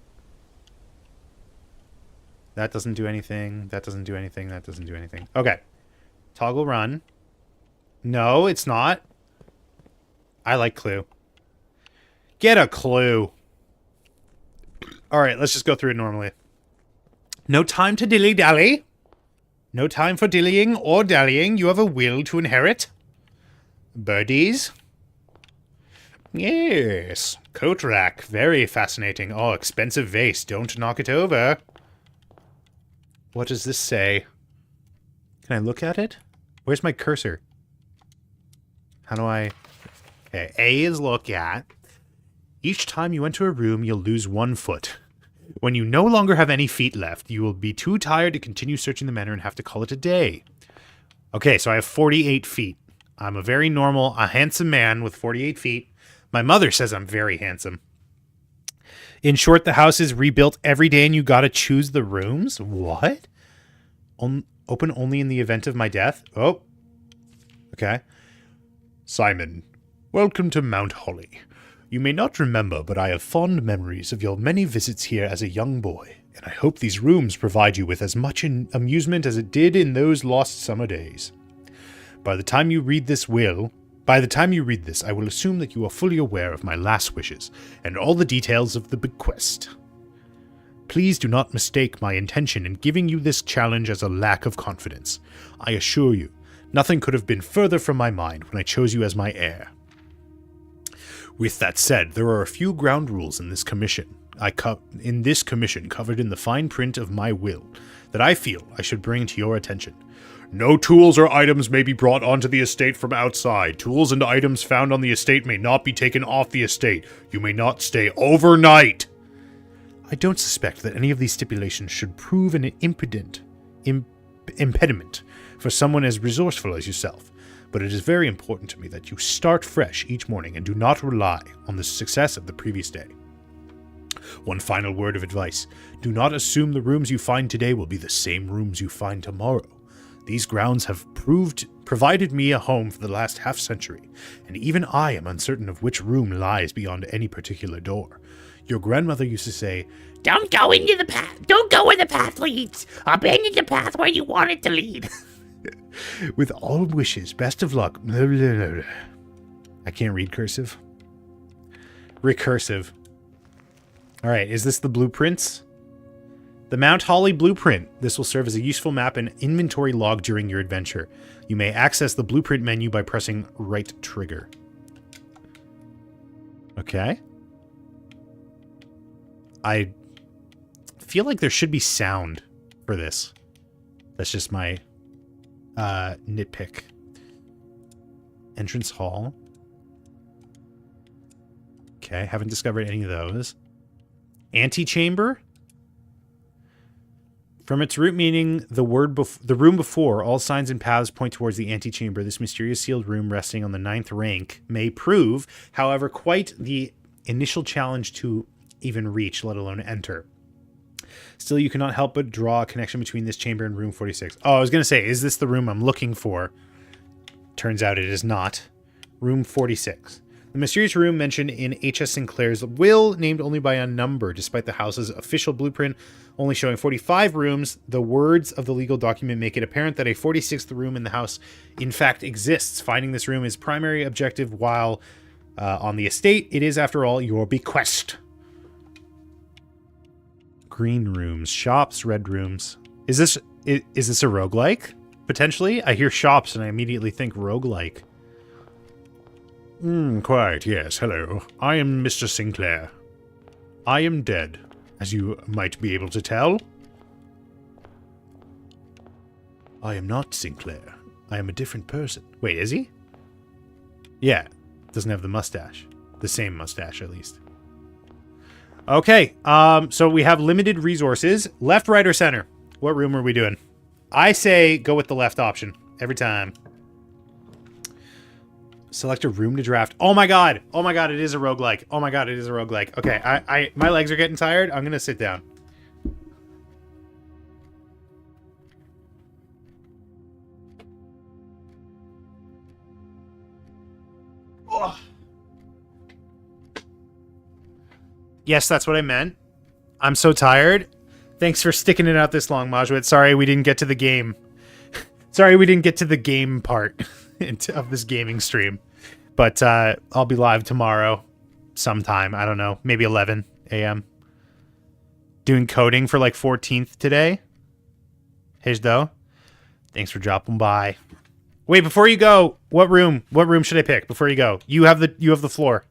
That doesn't do anything. That doesn't do anything. That doesn't do anything. Okay. Toggle run. No, it's not. I like Clue. Get a clue. All right, let's just go through it normally. No time to dilly-dally. No time for dillying or dallying. You have a will to inherit. Birdies. Yes. Coat rack. Very fascinating. Oh, expensive vase. Don't knock it over. What does this say? Can I look at it? Where's my cursor? How do I... Okay, A is look at. Each time you enter a room, you'll lose 1 foot. When you no longer have any feet left, you will be too tired to continue searching the manor and have to call it a day. Okay, so I have 48 feet. I'm a very normal, a handsome man with 48 feet. My mother says I'm very handsome. In short, the house is rebuilt every day and you gotta choose the rooms? What? Open only in the event of my death? Oh. Okay. Simon, welcome to Mount Holly. You may not remember, but I have fond memories of your many visits here as a young boy, and I hope these rooms provide you with as much amusement as it did in those lost summer days. By the time you read this, I will assume that you are fully aware of my last wishes and all the details of the bequest. Please do not mistake my intention in giving you this challenge as a lack of confidence. I assure you, nothing could have been further from my mind when I chose you as my heir. With that said, there are a few ground rules in this commission covered in the fine print of my will that I feel I should bring to your attention. No tools or items may be brought onto the estate from outside. Tools and items found on the estate may not be taken off the estate. You may not stay overnight. I don't suspect that any of these stipulations should prove an impediment for someone as resourceful as yourself, but it is very important to me that you start fresh each morning and do not rely on the success of the previous day. One final word of advice. Do not assume the rooms you find today will be the same rooms you find tomorrow. These grounds have provided me a home for the last half-century, and even I am uncertain of which room lies beyond any particular door. Your grandmother used to say, "Don't go into the path. Don't go where the path leads. Abandon the path where you want it to lead." With all wishes, best of luck. I can't read cursive. Recursive. All right, is this the blueprints? The Mount Holly blueprint. This will serve as a useful map and inventory log during your adventure. You may access the blueprint menu by pressing right trigger. Okay. I feel like there should be sound for this. That's just my nitpick. Entrance hall. Okay, haven't discovered any of those. Antechamber. From its root meaning, the room before, all signs and paths point towards the antechamber. This mysterious sealed room resting on the 9th rank may prove, however, quite the initial challenge to even reach, let alone enter. Still, you cannot help but draw a connection between this chamber and room 46. Oh, I was going to say, is this the room I'm looking for? Turns out it is not. Room 46. The mysterious room mentioned in H.S. Sinclair's will, named only by a number, despite the house's official blueprint only showing 45 rooms. The words of the legal document make it apparent that a 46th room in the house in fact exists. Finding this room is primary objective while on the estate. It is, after all, your bequest. Green rooms, shops, red rooms. Is this a roguelike? Potentially? I hear shops and I immediately think roguelike. Quite, yes. Hello. I am Mr. Sinclair. I am dead, as you might be able to tell. I am not Sinclair. I am a different person. Wait, is he? Yeah. Doesn't have the mustache. The same mustache, at least. Okay, so we have limited resources. Left, right, or center? What room are we doing? I say go with the left option. Every time. Select a room to draft. Oh my god! Oh my god, it is a roguelike. Oh my god, it is a roguelike. Okay, my legs are getting tired. I'm gonna sit down. Oh. Yes, that's what I meant. I'm so tired. Thanks for sticking it out this long, Majwit. Sorry we didn't get to the game. Sorry we didn't get to the game part of this gaming stream. But I'll be live tomorrow sometime. I don't know. Maybe 11 a.m. Doing coding for like 14th today. Hejdo. Thanks for dropping by. Wait, before you go, what room should I pick before you go? You have the floor.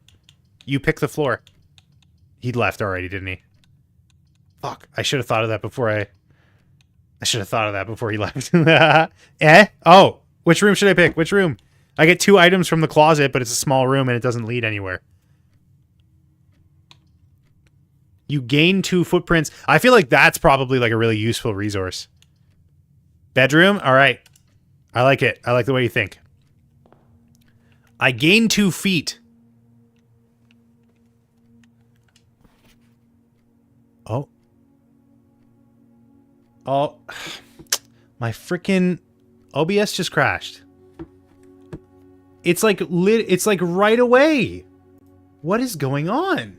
You pick the floor. He left already, didn't he? Fuck. I should have thought of that before I should have thought of that before he left. Eh? Oh. Which room should I pick? Which room? I get 2 items from the closet, but it's a small room and it doesn't lead anywhere. You gain 2 footprints. I feel like that's probably like a really useful resource. Bedroom? Alright. I like it. I like the way you think. I gain 2 feet. Oh. Oh. My freaking OBS just crashed. It's like it's like right away. What is going on?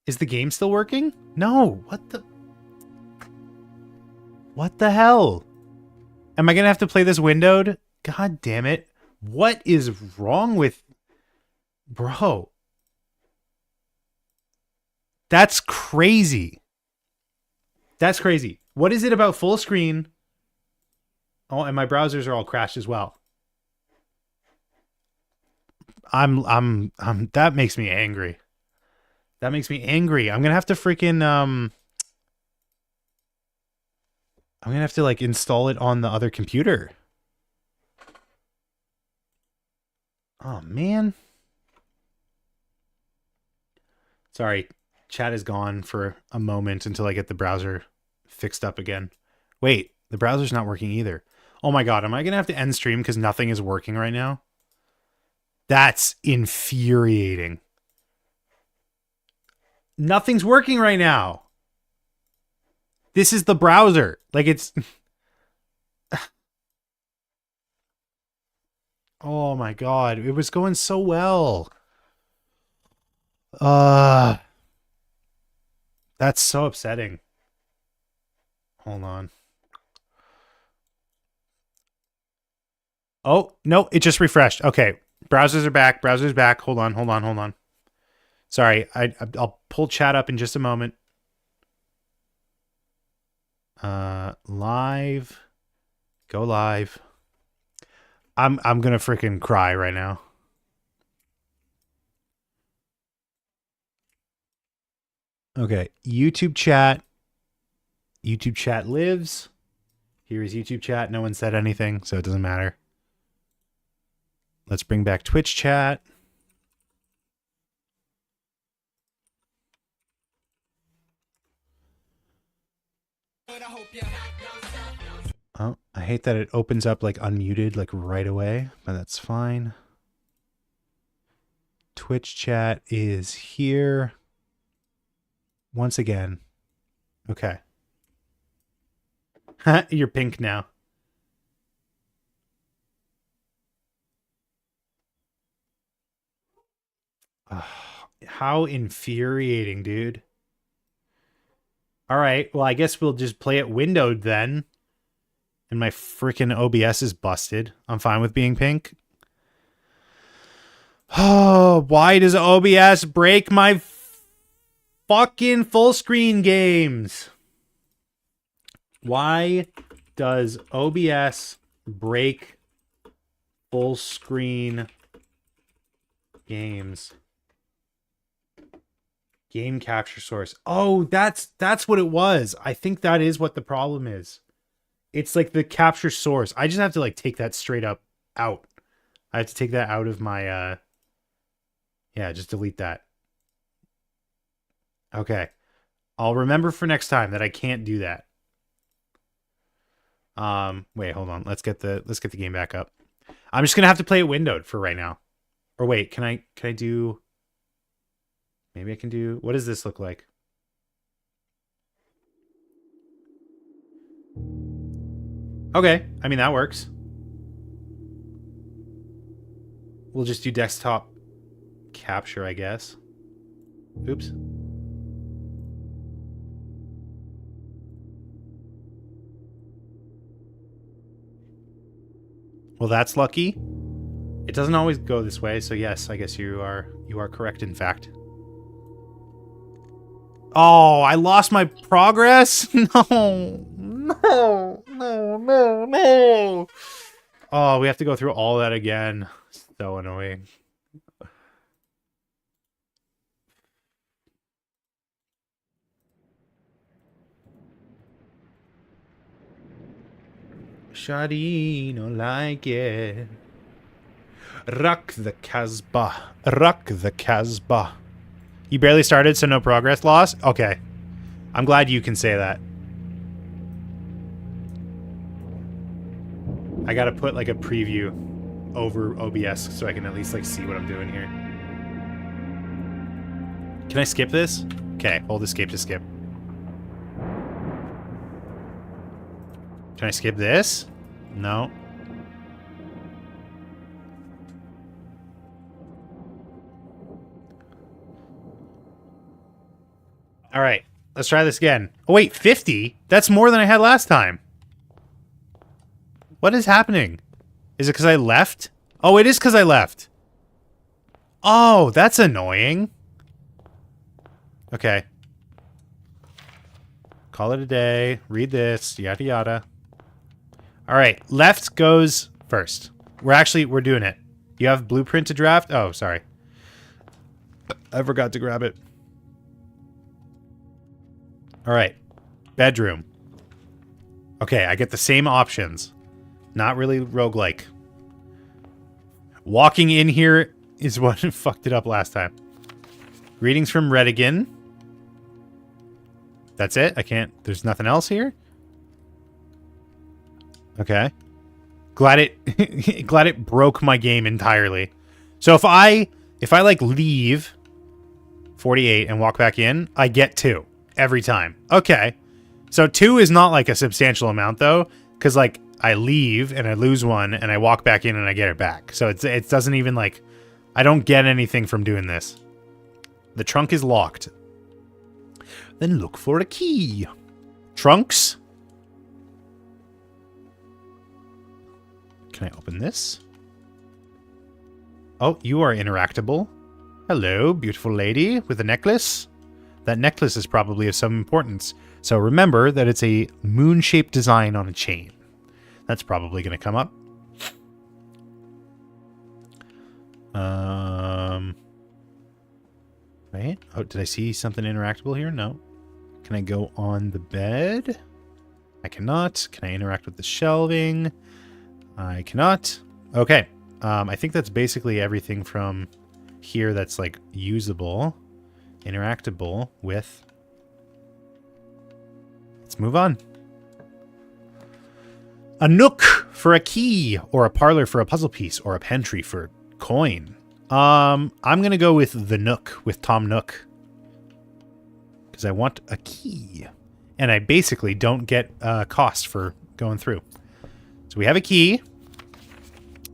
Is the game still working? No. What the hell? Am I going to have to play this windowed? God damn it. What is wrong with... Bro. That's crazy. That's crazy. What is it about full screen? Oh, and my browsers are all crashed as well. That makes me angry. That makes me angry. I'm gonna have to freaking I'm gonna have to like install it on the other computer. Oh man. Sorry, chat is gone for a moment until I get the browser fixed up again. Wait, the browser's not working either. Oh my god, am I gonna have to end stream because nothing is working right now? That's infuriating. Nothing's working right now. This is the browser. Like it's... Oh my god. It was going so well. That's so upsetting. Hold on. Oh, no. It just refreshed. Okay. Browsers are back. Browser's back. Hold on. Sorry. I'll pull chat up in just a moment. Live. Go live. I'm gonna freaking cry right now. Okay, YouTube chat. YouTube chat lives. Here is YouTube chat. No one said anything, so it doesn't matter. Let's bring back Twitch chat. Oh, I hate that it opens up like unmuted like right away, but that's fine. Twitch chat is here. Once again. Okay. You're pink now. How infuriating, dude. All right. Well, I guess we'll just play it windowed then. And my freaking OBS is busted. I'm fine with being pink. Oh, why does OBS break my fucking full screen games? Why does OBS break full screen games? Game capture source. Oh, that's what it was. I think that is what the problem is. It's like the capture source. I just have to like take that straight up out. I have to take that out of my yeah, just delete that. Okay. I'll remember for next time that I can't do that. Wait, hold on. Let's get the game back up. I'm just gonna have to play it windowed for right now. Or wait, can I do... Maybe I can do... What does this look like? Okay, I mean, that works. We'll just do desktop capture, I guess. Oops. Well, that's lucky. It doesn't always go this way, so yes, I guess you are correct, in fact. Oh, I lost my progress? No. No. Oh, we have to go through all that again. So annoying. Shawty, no like it. Rock the Casbah. Rock the Casbah. You barely started, so no progress loss? Okay. I'm glad you can say that. I gotta put like a preview over OBS so I can at least like see what I'm doing here. Can I skip this? Okay, hold escape to skip. Can I skip this? No. All right, let's try this again. Oh wait, 50? That's more than I had last time. What is happening? Is it because I left? Oh, it is because I left. Oh, that's annoying. Okay. Call it a day. Read this. Yada yada. All right, left goes first. We're doing it. You have blueprint to draft? Oh, sorry. I forgot to grab it. All right, bedroom. Okay, I get the same options. Not really roguelike. Walking in here is what fucked it up last time. Greetings from Redigan. That's it? I can't... There's nothing else here? Okay. Glad it... glad it broke my game entirely. So if I like leave 48 and walk back in, I get 2 every time. Okay. So 2 is not like a substantial amount though, because like I leave and I lose 1 and I walk back in and I get it back. So it doesn't even like... I don't get anything from doing this. The trunk is locked. Then look for a key. Trunks. Can I open this? Oh, you are interactable. Hello, beautiful lady with a necklace. That necklace is probably of some importance. So remember that it's a moon-shaped design on a chain. That's probably going to come up. Wait. Oh, did I see something interactable here? No. Can I go on the bed? I cannot. Can I interact with the shelving? I cannot. Okay. I think that's basically everything from here that's like usable, interactable with. Let's move on. A nook for a key, or a parlor for a puzzle piece, or a pantry for coin. I'm gonna go with the Nook, with Tom Nook. Because I want a key. And I basically don't get cost for going through. So we have a key.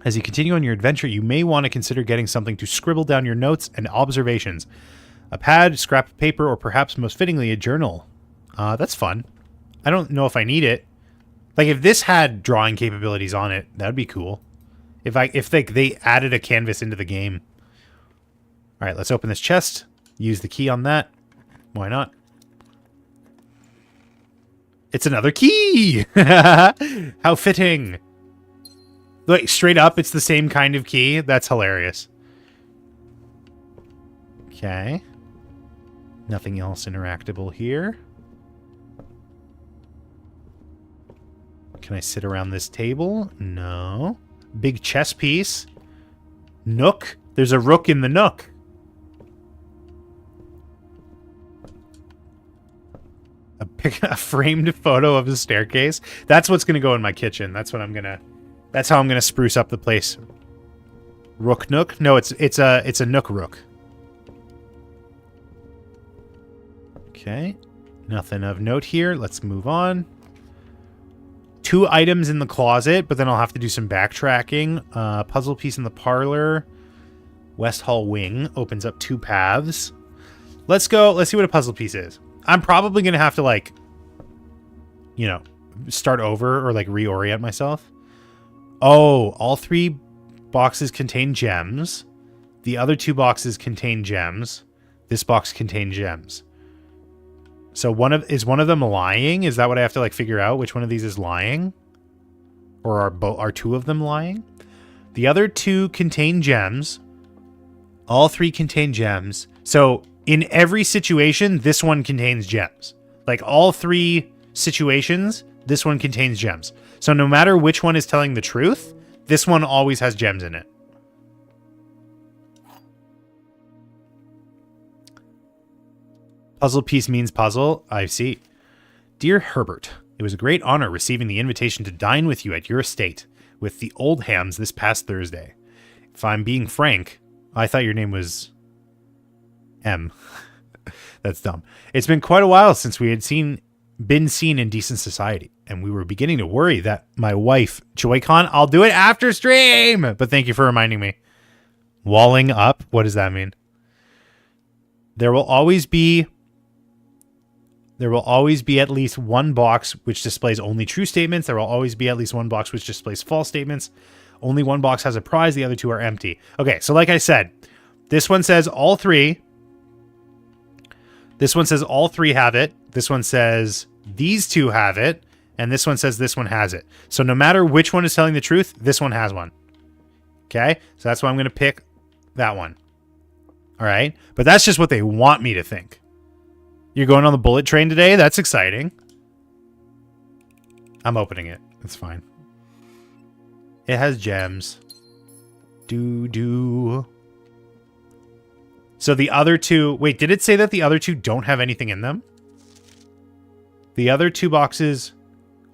As you continue on your adventure, you may want to consider getting something to scribble down your notes and observations. A pad, scrap of paper, or perhaps most fittingly, a journal. That's fun. I don't know if I need it. Like, if this had drawing capabilities on it, that'd be cool. If they added a canvas into the game. All right, let's open this chest. Use the key on that. Why not? It's another key! How fitting! Like, straight up, it's the same kind of key. That's hilarious. Okay. Nothing else interactable here. Can I sit around this table? No. Big chess piece. Nook. There's a rook in the nook. A framed photo of a staircase. That's what's going to go in my kitchen. That's how I'm going to spruce up the place. Rook nook? No, it's a nook rook. Okay. Nothing of note here. Let's move on. 2 items in the closet, but then I'll have to do some backtracking. Puzzle piece in the parlor. West Hall wing opens up 2 paths. Let's go. Let's see what a puzzle piece is. I'm probably going to have to, like, you know, start over or, like, reorient myself. Oh, all 3 boxes contain gems. The other 2 boxes contain gems. This box contains gems. So is one of them lying? Is that what I have to, like, figure out? Which one of these is lying? Or are 2 of them lying? The other 2 contain gems. All 3 contain gems. So in every situation, this one contains gems. Like, all 3 situations, this one contains gems. So no matter which one is telling the truth, this one always has gems in it. Puzzle piece means puzzle. I see. Dear Herbert, it was a great honor receiving the invitation to dine with you at your estate with the Oldhams this past Thursday. If I'm being frank, I thought your name was M. That's dumb. It's been quite a while since we had been seen in decent society, and we were beginning to worry that my wife, Joy-Con, I'll do it after stream, but thank you for reminding me. Walling up? What does that mean? There will always be at least one box which displays only true statements. There will always be at least one box which displays false statements. Only one box has a prize. The other two are empty. Okay, so like I said, this one says all three. This one says all three have it. This one says these two have it. And this one says this one has it. So no matter which one is telling the truth, this one has one. Okay? So that's why I'm going to pick that one. All right? But that's just what they want me to think. You're going on the bullet train today? That's exciting. I'm opening it. It's fine. It has gems. Do. So the other two... Wait, did it say that the other two don't have anything in them? The other two boxes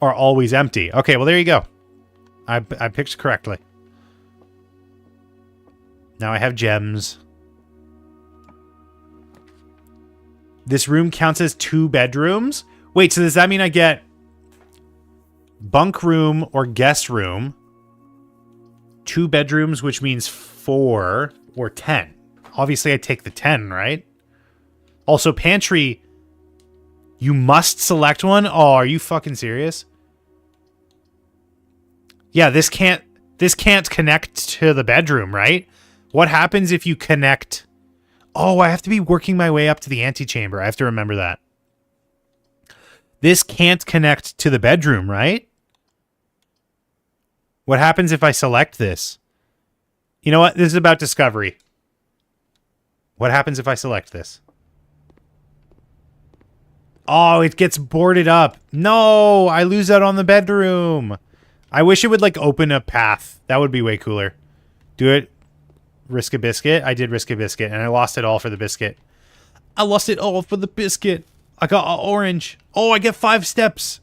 are always empty. Okay, well, there you go. I picked correctly. Now I have gems. This room counts as 2 bedrooms? Wait, so does that mean I get bunk room or guest room, 2 bedrooms, which means 4 or 10? Obviously, I take the 10, right? Also, pantry, you must select one? Oh, are you fucking serious? Yeah, this can't connect to the bedroom, right? What happens if you connect... Oh, I have to be working my way up to the antechamber. I have to remember that. This can't connect to the bedroom, right? What happens if I select this? You know what? This is about discovery. What happens if I select this? Oh, it gets boarded up. No, I lose out on the bedroom. I wish it would, like, open a path. That would be way cooler. Do it. Risk a biscuit. I did risk a biscuit, and I lost it all for the biscuit. I lost it all for the biscuit. I got an orange. Oh, I get 5 steps.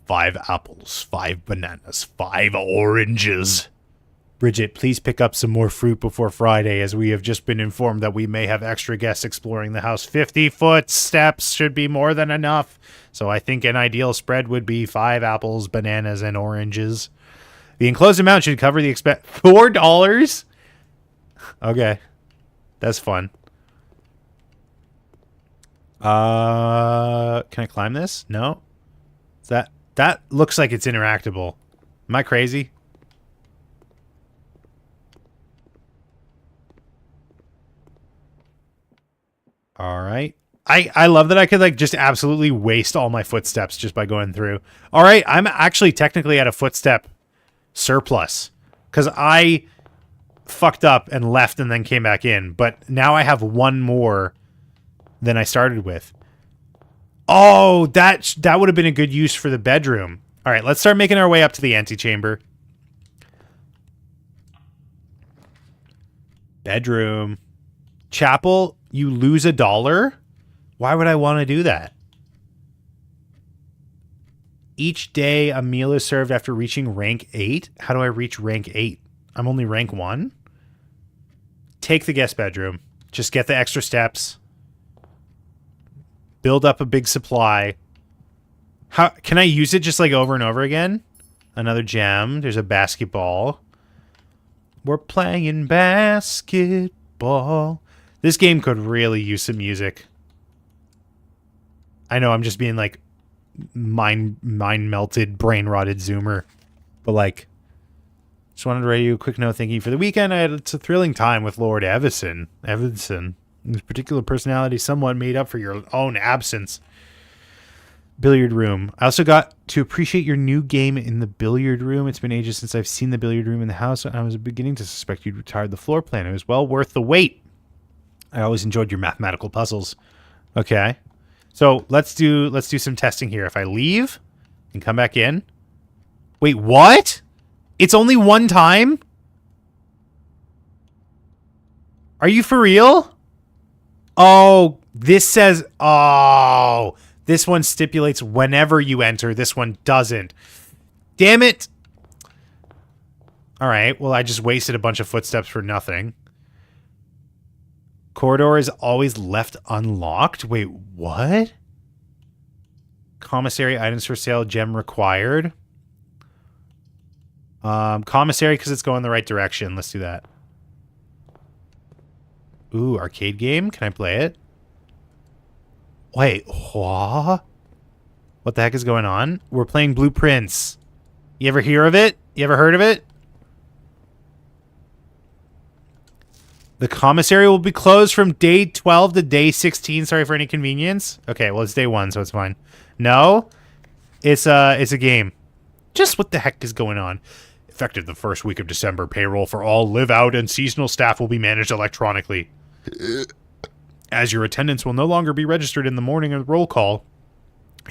5 apples, 5 bananas, 5 oranges. Bridget, please pick up some more fruit before Friday, as we have just been informed that we may have extra guests exploring the house. 50-foot steps should be more than enough. So I think an ideal spread would be 5 apples, bananas, and oranges. The enclosed amount should cover the $4? Okay. That's fun. Can I climb this? No? That looks like it's interactable. Am I crazy? All right. I love that I could, like, just absolutely waste all my footsteps just by going through. All right. I'm actually technically at a footstep surplus because I fucked up and left and then came back in, but now I have 1 more than I started with. Oh, that would have been a good use for the bedroom. All right, let's start making our way up to the antechamber. Bedroom. Chapel, you lose $1? Why would I want to do that? Each day, a meal is served after reaching rank 8. How do I reach rank 8? I'm only rank 1? Take the guest bedroom. Just get the extra steps. Build up a big supply. How can I use it just like over and over again? Another gem. There's a basketball. We're playing basketball. This game could really use some music. I know I'm just being like mind melted, brain rotted zoomer, but like, just wanted to write you a quick note. Thank you for the weekend. I had a thrilling time with Lord Evanson. His particular personality somewhat made up for your own absence. Billiard room. I also got to appreciate your new game in the billiard room. It's been ages since I've seen the billiard room in the house, and I was beginning to suspect you'd retired the floor plan. It was well worth the wait. I always enjoyed your mathematical puzzles. Okay. So let's do some testing here. If I leave and come back in. Wait, what? It's only one time? Are you for real? Oh, this says, oh, this one stipulates whenever you enter. This one doesn't. Damn it. All right, well, I just wasted a bunch of footsteps for nothing. Corridor is always left unlocked. Wait, what? Commissary items for sale, gem required. Commissary because it's going the right direction. Let's do that. Ooh, arcade game. Can I play it? Wait, what? What the heck is going on? We're playing Blueprints. You ever hear of it? You ever heard of it? The commissary will be closed from day 12 to day 16. Sorry for any inconvenience. Okay, well, it's day 1, so it's fine. No, it's a game. Just what the heck is going on? Effective the first week of December, payroll for all live-out and seasonal staff will be managed electronically. As your attendance will no longer be registered in the morning of the roll call,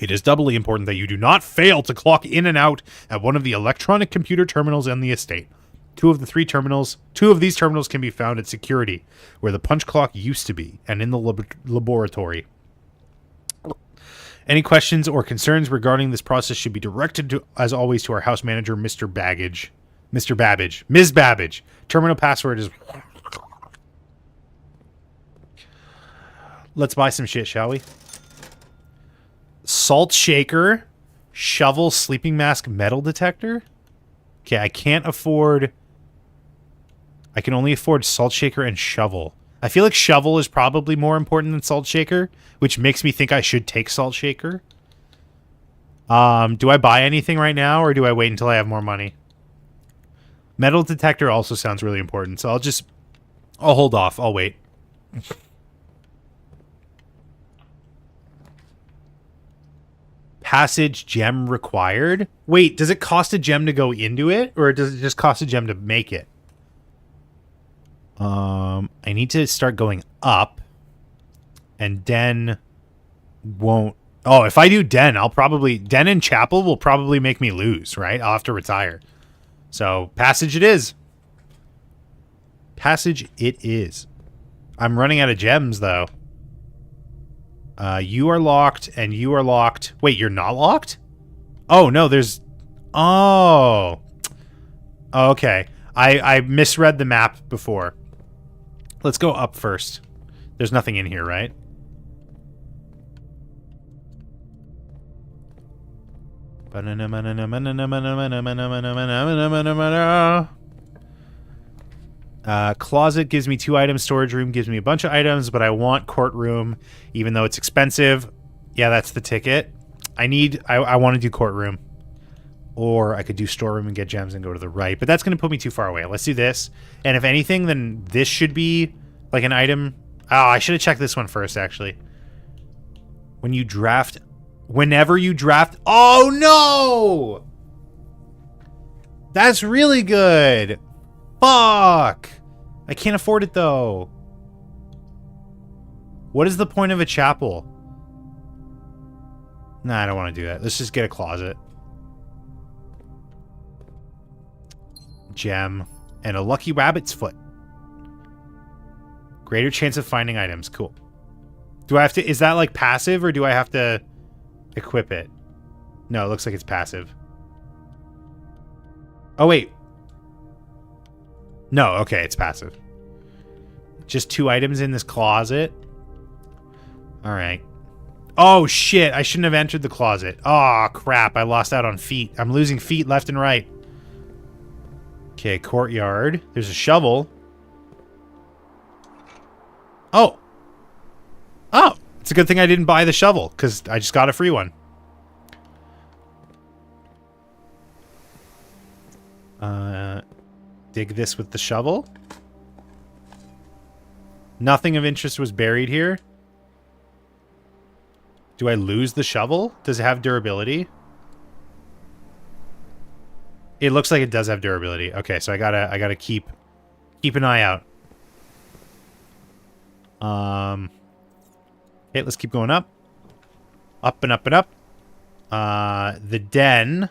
it is doubly important that you do not fail to clock in and out at one of the electronic computer terminals in the estate. Two of these terminals can be found at security, where the punch clock used to be, and in the laboratory. Any questions or concerns regarding this process should be directed to, as always, to our house manager, Mr. Babbage. Ms. Babbage. Terminal password is... Let's buy some shit, shall we? Salt shaker, shovel, sleeping mask, metal detector. Okay, I can't afford... I can only afford salt shaker and shovel. I feel like shovel is probably more important than salt shaker, which makes me think I should take salt shaker. Do I buy anything right now, or do I wait until I have more money? Metal detector also sounds really important, so I'll hold off. I'll wait. Passage gem required? Wait, does it cost a gem to go into it, or does it just cost a gem to make it? I need to start going up, and Den won't... Oh, if I do Den, Den and Chapel will probably make me lose, right? I'll have to retire. So, Passage it is. Passage it is. I'm running out of gems, though. You are locked, and you are locked. Wait, you're not locked? Oh, no, there's... Oh. Okay. I misread the map before. Let's go up first. There's nothing in here, right? Closet gives me 2 items. Storage room gives me a bunch of items, but I want courtroom, even though it's expensive. Yeah, that's the ticket. I want to do courtroom. Or I could do storeroom and get gems and go to the right. But that's going to put me too far away. Let's do this. And if anything, then this should be like an item. Oh, I should have checked this one first, actually. Whenever you draft... Oh, no! That's really good. Fuck! I can't afford it, though. What is the point of a chapel? Nah, I don't want to do that. Let's just get a closet. Gem, and a lucky rabbit's foot. Greater chance of finding items. Cool. Do I have to... Is that like passive, or do I have to equip it? No, it looks like it's passive. Oh, wait. No, okay, it's passive. Just 2 items in this closet. Alright. Oh, shit. I shouldn't have entered the closet. Oh, crap. I lost out on feet. I'm losing feet left and right. Okay, courtyard. There's a shovel. Oh. Oh. It's a good thing I didn't buy the shovel, because I just got a free one. Dig this with the shovel. Nothing of interest was buried here. Do I lose the shovel? Does it have durability? It looks like it does have durability. Okay, so I gotta keep an eye out. Okay, let's keep going up. Up and up and up. The den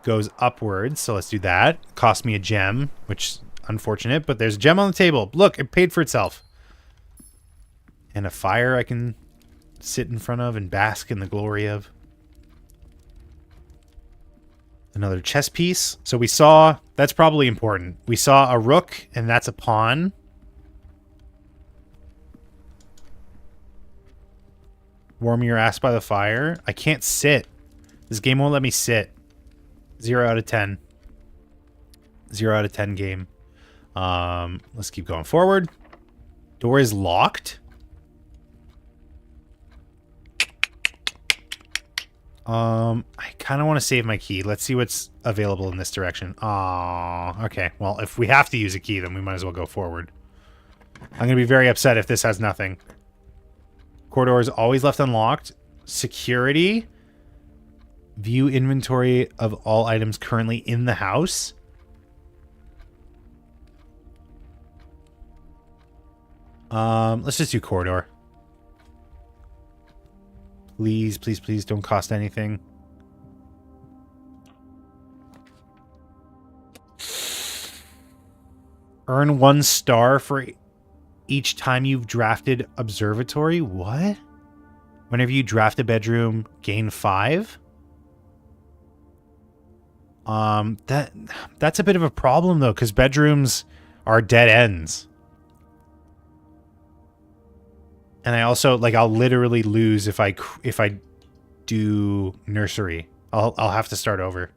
goes upwards, so let's do that. Cost me a gem, which is unfortunate, but there's a gem on the table. Look, it paid for itself. And a fire I can sit in front of and bask in the glory of. Another chess piece. So we saw, that's probably important. We saw a rook, and that's a pawn. Warm your ass by the fire. I can't sit. This game won't let me sit. 0 out of 10. 0 out of 10 game. Let's keep going forward. Door is locked. I kind of want to save my key. Let's see what's available in this direction. Aww. Okay. Well, if we have to use a key, then we might as well go forward. I'm going to be very upset if this has nothing. Corridor is always left unlocked. Security. View inventory of all items currently in the house. Let's just do corridor. Please, please, please don't cost anything. Earn 1 star for each time you've drafted observatory. What? Whenever you draft a bedroom, gain 5? That's a bit of a problem though, because bedrooms are dead ends. And I also, like, I'll literally lose if I do nursery. I'll have to start over,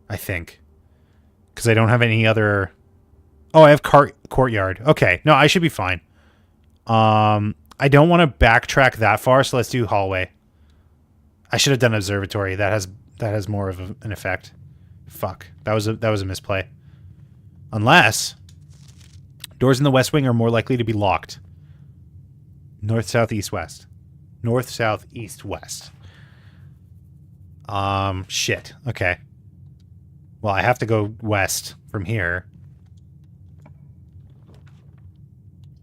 I think, because I don't have any other. Oh, I have courtyard. Okay, no, I should be fine. I don't want to backtrack that far, so let's do hallway. I should have done observatory. That has more of an effect. Fuck, that was a misplay. Unless doors in the west wing are more likely to be locked. North, south, east, west. North, south, east, west. Shit. Okay. Well, I have to go west from here.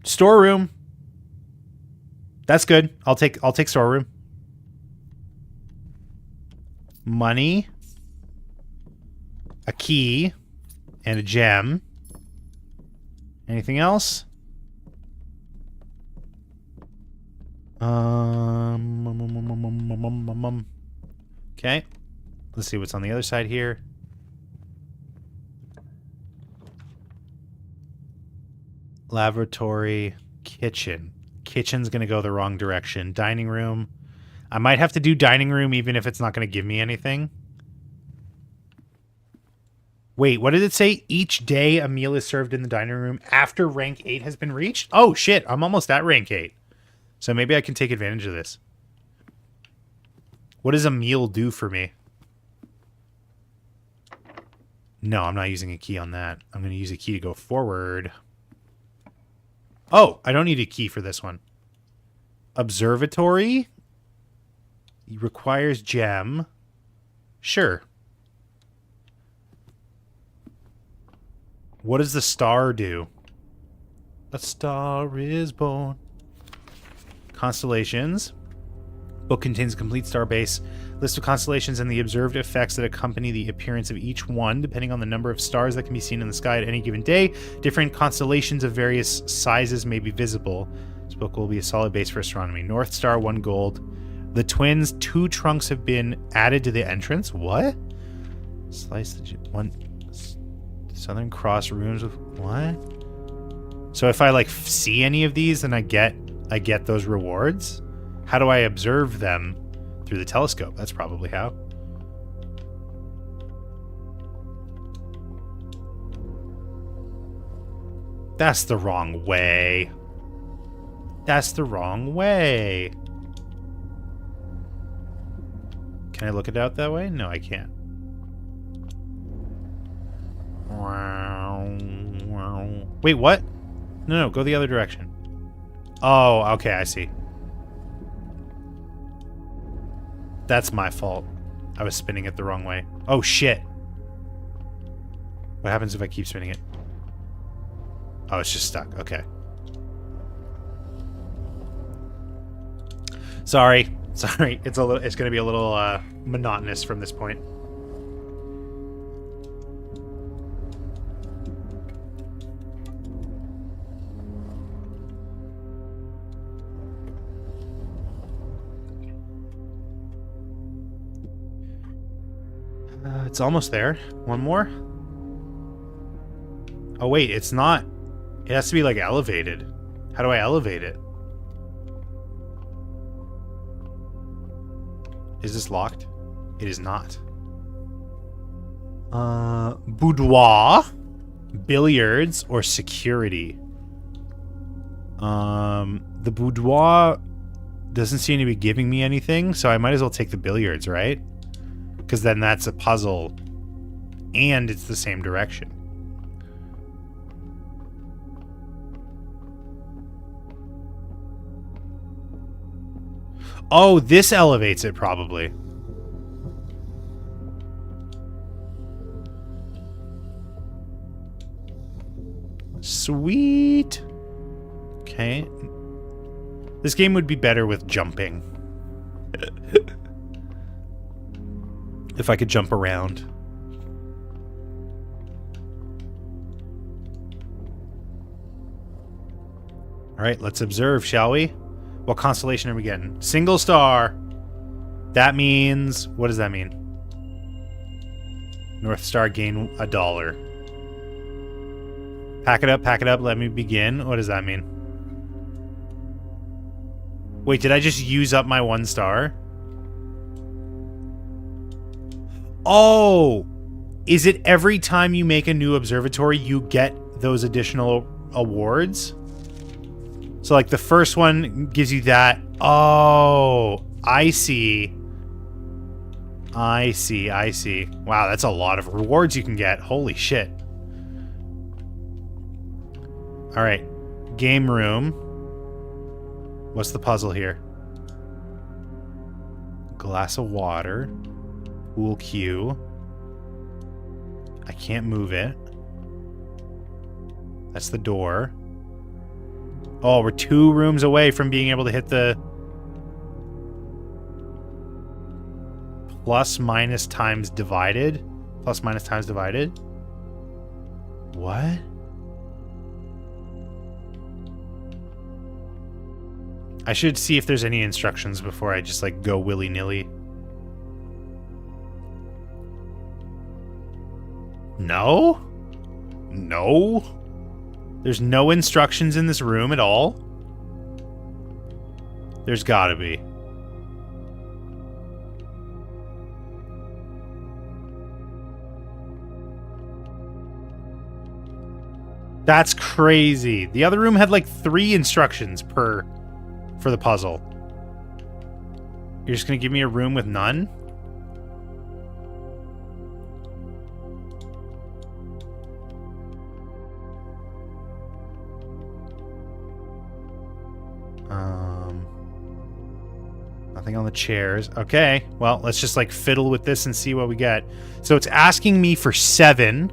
Storeroom. That's good. I'll take storeroom. Money. A key. And a gem. Anything else? Okay. Let's see what's on the other side here. Lavatory, kitchen. Kitchen's going to go the wrong direction. Dining room. I might have to do dining room even if it's not going to give me anything. Wait, what did it say? Each day a meal is served in the dining room after rank 8 has been reached? Oh, shit. I'm almost at rank 8. So maybe I can take advantage of this. What does a meal do for me? No, I'm not using a key on that. I'm going to use a key to go forward. Oh, I don't need a key for this one. Observatory. Requires gem. Sure. What does the star do? A star is born. Constellations. Book contains a complete star base, list of constellations, and the observed effects that accompany the appearance of each one, depending on the number of stars that can be seen in the sky at any given day. Different constellations of various sizes may be visible. This book will be a solid base for astronomy. North Star, 1 gold. The twins, 2 trunks have been added to the entrance. What? Slice the one. Southern Cross runes with what? So if I like see any of these, then I get those rewards. How do I observe them? Through the telescope. That's probably how. That's the wrong way. That's the wrong way. Can I look it out that way? No, I can't. Wait, what? No, go the other direction. Oh, okay, I see. That's my fault. I was spinning it the wrong way. Oh, shit. What happens if I keep spinning it? Oh, it's just stuck. Okay. Sorry. It's going to be a little monotonous from this point. It's almost there. One more. Oh wait, it's not. It has to be like elevated. How do I elevate it? Is this locked? It is not. Boudoir, billiards, or security. The boudoir doesn't seem to be giving me anything, so I might as well take the billiards, right? Because then that's a puzzle, and it's the same direction. Oh, this elevates it, probably. Sweet. Okay. This game would be better with jumping. If I could jump around. All right, let's observe, shall we? What constellation are we getting? Single star. That means... What does that mean? North Star gain $1. Pack it up, let me begin. What does that mean? Wait, did I just use up my 1 star? Oh! Is it every time you make a new observatory, you get those additional awards? So, like, the first one gives you that. Oh, I see. I see. Wow, that's a lot of rewards you can get. Holy shit. All right. Game room. What's the puzzle here? Glass of water. Pool cue. I can't move it. That's the door. Oh, we're 2 rooms away from being able to hit the plus minus times divided. Plus minus times divided. What? I should see if there's any instructions before I just like go willy-nilly. No? No? There's no instructions in this room at all? There's gotta be. That's crazy. The other room had like 3 instructions for the puzzle. You're just gonna give me a room with none? Nothing on the chairs. Okay, well, let's just like fiddle with this and see what we get. So it's asking me for 7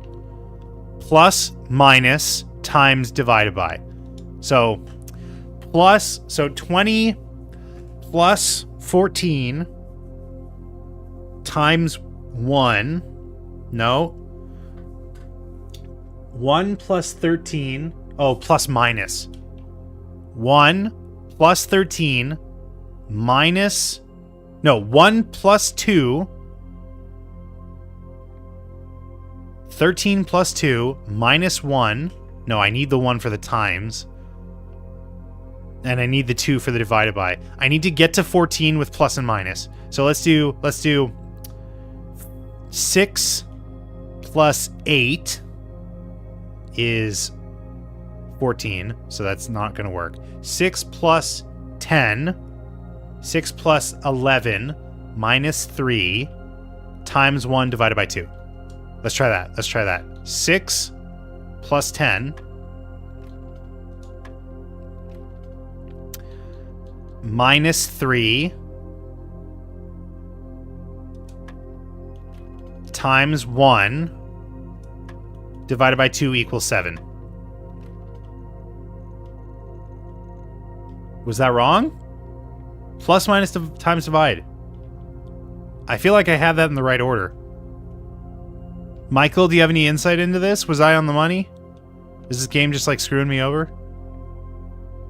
plus minus times divided by. So 20 plus 14 times 1. No. 1 plus 13. Oh, plus minus. 1 plus 13 minus... No, 1 plus 2. 13 plus 2 minus 1. No, I need the 1 for the times. And I need the 2 for the divided by. I need to get to 14 with plus and minus. So let's do 6 plus 8 is 14. So that's not going to work. 6 plus 10. 6 plus 11 minus 3 times 1 divided by 2. Let's try that. 6 plus 10 minus 3 times 1 divided by 2 equals 7. Was that wrong? Plus minus times divide. I feel like I had that in the right order. Michael, do you have any insight into this? Was I on the money? Is this game just like screwing me over?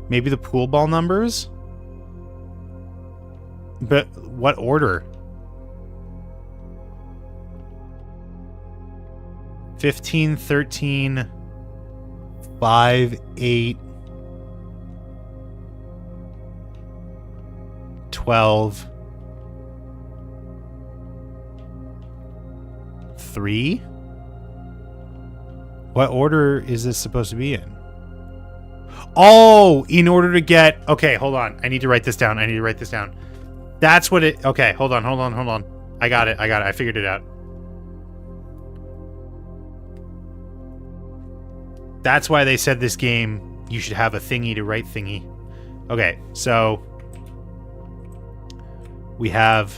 Maybe the pool ball numbers? But what order? 15, 13, 5, 8, 12, 3? What order is this supposed to be in? Oh, in order to get... Okay, hold on. I need to write this down. That's what it... Okay, hold on. I got it. I figured it out. That's why they said this game, you should have a thingy to write thingy. Okay, so... We have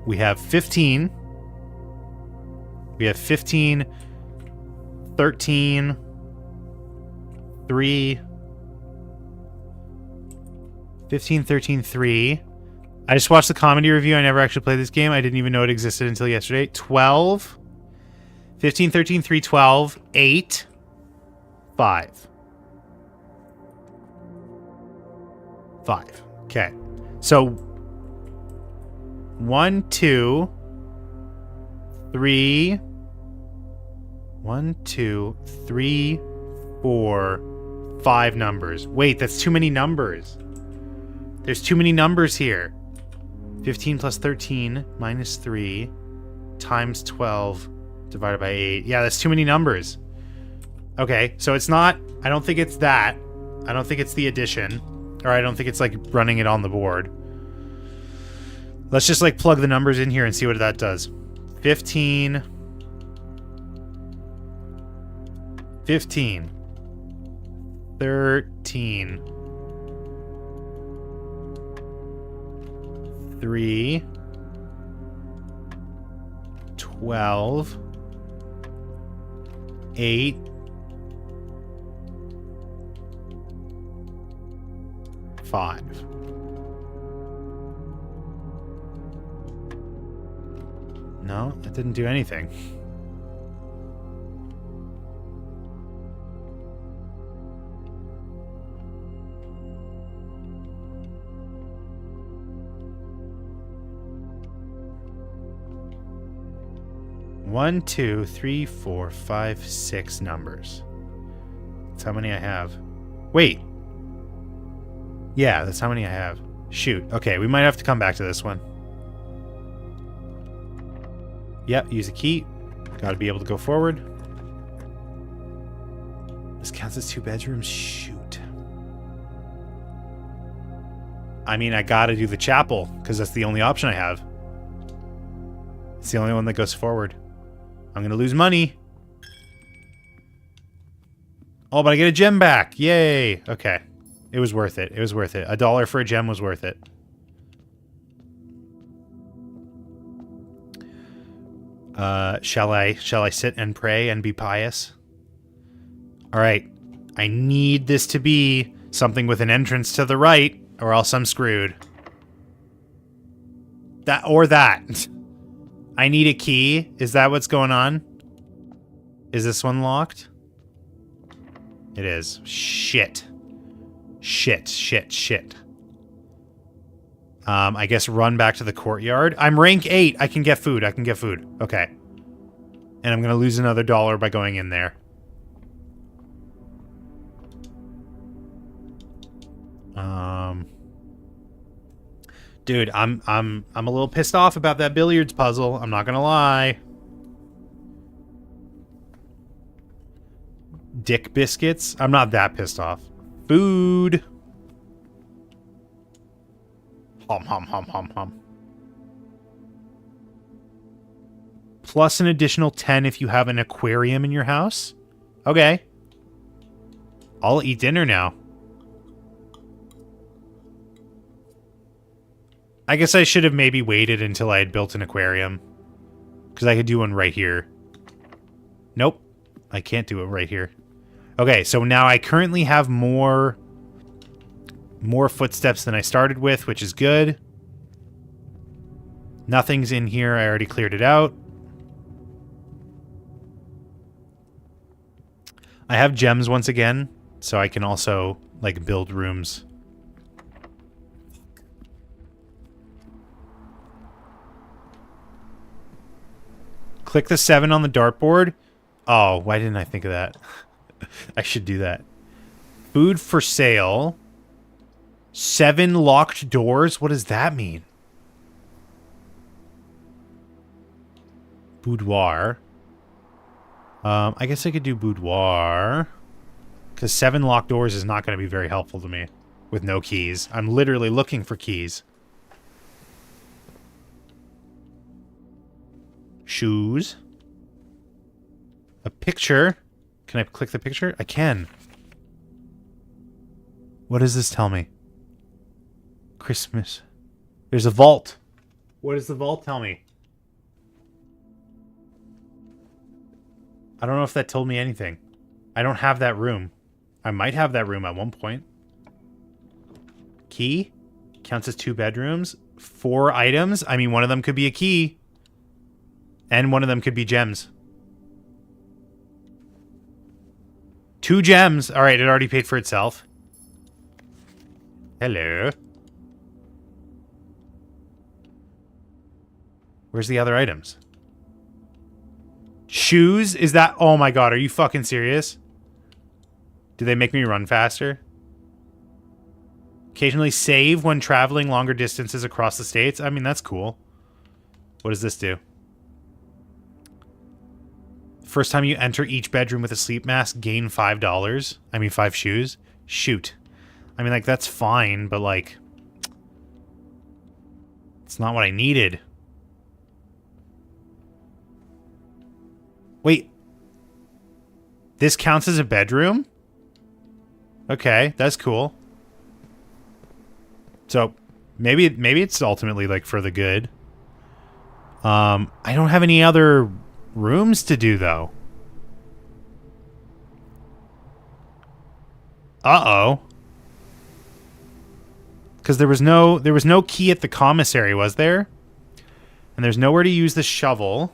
15. We have 15, 13, 3, 15, 13, 3. I just watched the comedy review. I never actually played this game. I didn't even know it existed until yesterday. 12, 15, 13, 3, 12, 8, 5. 5. Okay. So 1, 2, 3, 1, 2, 3, 4, 5 numbers. Wait, that's too many numbers. There's too many numbers here. 15 plus 13 minus 3 times 12 divided by 8. Yeah, that's too many numbers. Okay, so it's not... I don't think it's that. I don't think it's the addition. Or I don't think it's like running it on the board. Let's just like plug the numbers in here and see what that does. 15... 15, 13, 3, 12, 8, 5. No, that didn't do anything. One, 2, 3, 4, 5, 6 numbers. That's how many I have. Wait. Yeah, that's how many I have. Shoot. Okay, we might have to come back to this one. Yep, use a key. Gotta be able to go forward. This counts as 2 bedrooms? Shoot. I mean, I gotta do the chapel, because that's the only option I have. It's the only one that goes forward. I'm gonna lose money. Oh, but I get a gem back. Yay. Okay. It was worth it. It was worth it. $1 for a gem was worth it. Shall I sit and pray and be pious? All right. I need this to be something with an entrance to the right, or else I'm screwed. That. I need a key. Is that what's going on? Is this one locked? It is. Shit. Shit. I guess run back to the courtyard. I'm rank 8. I can get food. Okay. And I'm going to lose another $1 by going in there. Dude, I'm a little pissed off about that billiards puzzle. I'm not gonna lie. Dick biscuits? I'm not that pissed off. Food. Hum. Plus an additional 10 if you have an aquarium in your house. Okay. I'll eat dinner now. I guess I should have maybe waited until I had built an aquarium. Because I could do one right here. Nope. I can't do it right here. Okay, so now I currently have more more footsteps than I started with, which is good. Nothing's in here. I already cleared it out. I have gems once again, so I can also, like, build rooms. Click the 7 on the dartboard. Oh, why didn't I think of that? I should do that. Food for sale. 7 locked doors? What does that mean? Boudoir. I guess I could do boudoir. Because 7 locked doors is not going to be very helpful to me. With no keys. I'm literally looking for keys. Shoes. A picture. Can I click the picture? I can. What does this tell me? Christmas. There's a vault. What does the vault tell me? I don't know if that told me anything. I don't have that room. I might have that room at one point. Key? Counts as 2 bedrooms. 4 items. I mean, one of them could be a key. And one of them could be gems. 2 gems. Alright, it already paid for itself. Hello. Where's the other items? Shoes? Is that... Oh my god, are you fucking serious? Do they make me run faster? Occasionally save when traveling longer distances across the states. I mean, that's cool. What does this do? First time you enter each bedroom with a sleep mask, gain $5. I mean, 5 shoes. Shoot. I mean, like, that's fine, but, like... It's not what I needed. Wait. This counts as a bedroom? Okay, that's cool. So, maybe it's ultimately, like, for the good. I don't have any other rooms to do, though. Uh-oh. Because there was no key at the commissary, was there? And there's nowhere to use the shovel.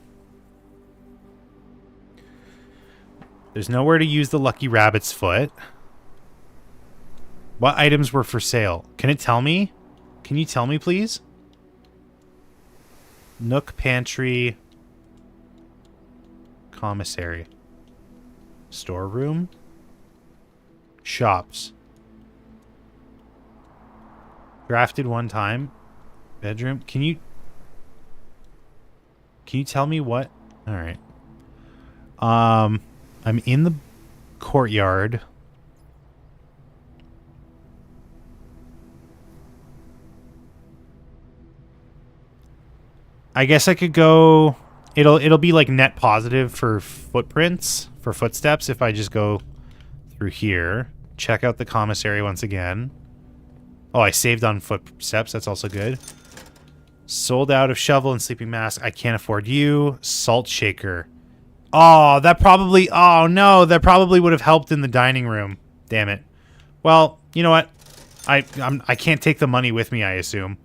There's nowhere to use the lucky rabbit's foot. What items were for sale? Can it tell me? Can you tell me, please? Nook, pantry, commissary, storeroom, shops. Drafted one time. Bedroom. Can you tell me what? All right. I'm in the courtyard. I guess I could go... It'll be like net positive for footprints, for footsteps, if I just go through here. Check out the commissary once again. Oh, I saved on footsteps. That's also good. Sold out of shovel and sleeping mask. I can't afford you. Salt shaker. Oh, that probably... Oh, no. That probably would have helped in the dining room. Damn it. Well, you know what? I can't take the money with me, I assume.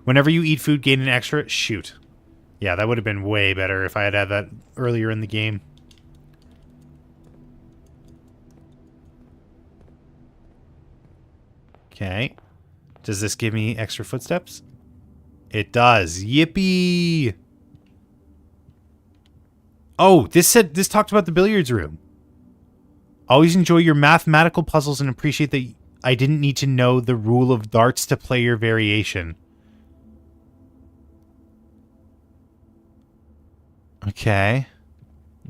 Whenever you eat food, gain an extra... Shoot. Yeah, that would have been way better if I had that earlier in the game. Okay. Does this give me extra footsteps? It does. Yippee! Oh, this talked about the billiards room. Always enjoy your mathematical puzzles and appreciate that I didn't need to know the rule of darts to play your variation. Okay.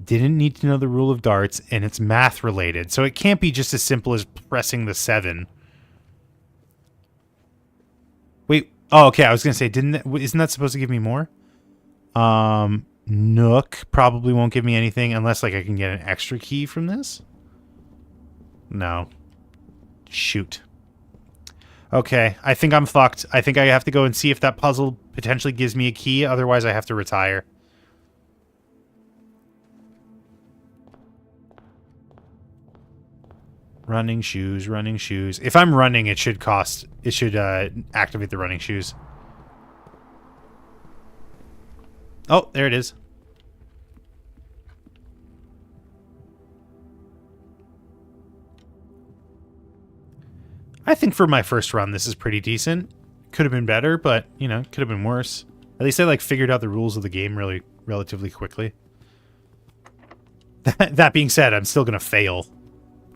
Didn't need to know the rule of darts, and it's math related. So it can't be just as simple as pressing the 7. Wait. Oh, okay. I was going to say, isn't that supposed to give me more? Nook probably won't give me anything unless, like, I can get an extra key from this. No. Shoot. Okay. I think I'm fucked. I think I have to go and see if that puzzle potentially gives me a key. Otherwise, I have to retire. Running shoes, running shoes. If I'm running, it should activate the running shoes. Oh, there it is. I think for my first run, this is pretty decent. Could have been better, but, you know, could have been worse. At least I, like, figured out the rules of the game relatively quickly. That being said, I'm still gonna fail.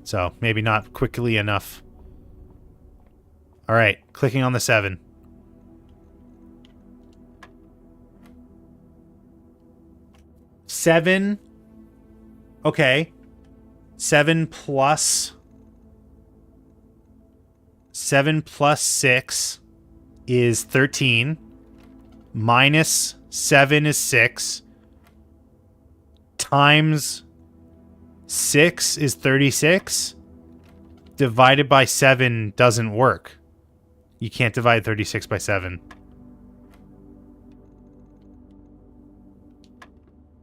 So, maybe not quickly enough. Alright, clicking on the 7. Seven. Okay. 7 plus 6 is 13. Minus 7 is 6. Times 6 is 36. Divided by 7 doesn't work. You can't divide 36 by 7.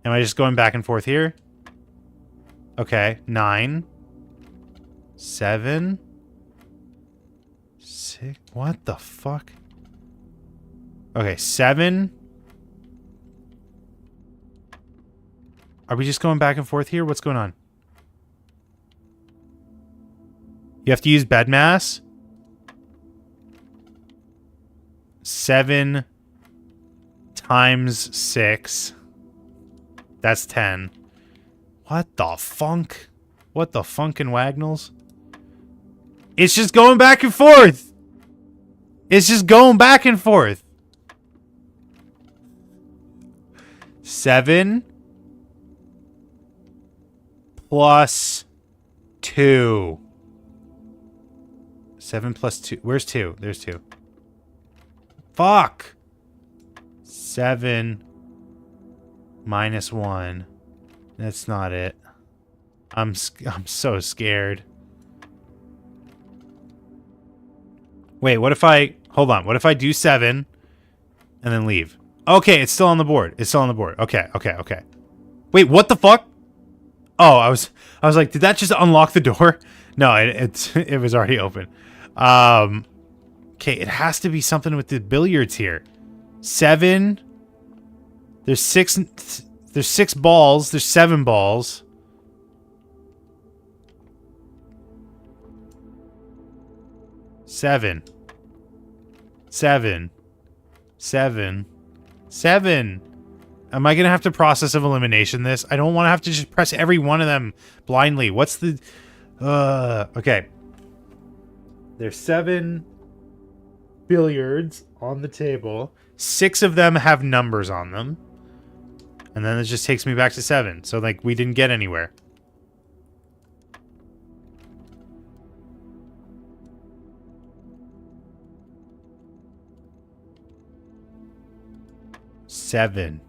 Am I just going back and forth here? Okay, 9. 7. 6. What the fuck? Okay, 7. Are we just going back and forth here? What's going on? You have to use bed mass? 7 times 6. That's 10. What the funk? What the funkin' wagnalls? It's just going back and forth! It's just going back and forth! 7 plus 2. 7 plus 2. Where's 2? There's 2. Fuck! 7 minus 1. That's not it. I'm so scared. Wait, what if I... Hold on. What if I do 7 and then leave? Okay, it's still on the board. It's still on the board. Okay. Wait, what the fuck? Oh, I was like, did that just unlock the door? No, it was already open. Okay, it has to be something with the billiards here. 7. There's 6 balls. There's 7 balls. Seven. Am I gonna have to process of elimination this? I don't want to have to just press every one of them blindly. What's the... okay. There's 7 billiards on the table. 6 of them have numbers on them. And then it just takes me back to 7. So, like, we didn't get anywhere. Seven.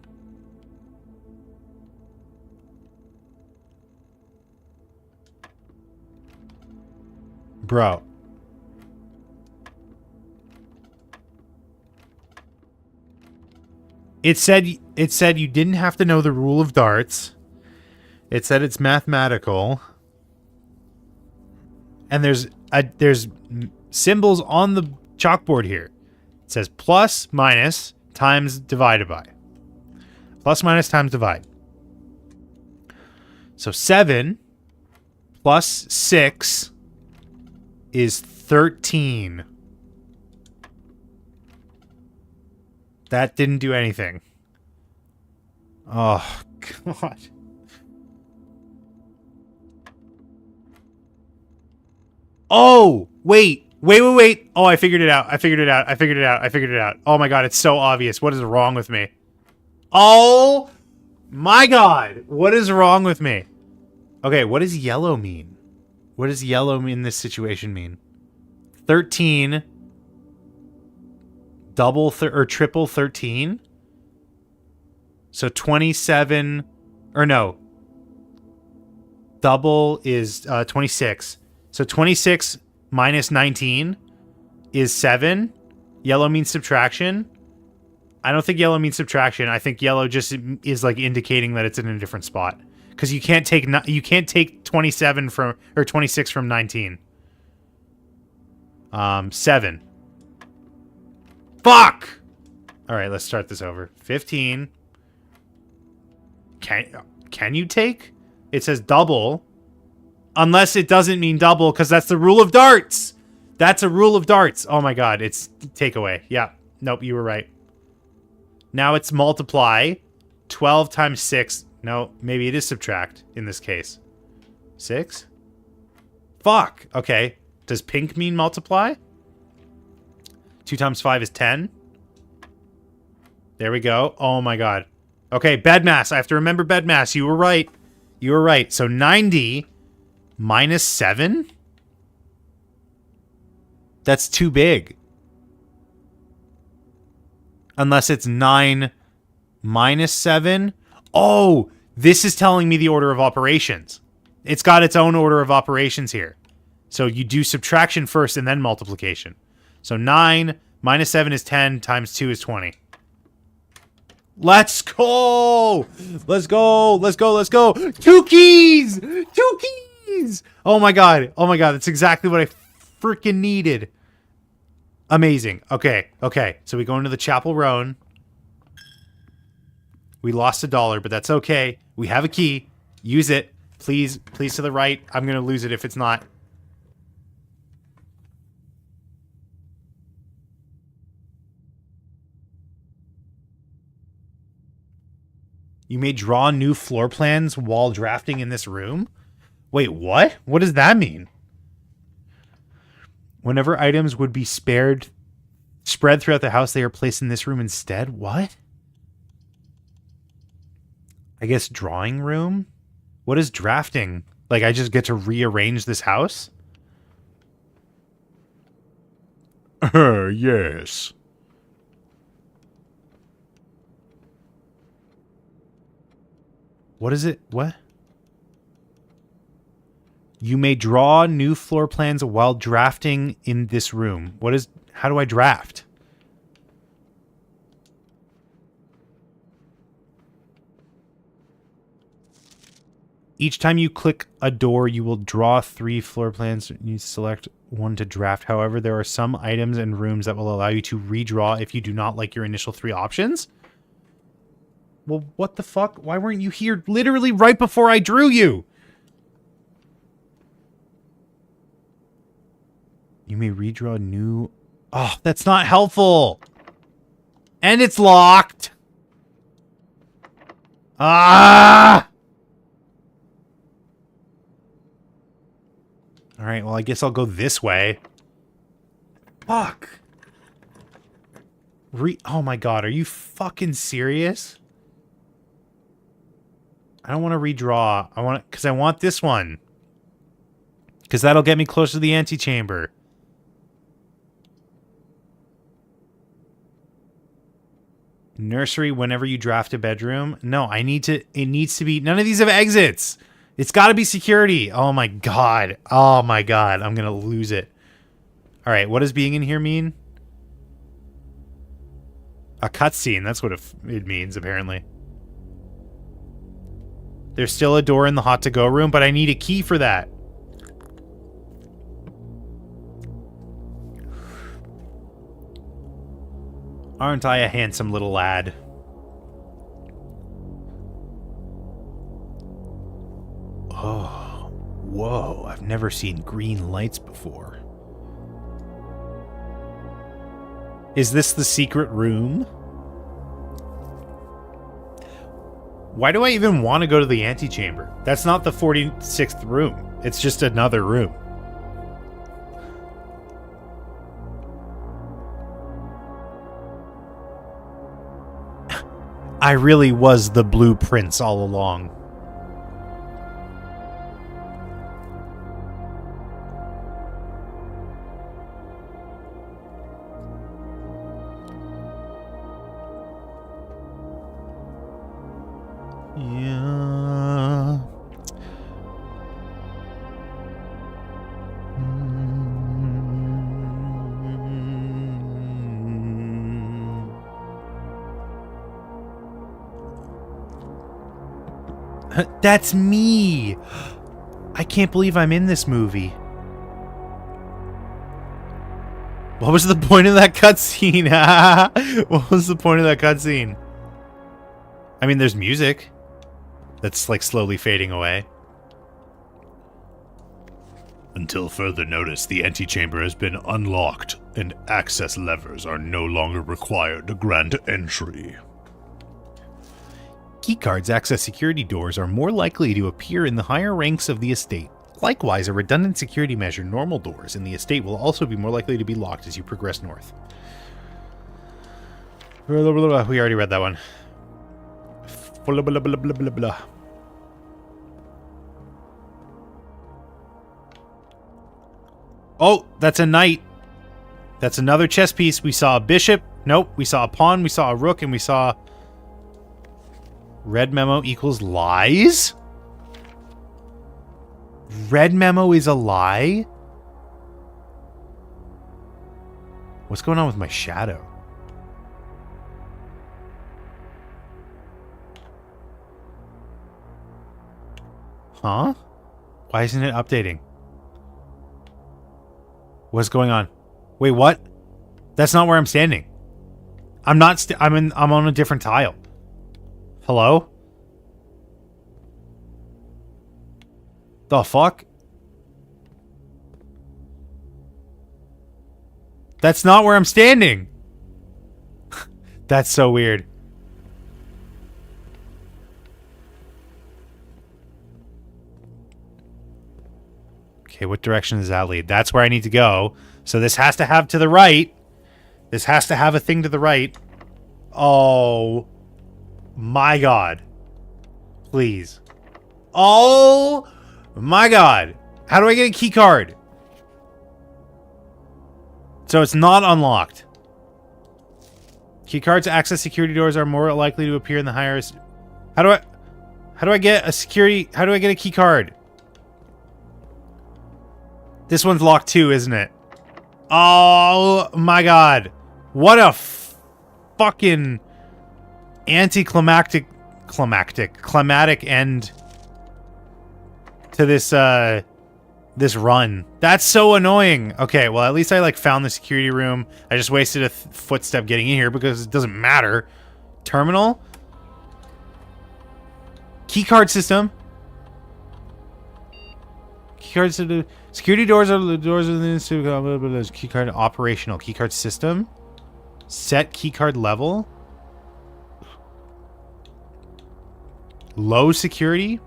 Bro. It said you didn't have to know the rule of darts. It said it's mathematical. And there's symbols on the chalkboard here. It says plus, minus, times, divided by. Plus, minus, times, divide. So 7 plus 6 is 13. That didn't do anything. Oh, God. Oh, wait. Oh, I figured it out. Oh my God, it's so obvious. What is wrong with me? Oh my God. What is wrong with me? Okay, what does yellow mean? What does yellow in this situation mean? 13 double or triple 13? So 27, or no. Double is 26. So 26 minus 19 is 7. Yellow means subtraction. I don't think yellow means subtraction. I think yellow just is like indicating that it's in a different spot. because you can't take 27 from or 26 from 19. 7. Fuck. All right, let's start this over. 15. Can you take? It says double, unless it doesn't mean double because that's the rule of darts. That's a rule of darts. Oh my god, it's takeaway. Yeah. Nope, you were right. Now it's multiply. 12 times 6. No, maybe it is subtract in this case. 6? Fuck. Okay. Does pink mean multiply? 2 times 5 is 10. There we go. Oh my god. Okay, bedmass. I have to remember bedmass. You were right. You were right. So 90 minus 7? That's too big. Unless it's 9 minus 7. Oh, this is telling me the order of operations. It's got its own order of operations here. So you do subtraction first and then multiplication. So 9 minus 7 is 10 times 2 is 20. Let's go! Let's go! Let's go! Let's go! 2 keys! 2 keys! Oh my god. Oh my god. That's exactly what I freaking needed. Amazing. Okay. Okay. So we go into the Chapel Roan. We lost $1, but that's okay. We have a key. Use it. Please. Please to the right. I'm going to lose it if it's not. You may draw new floor plans while drafting in this room? Wait, what? What does that mean? Whenever items would be spread throughout the house, they are placed in this room instead? What? I guess drawing room? What is drafting? Like, I just get to rearrange this house? Yes. What is it? What? You may draw new floor plans while drafting in this room. What is... How do I draft? Each time you click a door, you will draw 3 floor plans. You select one to draft. However, there are some items and rooms that will allow you to redraw if you do not like your initial 3 options. Well, what the fuck? Why weren't you here literally right before I drew you? You may redraw new... Oh, that's not helpful. And it's locked. Ah! All right, well, I guess I'll go this way. Fuck. Oh my god, are you fucking serious? I don't want to redraw. I want... Because I want this one. Because that'll get me closer to the antechamber. Nursery whenever you draft a bedroom. No, I need to... It needs to be... None of these have exits. It's got to be security. Oh my god. Oh my god. I'm going to lose it. All right, what does being in here mean? A cutscene. That's what it means, apparently. There's still a door in the hot to go room, but I need a key for that. Aren't I a handsome little lad? Oh, whoa, I've never seen green lights before. Is this the secret room? Why do I even want to go to the antechamber? That's not the 46th room. It's just another room. I really was the Blue Prince all along. Yeah. That's me. I can't believe I'm in this movie. What was the point of that cutscene? What was the point of that cutscene? I mean, there's music that's like slowly fading away. Until further notice, the antechamber has been unlocked and access levers are no longer required to grant entry. Keycards access security doors are more likely to appear in the higher ranks of the estate. Likewise, a redundant security measure, normal doors in the estate will also be more likely to be locked as you progress north. We already read that one. Blah, blah, blah, blah, blah, blah. Oh, that's a knight. That's another chess piece. We saw a bishop. Nope. We saw a pawn. We saw a rook. And we saw... Red memo equals lies? Red memo is a lie? What's going on with my shadow? Huh? Why isn't it updating? What's going on? Wait, what? That's not where I'm standing. I'm not. I'm on a different tile. Hello? The fuck? That's not where I'm standing. That's so weird. Okay, what direction does that lead? That's where I need to go. So this has to have to the right. This has to have a thing to the right. Oh my god. Please. Oh my god. How do I get a key card? So it's not unlocked. Key cards to access security doors are more likely to appear in the higher... How do I get a security... How do I get a key card? This one's locked too, isn't it? Oh my god. What a fucking anticlimactic end to this run. That's so annoying. Okay, well at least I like found the security room. I just wasted a footstep getting in here because it doesn't matter. Terminal. Keycard system. Keycard system. Security doors are the doors within the keycard operational. Keycard system. Set keycard level. Low security.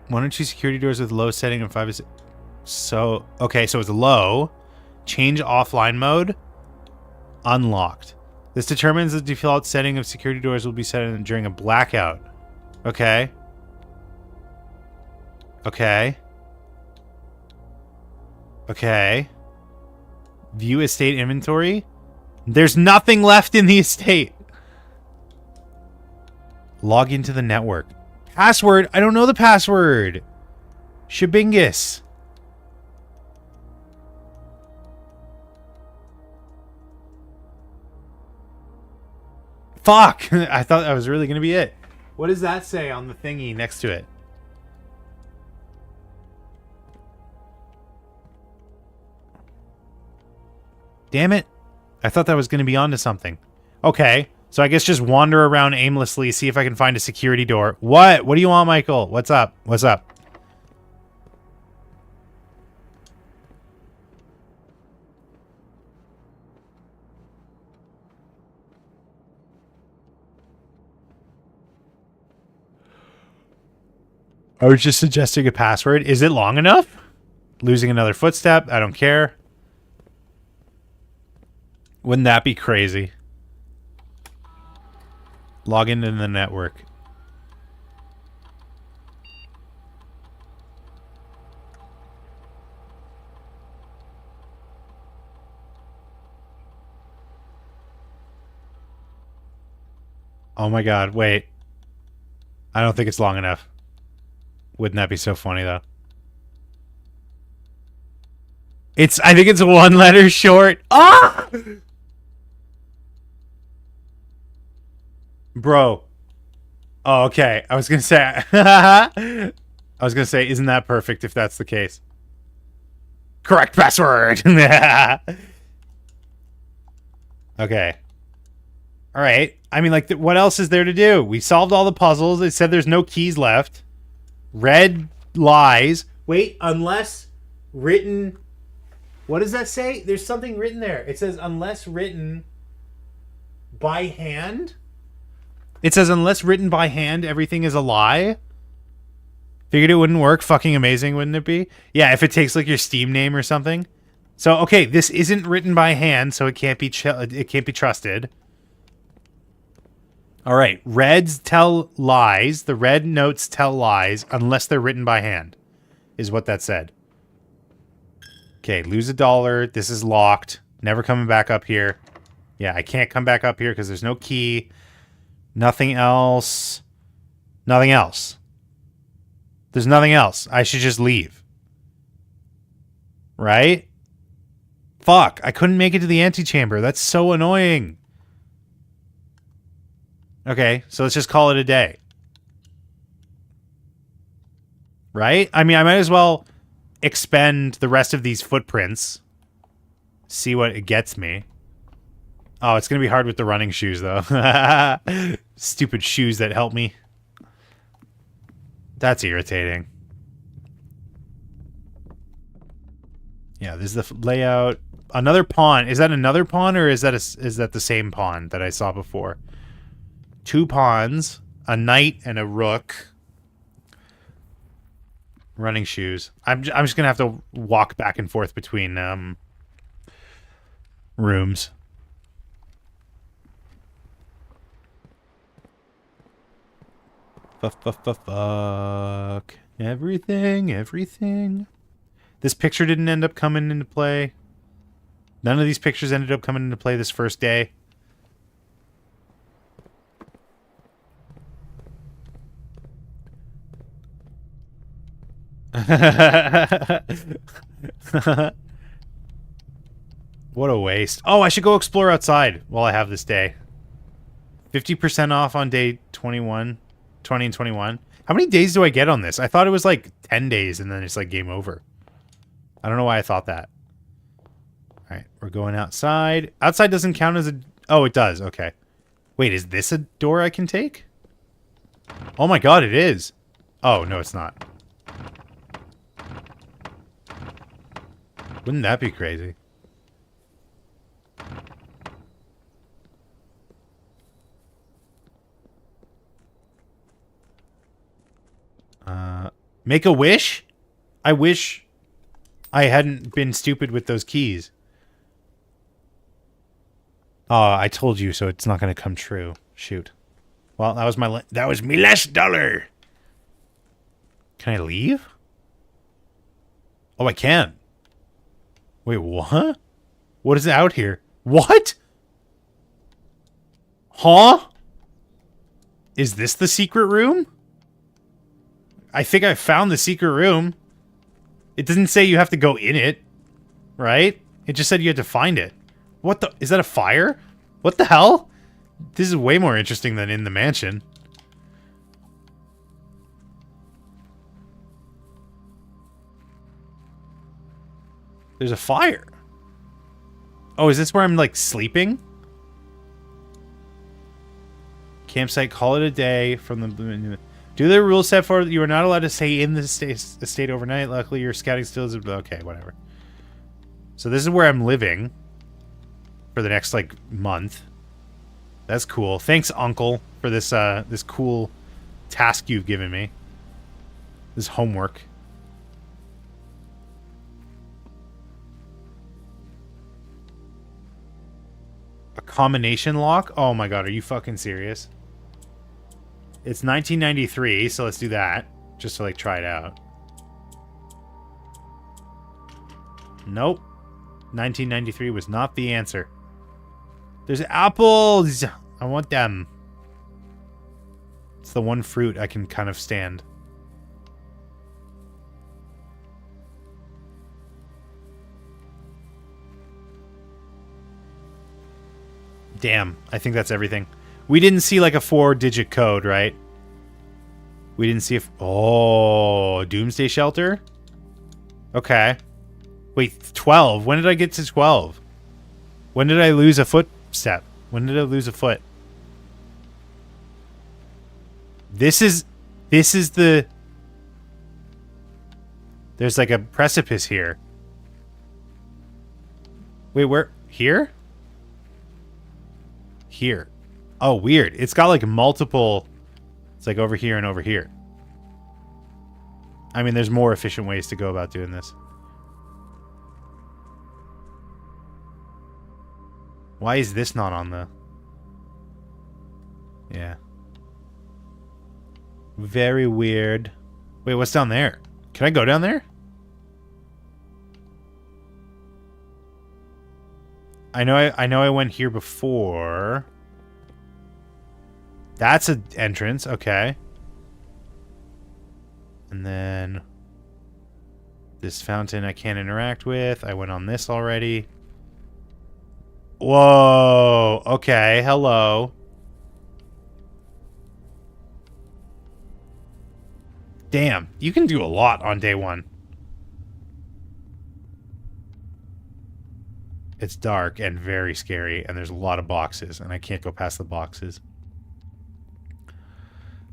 1 or 2 security doors with low setting and 5 is... So, okay, so it's low. Change offline mode. Unlocked. This determines the default setting of security doors will be set during a blackout. Okay. Okay. Okay. View estate inventory. There's nothing left in the estate. Log into the network. Password? I don't know the password. Shabingus. Fuck. I thought that was really going to be it. What does that say on the thingy next to it? Damn it. I thought that was going to be onto something. Okay. So I guess just wander around aimlessly, see if I can find a security door. What? What do you want, Michael? What's up? What's up? I was just suggesting a password. Is it long enough? Losing another footstep? I don't care. Wouldn't that be crazy? Log into the network. Oh my god, wait. I don't think it's long enough. Wouldn't that be so funny though? I think it's 1 letter short. Ah! Bro. Oh, okay. I was gonna say isn't that perfect if that's the case? Correct password. Okay. All right. I mean, like, what else is there to do? We solved all the puzzles. It said there's no keys left. Red lies. Wait, unless written. What does that say? There's something written there. It says unless written by hand. It says unless written by hand, everything is a lie. Figured it wouldn't work. Fucking amazing, wouldn't it be? Yeah, if it takes like your Steam name or something. So okay, this isn't written by hand, so it can't be trusted. All right, reds tell lies. The red notes tell lies unless they're written by hand, is what that said. Okay, lose $1. This is locked. Never coming back up here. Yeah, I can't come back up here because there's no key. Nothing else. Nothing else. There's nothing else. I should just leave. Right? Fuck, I couldn't make it to the antechamber. That's so annoying. Okay, so let's just call it a day. Right? I mean, I might as well expend the rest of these footprints. See what it gets me. Oh, it's going to be hard with the running shoes, though. Stupid shoes that help me. That's irritating. Yeah, this is the layout. Another pawn. Is that another pawn, or is that the same pawn that I saw before? 2 pawns, a knight and a rook. Running shoes. I'm just gonna have to walk back and forth between rooms. Fuck. Everything. This picture didn't end up coming into play. None of these pictures ended up coming into play this first day. What a waste. Oh, I should go explore outside while I have this day. 50% off on day 21, 20 and 21. How many days do I get on this? I thought it was like 10 days and then it's like game over. I don't know why I thought that. All right, we're going outside. Outside doesn't count as a... Oh, it does. Okay. Wait, is this a door I can take? Oh my god, it is. Oh, no, it's not. Wouldn't that be crazy? Make a wish? I wish I hadn't been stupid with those keys. Oh, I told you, so it's not going to come true. Shoot. Well, that was me last $1. Can I leave? Oh, I can. Wait, what? What is out here? What? Huh? Is this the secret room? I think I found the secret room. It doesn't say you have to go in it, right? It just said you had to find it. What the? Is that a fire? What the hell? This is way more interesting than in the mansion. There's a fire. Oh, is this where I'm, like, sleeping? Campsite, call it a day from the... Do the rules set forth? You are not allowed to stay in the estate overnight. Luckily, your scouting still is... Okay, whatever. So this is where I'm living for the next, like, month. That's cool. Thanks, Uncle, for this, this cool task you've given me. This homework. A combination lock? Oh my god, are you fucking serious? It's 1993, so let's do that. Just to, like, try it out. Nope. 1993 was not the answer. There's apples! I want them. It's the one fruit I can kind of stand. Damn, I think that's everything. We didn't see like a 4-digit code, right? We didn't see if... Oh, Doomsday Shelter? Okay. Wait, 12. When did I get to 12? When did I lose a footstep? When did I lose a foot? This is the... There's like a precipice here. Wait, where? Here? Here. Oh, weird. It's got like multiple... It's like over here and over here. I mean, there's more efficient ways to go about doing this. Why is this not on the... Yeah. Very weird. Wait, what's down there? Can I go down there? I know I went here before. That's an entrance, okay. And then this fountain I can't interact with. I went on this already. Whoa, okay, hello. Damn, you can do a lot on day one. It's dark and very scary, and there's a lot of boxes, and I can't go past the boxes.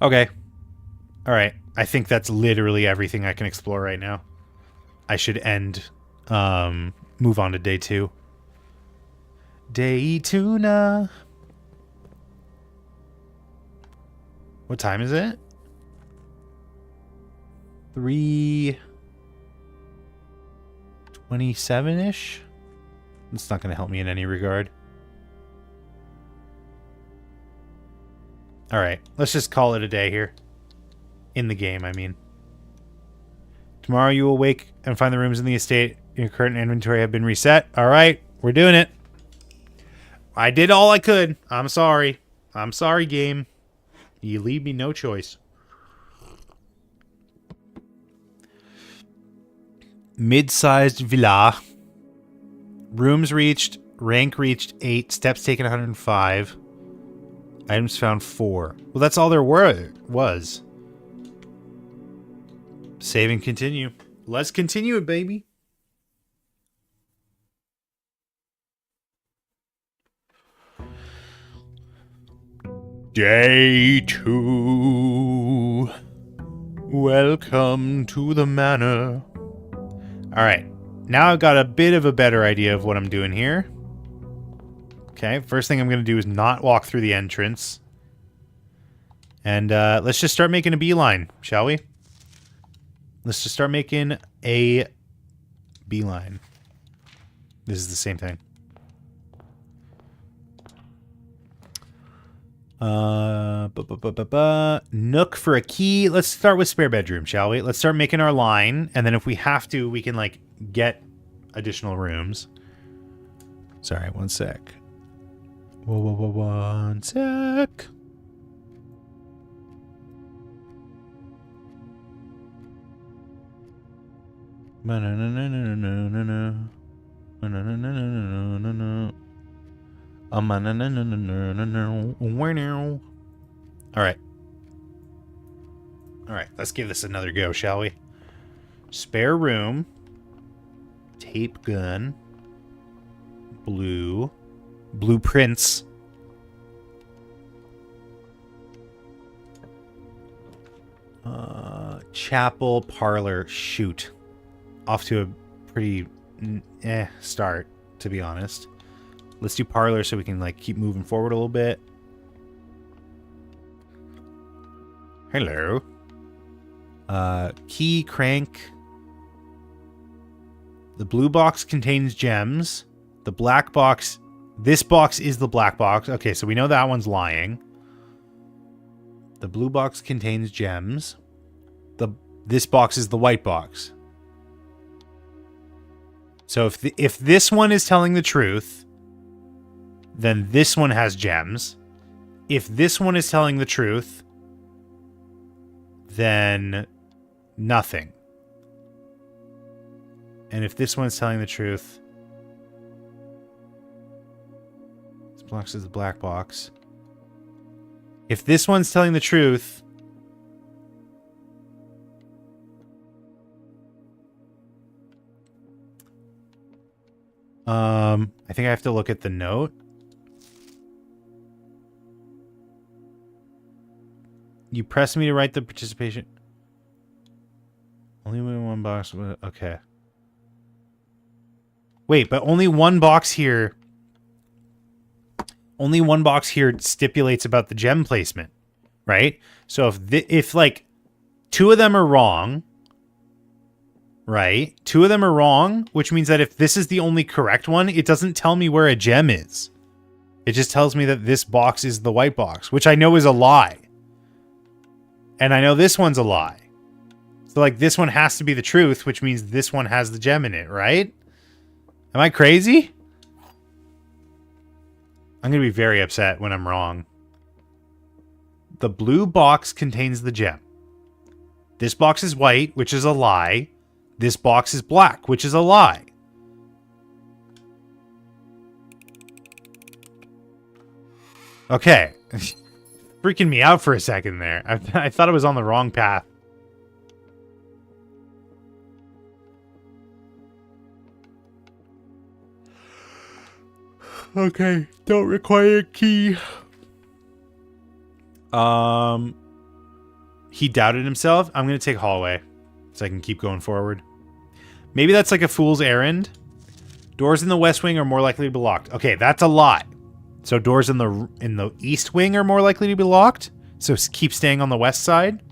Okay. Alright, I think that's literally everything I can explore right now. I should move on to day 2. Day tuna. What time is it? 3:27-ish? It's not going to help me in any regard. Alright, let's just call it a day here. In the game, I mean. Tomorrow you will wake and find the rooms in the estate in your current inventory have been reset. Alright, we're doing it. I did all I could. I'm sorry. I'm sorry, game. You leave me no choice. Mid-sized villa. Rooms reached. Rank reached 8. Steps taken 105. Items found 4. Well, that's all there was. Save and continue. Let's continue it, baby. Day 2. Welcome to the manor. Alright. Now I've got a bit of a better idea of what I'm doing here. Okay, first thing I'm going to do is not walk through the entrance. And let's just start making a beeline, shall we? Let's just start making a beeline. This is the same thing. Nook for a key. Let's start with spare bedroom, shall we? Let's start making our line, and then if we have to, we can, like, get additional rooms. Sorry, one sec. One sec. Alright. Alright, let's give this another go, shall we? Spare room. Tape gun. Blue. Blueprints. Chapel, parlor, shoot. Off to a pretty start, to be honest. Let's do parlor so we can, like, keep moving forward a little bit. Hello. Key, crank. The blue box contains gems. The black box... This box is the black box. Okay, so we know that one's lying. The blue box contains gems. This box is the white box. So if this one is telling the truth, then this one has gems. If this one is telling the truth, then nothing. And if this one's telling the truth, this box is the black box. If this one's telling the truth... I think I have to look at the note. You pressed me to write the participation. Only one box. Okay. Wait, but only one box here. Only one box here stipulates about the gem placement, right? So if like 2 of them are wrong, right? 2 of them are wrong, which means that if this is the only correct one, it doesn't tell me where a gem is. It just tells me that this box is the white box, which I know is a lie. And I know this one's a lie. So like this one has to be the truth, which means this one has the gem in it, right? Am I crazy? I'm going to be very upset when I'm wrong. The blue box contains the gem. This box is white, which is a lie. This box is black, which is a lie. Okay. Freaking me out for a second there. I thought I was on the wrong path. Okay, don't require a key. He doubted himself. I'm going to take hallway so I can keep going forward. Maybe that's like a fool's errand. Doors in the west wing are more likely to be locked. Okay, that's a lie. So doors in the east wing are more likely to be locked. So keep staying on the west side.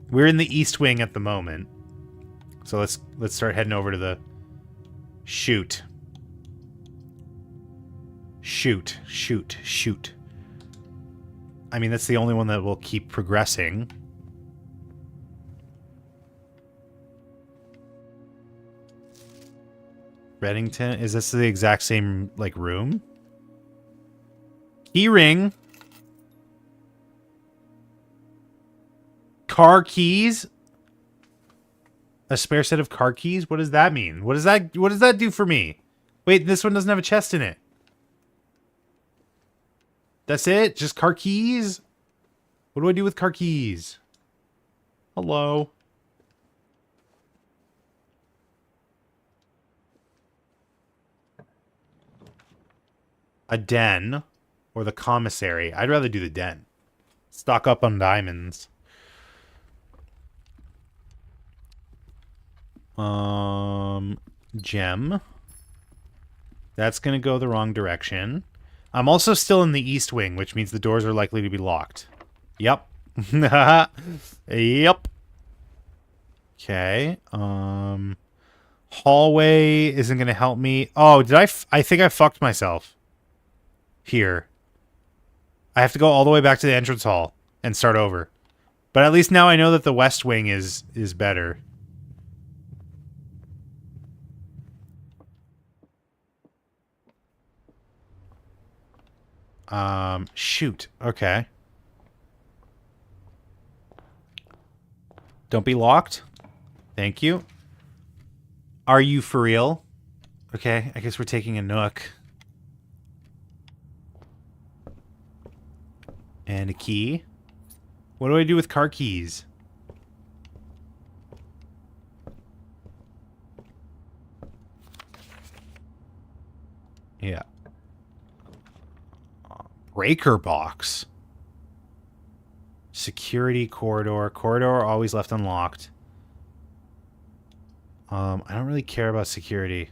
We're in the east wing at the moment. So let's start heading over to the shoot. Shoot. I mean, that's the only one that will keep progressing. Reddington, is this the exact same, like, room? Key ring. Car keys. A spare set of car keys? What does that mean? What does that do for me? Wait, this one doesn't have a chest in it. That's it? Just car keys? What do I do with car keys? Hello. A den or the commissary. I'd rather do the den. Stock up on diamonds. Gem. That's gonna go the wrong direction. I'm also still in the east wing, which means the doors are likely to be locked. Yep. Yep. Okay. Hallway isn't going to help me. Oh, did I think I fucked myself. Here. I have to go all the way back to the entrance hall and start over. But at least now I know that the west wing is better. Shoot. Okay. Don't be locked. Thank you. Are you for real? Okay, I guess we're taking a nook. And a key. What do I do with car keys? Yeah. Breaker box. Security corridor. Corridor always left unlocked. I don't really care about security.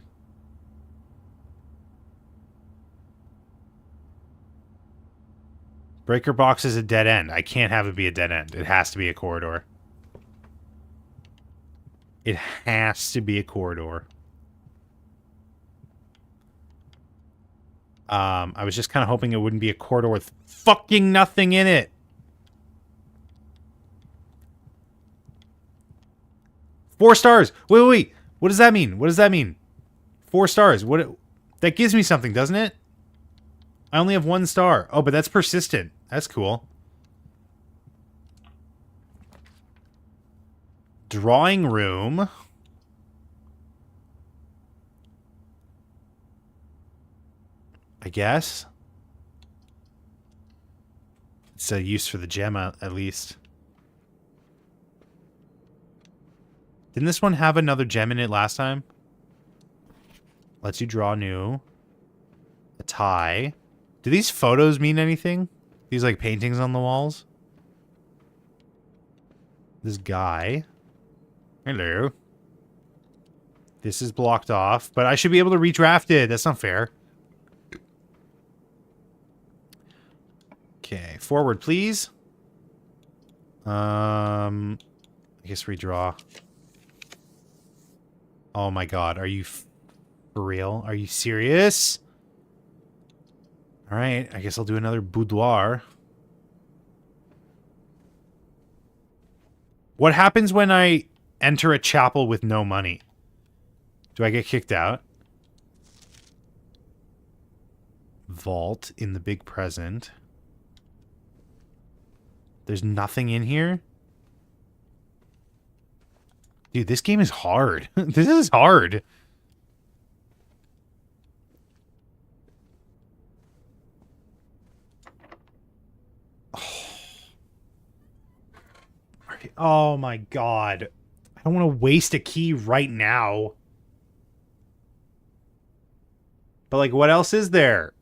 Breaker box is a dead end. I can't have it be a dead end. It has to be a corridor. It has to be a corridor. I was just kind of hoping it wouldn't be a corridor with fucking nothing in it. Four stars. Wait. What does that mean? What does that mean? 4 stars. That gives me something, doesn't it? I only have 1 star. Oh, but that's persistent. That's cool. Drawing room. I guess. It's a use for the gem at least. Didn't this one have another gem in it last time? Lets you draw new. A tie. Do these photos mean anything? These like paintings on the walls? This guy. Hello. This is blocked off, but I should be able to redraft it. That's not fair. Okay, forward, please. I guess redraw. Oh my god, are you for real? Are you serious? Alright, I guess I'll do another boudoir. What happens when I enter a chapel with no money? Do I get kicked out? Vault in the big present. There's nothing in here? Dude, this game is hard. This is hard. Oh my god. I don't want to waste a key right now. But like, what else is there?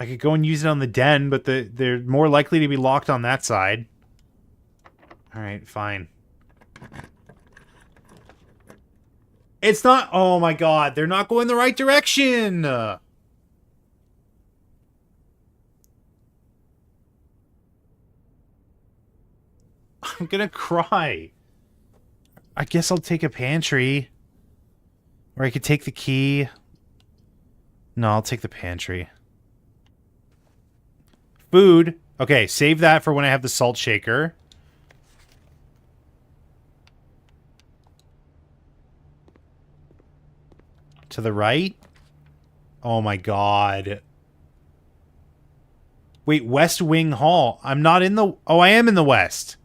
I could go and use it on the den, but they're more likely to be locked on that side. Alright, fine. It's not... Oh my god, they're not going the right direction! I'm gonna cry. I guess I'll take a pantry. Or I could take the key. No, I'll take the pantry. Food. Okay, save that for when I have the salt shaker. To the right? Oh my god. Wait, West Wing Hall. I'm not in the... Oh, I am in the west.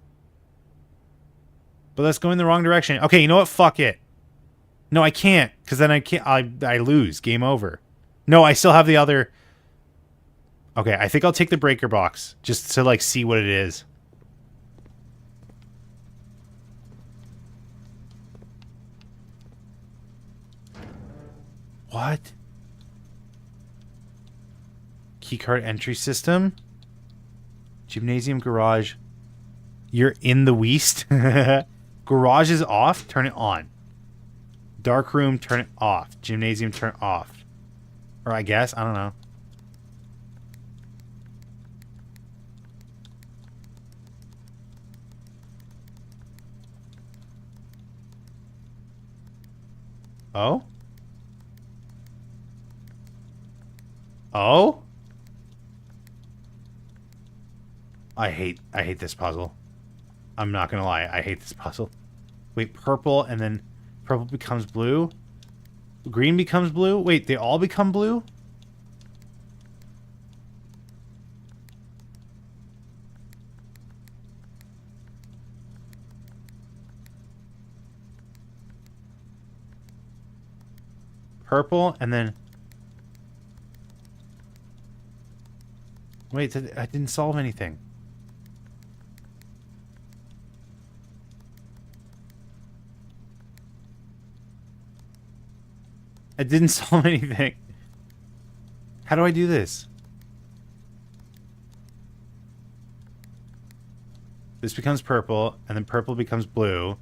But that's going the wrong direction. Okay, you know what? Fuck it. No, I can't. Because then I can't... I lose. Game over. No, I still have the other... Okay, I think I'll take the breaker box. Just to, like, see what it is. What? Keycard entry system? Gymnasium garage. You're in the West? Garage is off? Turn it on. Dark room, turn it off. Gymnasium, turn it off. Or I guess, I don't know. Oh? Oh? I hate this puzzle. I'm not gonna lie, I hate this puzzle. Wait, purple and then purple becomes blue? Green becomes blue? Wait, they all become blue? Purple and then... Wait, I didn't solve anything. I didn't solve anything. How do I do this? This becomes purple, and then purple becomes blue, and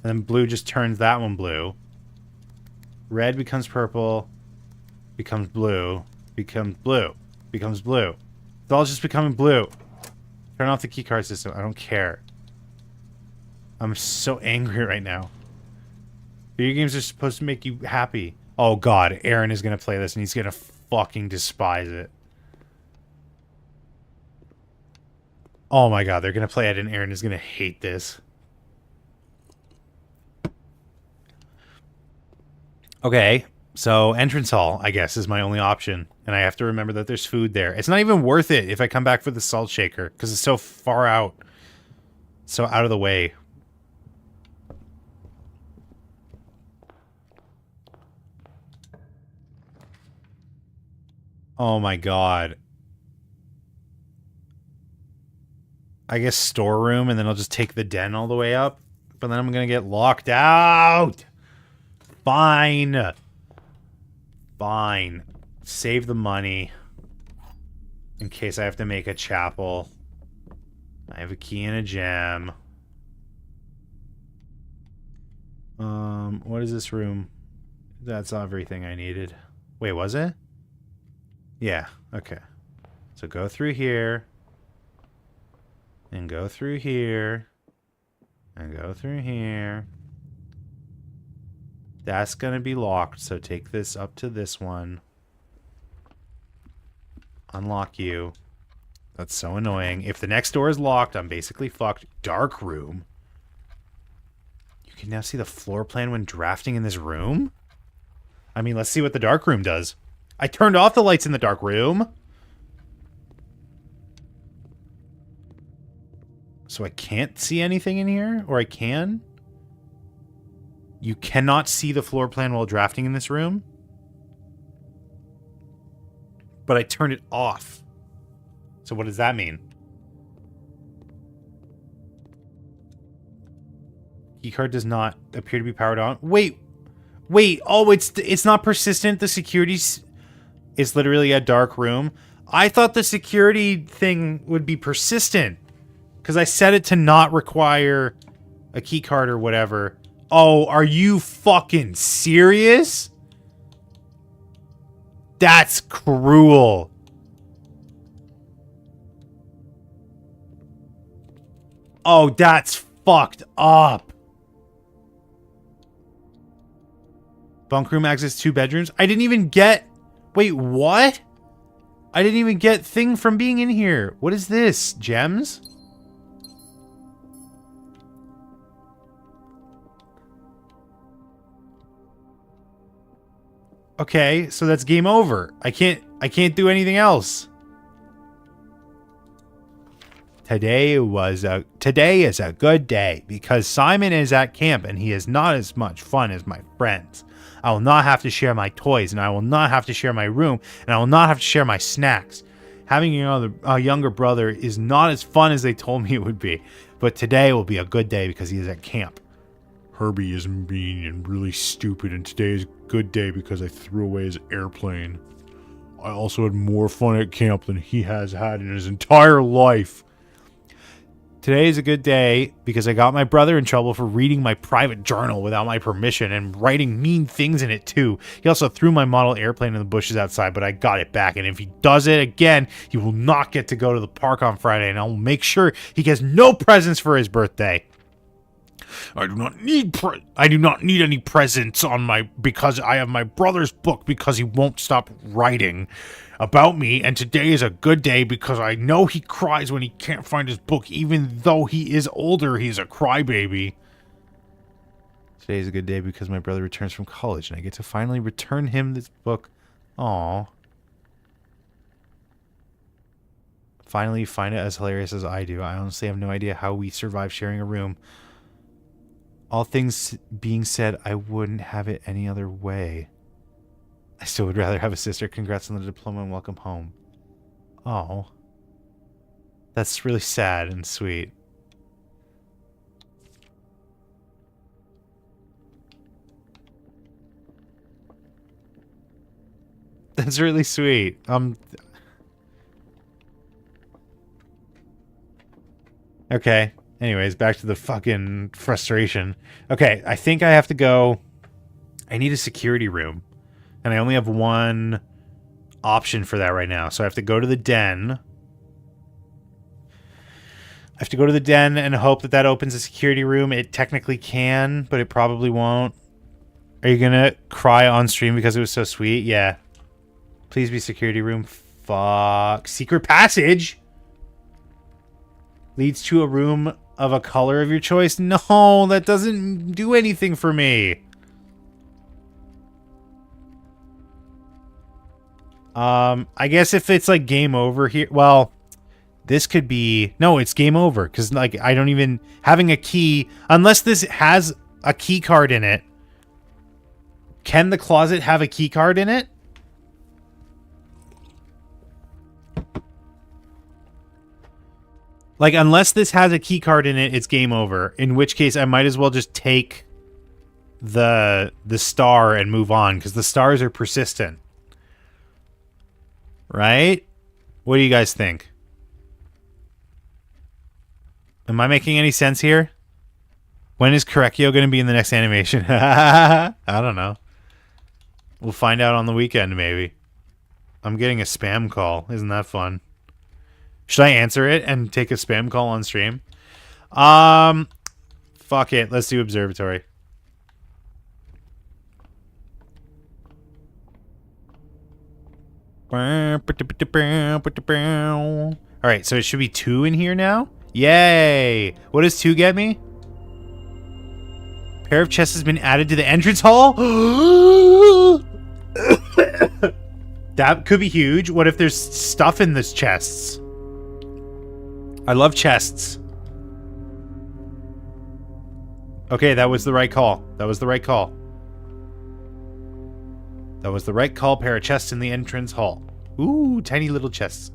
then blue just turns that one blue. Red becomes purple, becomes blue, becomes blue, becomes blue. It's all just becoming blue. Turn off the keycard system. I don't care. I'm so angry right now. Video games are supposed to make you happy. Oh god, Aaron is gonna play this and he's gonna fucking despise it. Oh my god, they're gonna play it and Aaron is gonna hate this. Okay, so entrance hall, I guess, is my only option. And I have to remember that there's food there. It's not even worth it if I come back for the salt shaker, because it's so far out. So out of the way. Oh my god. I guess storeroom, and then I'll just take the den all the way up. But then I'm gonna get locked out. Fine. Fine. Save the money. In case I have to make a chapel. I have a key and a gem. What is this room? That's everything I needed. Wait, was it? Yeah, okay. So go through here. And go through here. And go through here. That's gonna be locked, so take this up to this one. Unlock you. That's so annoying. If the next door is locked, I'm basically fucked. Dark room. You can now see the floor plan when drafting in this room? I mean, let's see what the dark room does. I turned off the lights in the dark room. So I can't see anything in here? Or I can? You cannot see the floor plan while drafting in this room? But I turned it off. So what does that mean? Keycard does not appear to be powered on. Wait. Oh, it's not persistent. The security's... It's literally a dark room. I thought the security thing would be persistent. Because I set it to not require a keycard or whatever. Oh, are you fucking serious? That's cruel. Oh, that's fucked up. Bunk room access 2 bedrooms. I didn't even get... Wait, what? I didn't even get thing from being in here. What is this? Gems? Okay, so that's game over. I can't do anything else. Today is a good day because Simon is at camp and he is not as much fun as my friends. I will not have to share my toys, and I will not have to share my room, and I will not have to share my snacks. Having a younger brother is not as fun as they told me it would be, but today will be a good day because he is at camp. Herbie is mean and really stupid, and today is a good day because I threw away his airplane. I also had more fun at camp than he has had in his entire life. Today is a good day because I got my brother in trouble for reading my private journal without my permission and writing mean things in it too. He also threw my model airplane in the bushes outside, but I got it back. And if he does it again, he will not get to go to the park on Friday, and I'll make sure he gets no presents for his birthday. I do not need any presents because I have my brother's book because he won't stop writing about me, and today is a good day because I know he cries when he can't find his book. Even though he is older, he's a crybaby. Today is a good day because my brother returns from college and I get to finally return him this book. Aww. Finally, you find it as hilarious as I do. I honestly have no idea how we survive sharing a room. All things being said, I wouldn't have it any other way. I still would rather have a sister. Congrats on the diploma and welcome home. Oh. That's really sad and sweet. That's really sweet. Okay. Anyways, back to the fucking frustration. Okay, I think I have to go... I need a security room. And I only have one option for that right now. So I have to go to the den. I have to go to the den and hope that that opens a security room. It technically can, but it probably won't. Are you gonna cry on stream because it was so sweet? Yeah. Please be security room. Fuck. Secret passage? Leads to a room of a color of your choice? No, that doesn't do anything for me. I guess if it's like game over here, well, this could be, no, it's game over. Cause like, I don't even, having a key, unless this has a key card in it. Can the closet have a key card in it? Like, unless this has a key card in it, it's game over. In which case, I might as well just take the star and move on, because the stars are persistent. Right? What do you guys think? Am I making any sense here? When is Korekio going to be in the next animation? I don't know. We'll find out on the weekend, maybe. I'm getting a spam call. Isn't that fun? Should I answer it and take a spam call on stream? Fuck it. Let's do Observatory. Alright, so it should be 2 in here now? Yay! What does 2 get me? Pair of chests has been added to the entrance hall? That could be huge. What if there's stuff in these chests? I love chests. Okay, that was the right call. That was the right call. That was the right call. Pair of chests in the entrance hall. Ooh, tiny little chests.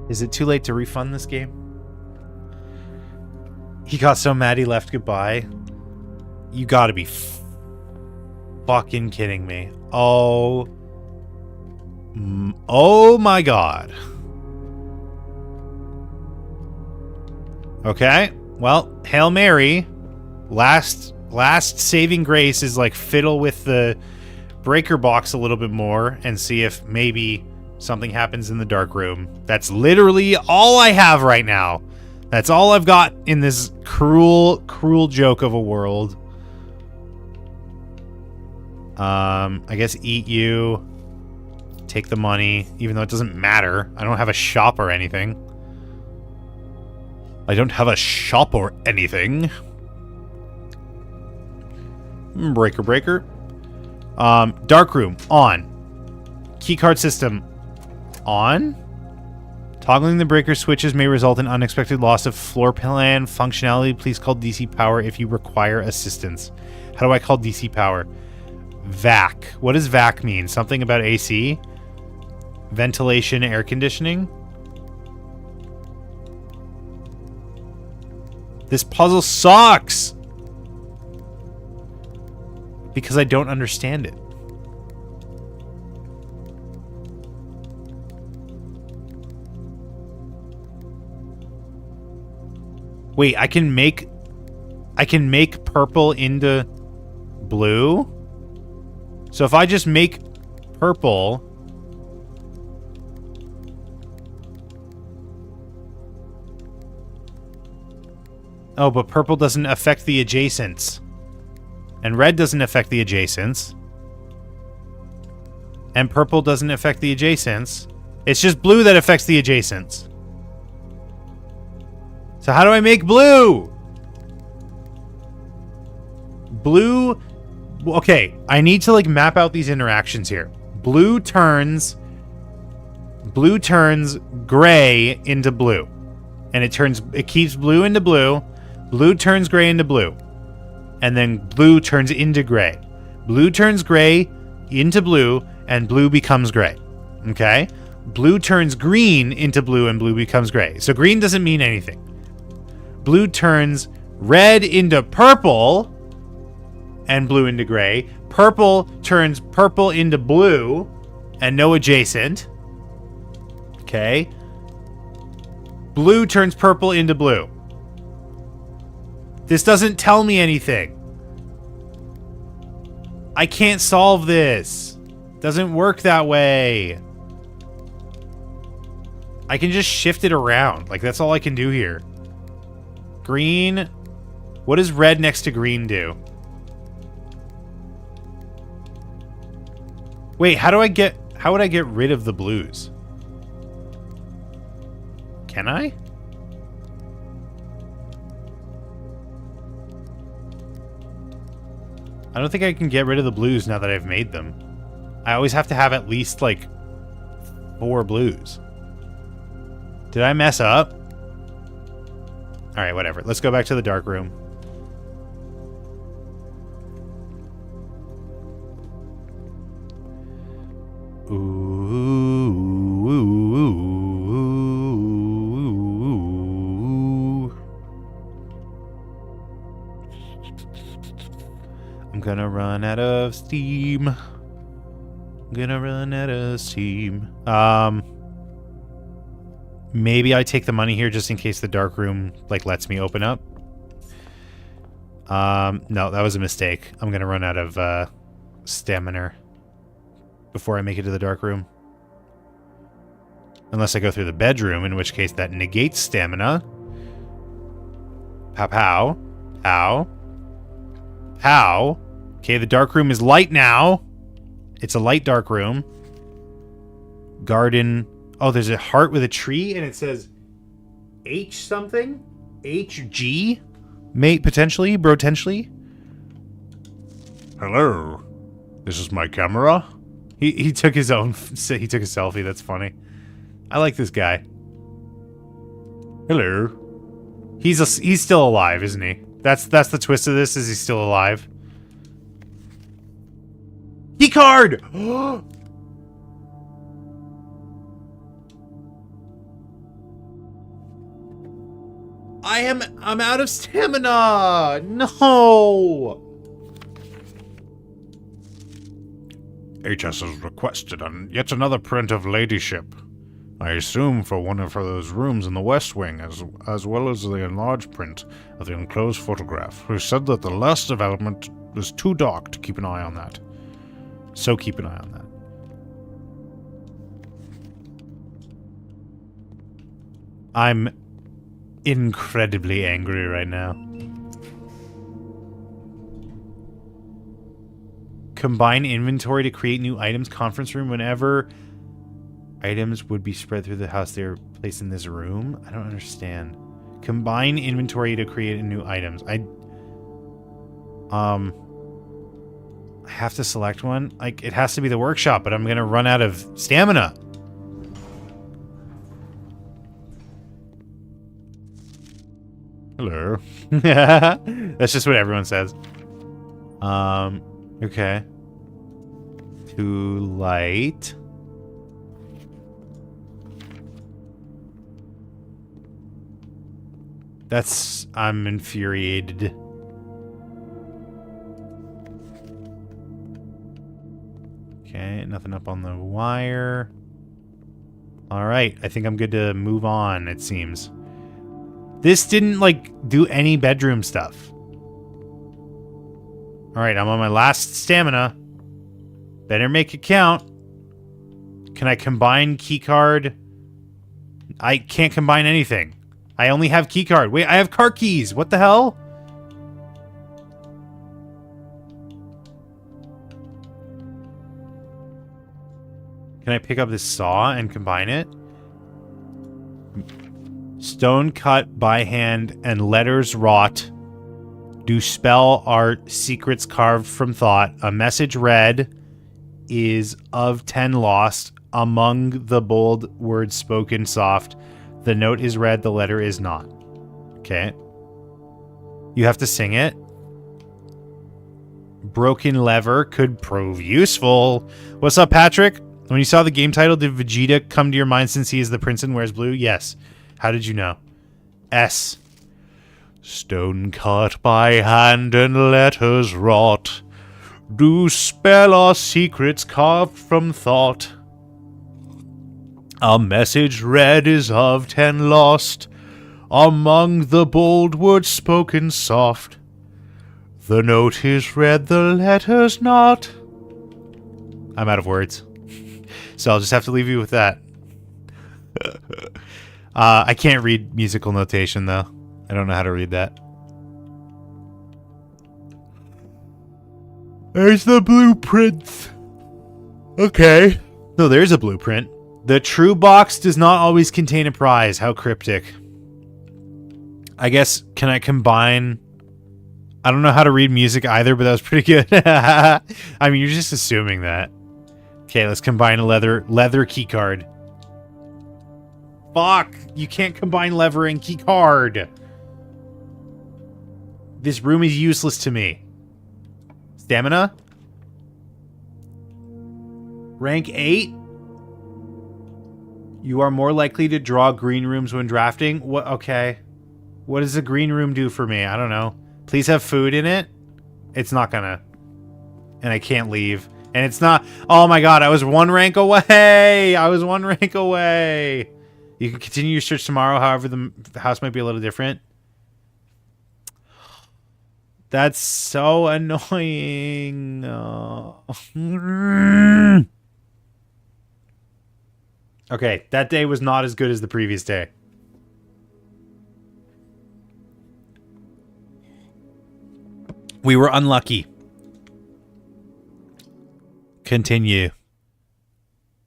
Is it too late to refund this game? He got so mad he left goodbye. You gotta be fucking kidding me. Oh my god. Okay, well, Hail Mary. Last saving grace is like fiddle with the breaker box a little bit more and see if maybe something happens in the dark room. That's literally all I have right now. That's all I've got in this cruel, cruel joke of a world. I guess eat you. Take the money, even though it doesn't matter. I don't have a shop or anything. I don't have a shop or anything. Breaker, breaker. Dark room, on. Keycard system, on. Toggling the breaker switches may result in unexpected loss of floor plan functionality. Please call DC power if you require assistance. How do I call DC power? VAC. What does VAC mean? Something about AC? Ventilation, air conditioning? This puzzle sucks! Because I don't understand it. Wait, I can make purple into blue? So if I just make purple, oh, but purple doesn't affect the adjacents. And red doesn't affect the adjacents. And purple doesn't affect the adjacents. It's just blue that affects the adjacents. So how do I make blue? Blue... Okay, I need to, like, map out these interactions here. Blue turns gray into blue. And it keeps blue into blue. Blue turns gray into blue. And then blue turns into gray. Blue turns gray into blue, and blue becomes gray. Okay? Blue turns green into blue, and blue becomes gray. So green doesn't mean anything. Blue turns red into purple, and blue into gray. Purple turns purple into blue, and no adjacent. Okay? Blue turns purple into blue. This doesn't tell me anything. I can't solve this. Doesn't work that way. I can just shift it around. Like, that's all I can do here. Green. What does red next to green do? Wait, how would I get rid of the blues? Can I? I don't think I can get rid of the blues now that I've made them. I always have to have at least, like, 4 blues. Did I mess up? Alright, whatever. Let's go back to the dark room. Ooh. I'm gonna run out of steam. Maybe I take the money here just in case the dark room like lets me open up. No, that was a mistake. I'm gonna run out of stamina before I make it to the dark room. Unless I go through the bedroom, in which case that negates stamina. Pow pow. Pow. Pow. Okay, the dark room is light now. It's a light dark room. Garden. Oh, there's a heart with a tree, and it says H something? HG? Mate, potentially? Potentially? Hello. This is my camera. He took his own. He took a selfie. That's funny. I like this guy. Hello. He's still alive, isn't he? That's the twist of this. Is he's still alive? Key card. I'm out of stamina. No. HS has requested yet another print of Ladyship. I assume for one of those rooms in the West Wing, as well as the enlarged print of the enclosed photograph. Who said that the last development was too dark to keep an eye on that. So keep an eye on that. I'm incredibly angry right now. Combine inventory to create new items. Conference room. Whenever items would be spread through the house, they are placed in this room. I don't understand. Combine inventory to create new items. I have to select one. Like, it has to be the workshop, but I'm gonna run out of stamina. Hello. That's just what everyone says. Okay. Too light. I'm infuriated. Okay, nothing up on the wire. Alright, I think I'm good to move on, it seems. This didn't, like, do any bedroom stuff. Alright, I'm on my last stamina. Better make it count. Can I combine keycard? I can't combine anything. I only have keycard. Wait, I have car keys. What the hell? Can I pick up this saw and combine it? Stone cut by hand and letters wrought. Do spell art, secrets carved from thought. A message read is of 10 lost. Among the bold words spoken soft. The note is read, the letter is not. Okay. You have to sing it. Broken lever could prove useful. What's up, Patrick? When you saw the game title, did Vegeta come to your mind since he is the prince and wears blue? Yes. How did you know? S. Stone cut by hand and letters wrought. Do spell our secrets carved from thought. A message read is of 10 lost. Among the bold words spoken soft. The note is read, the letters not. I'm out of words. So I'll just have to leave you with that. I can't read musical notation, though. I don't know how to read that. There's the blueprint. Okay. No, there's a blueprint. The true box does not always contain a prize. How cryptic. I guess, can I combine... I don't know how to read music either, but that was pretty good. I mean, you're just assuming that. Okay, let's combine a leather key card. Fuck! You can't combine lever and key card. This room is useless to me. Stamina? Rank 8? You are more likely to draw green rooms when drafting? What? Okay. What does a green room do for me? I don't know. Please have food in it? It's not gonna. And I can't leave. And it's not... Oh my god, I was 1 rank away! I was 1 rank away! You can continue your search tomorrow, however the house might be a little different. That's so annoying. Okay, that day was not as good as the previous day. We were unlucky. Continue.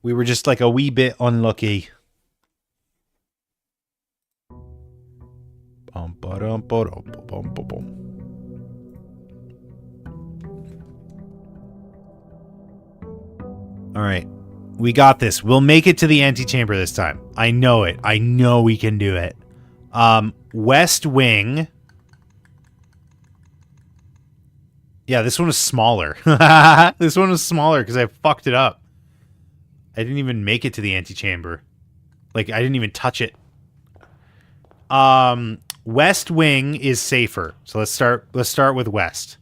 We were just like a wee bit unlucky. Bum, ba-dum, ba-dum, ba-bum, ba-bum. All right. We got this. We'll make it to the antechamber this time. I know it. I know we can do it. West Wing. Yeah, this one was smaller. This one was smaller because I fucked it up. I didn't even make it to the antechamber. Like, I didn't even touch it. West Wing is safer. So let's start with West.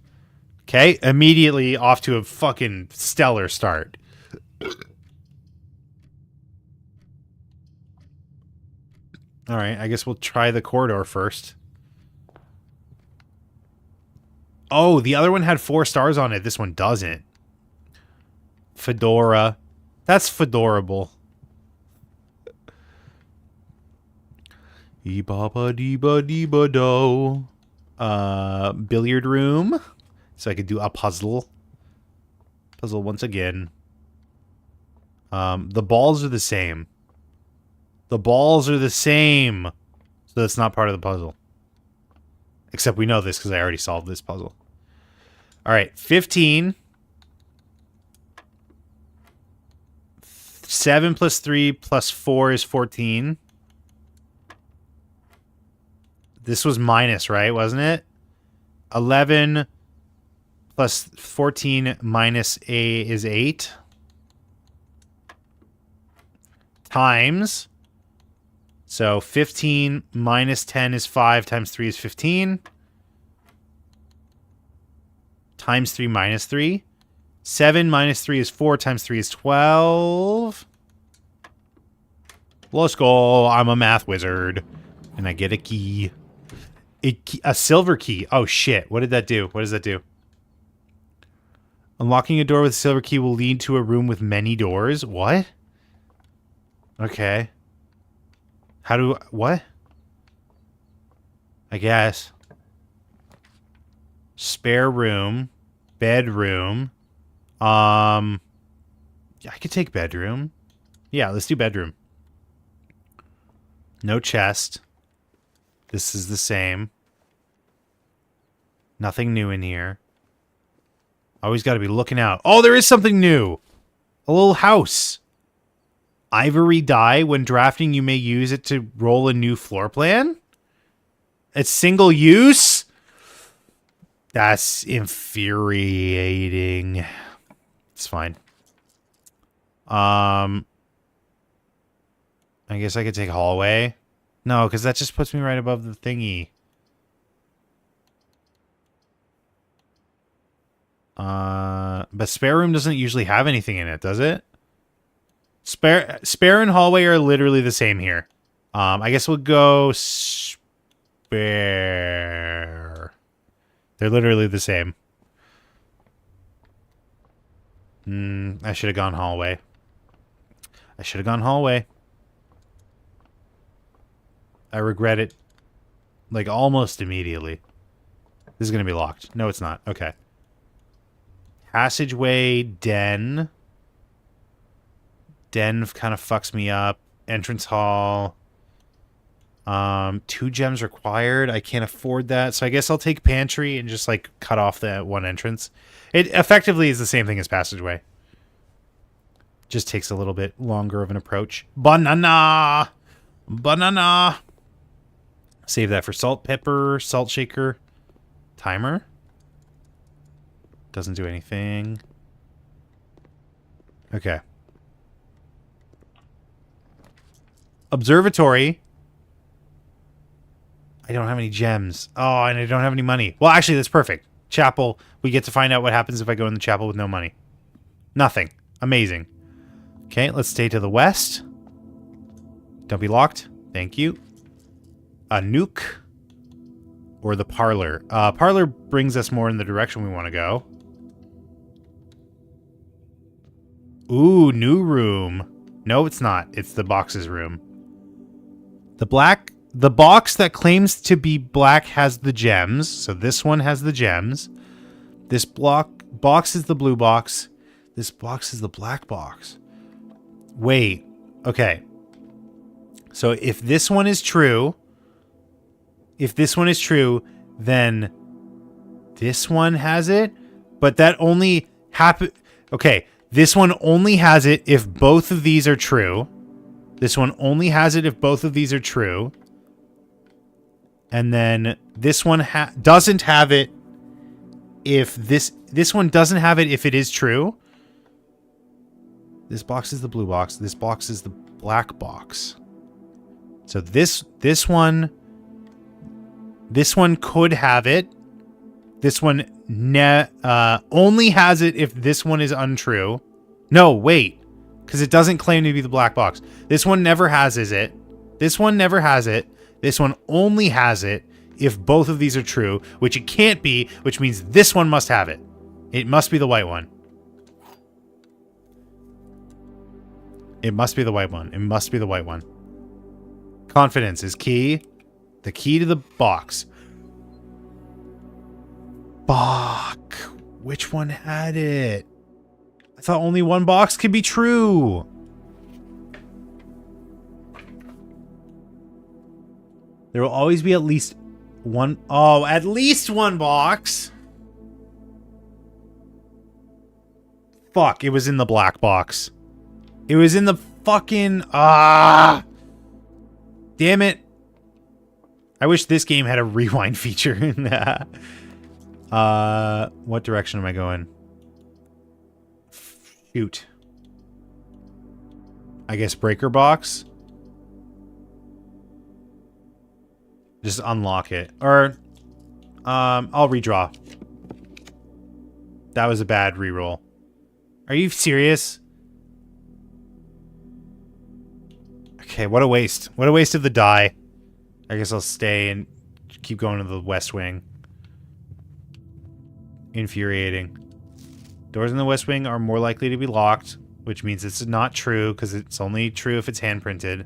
Okay? Immediately off to a fucking stellar start. Alright, I guess we'll try the corridor first. Oh, the other one had 4 stars on it. This one doesn't. Fedora. That's fedorable. Ee-ba-ba-dee-ba-dee-ba-do. Billiard room. So I could do a puzzle. Puzzle once again. The balls are the same. The balls are the same. So that's not part of the puzzle. Except we know this because I already solved this puzzle. Alright, 15. 7 plus 3 plus 4 is 14. This was minus, right? Wasn't it? 11 plus 14 minus A is 8. Times. So 15 minus 10 is 5 times 3 is 15. Times 3 minus 3. 7 minus 3 is 4 times 3 is 12. Let's go. I'm a math wizard. And I get a key. A silver key. Oh, shit. What did that do? What does that do? Unlocking a door with a silver key will lead to a room with many doors. What? Okay. How do... What? I guess. Spare room. Bedroom. I could take bedroom. Yeah, let's do bedroom. No chest. This is the same. Nothing new in here. Always got to be looking out. Oh, there is something new. A little house. Ivory dye. When drafting, you may use it to roll a new floor plan. It's single use? That's infuriating. It's fine. I guess I could take hallway. No, because that just puts me right above the thingy. But spare room doesn't usually have anything in it, does it? Spare and hallway are literally the same here. I guess we'll go spare. They're literally the same. I should have gone hallway. I should have gone hallway. I regret it, like, almost immediately. This is going to be locked. No, it's not. Okay. Passageway, den. Den kind of fucks me up. Entrance hall. 2 gems required. I can't afford that. So I guess I'll take pantry and just, like, cut off that one entrance. It effectively is the same thing as passageway. Just takes a little bit longer of an approach. Banana! Banana. Save that for salt, pepper, salt shaker. Timer. Doesn't do anything. Okay. Observatory. I don't have any gems. Oh, and I don't have any money. Well, actually, that's perfect. Chapel. We get to find out what happens if I go in the chapel with no money. Nothing. Amazing. Okay, let's stay to the west. Don't be locked. Thank you. A nuke. Or the parlor. Parlor brings us more in the direction we want to go. Ooh, new room. No, it's not. It's the box's room. The box that claims to be black has the gems. So this one has the gems. This box is the blue box. This box is the black box. Wait. Okay. So if this one is true, then this one has it, but that only happen. Okay. This one only has it if both of these are true. This one only has it if both of these are true. And then this one doesn't have it if this one doesn't have it if it is true. This box is the blue box. This box is the black box. So this one could have it. This one only has it if this one is untrue. No, wait. Because it doesn't claim to be the black box. This one never has it. This one never has it. This one only has it if both of these are true, which it can't be, which means this one must have it. It must be the white one. It must be the white one. It must be the white one. Confidence is key. The key to the box. Fuck. Which one had it? I thought only one box could be true. There will always be at least one. Oh, at least one box. Fuck, it was in the black box. It was in the fucking... Damn it. I wish this game had a rewind feature in that. What direction am I going? Shoot. I guess breaker box. Just unlock it. Or, I'll redraw. That was a bad reroll. Are you serious? Okay, what a waste. What a waste of the die. I guess I'll stay and keep going to the west wing. Infuriating. Doors in the west wing are more likely to be locked, which means it's not true, because it's only true if it's handprinted.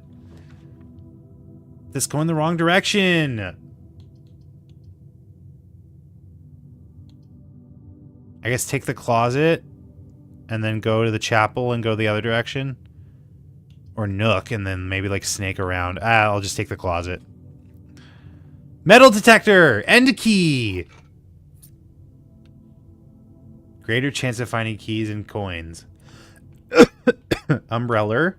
This going the wrong direction. I guess take the closet and then go to the chapel and go the other direction. Or nook and then maybe like snake around. I'll just take the closet. Metal detector! End key! Greater chance of finding keys and coins. Umbrella.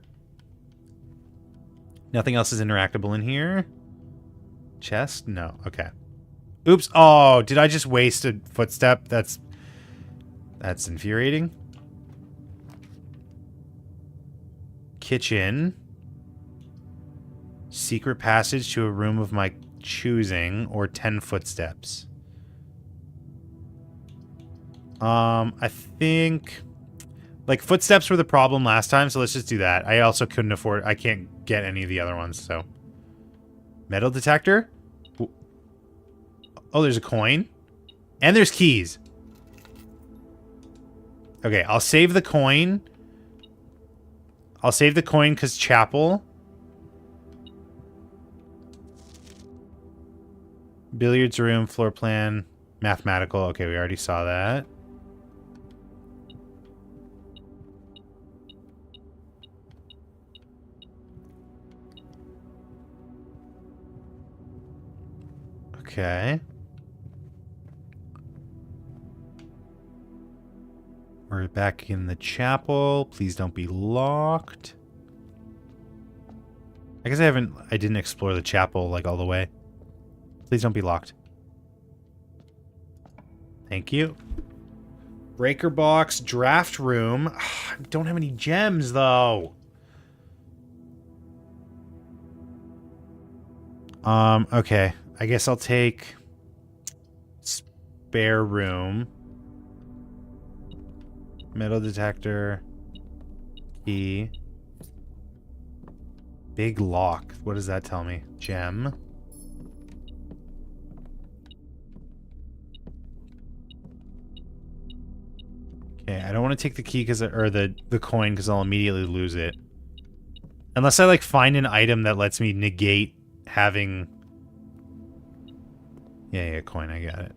Nothing else is interactable in here. Chest? No. Okay. Oops. Oh, did I just waste a footstep? That's infuriating. Kitchen. Secret passage to a room of my choosing, or 10 footsteps. I think like footsteps were the problem last time, so let's just do that. I also couldn't afford, I can't get any of the other ones, so. Metal detector? Oh, there's a coin. And there's keys. Okay, I'll save the coin. I'll save the coin because chapel. Billiards room, floor plan, mathematical. Okay, we already saw that. Okay. We're back in the chapel. Please don't be locked. I guess I didn't explore the chapel like all the way. Please don't be locked. Thank you. Breaker box, draft room. I don't have any gems though. Okay. I guess I'll take spare room. Metal detector. Key. Big lock. What does that tell me? Gem. Okay, I don't want to take the key or the coin because I'll immediately lose it. Unless I like find an item that lets me negate having. Yeah, coin, I got it.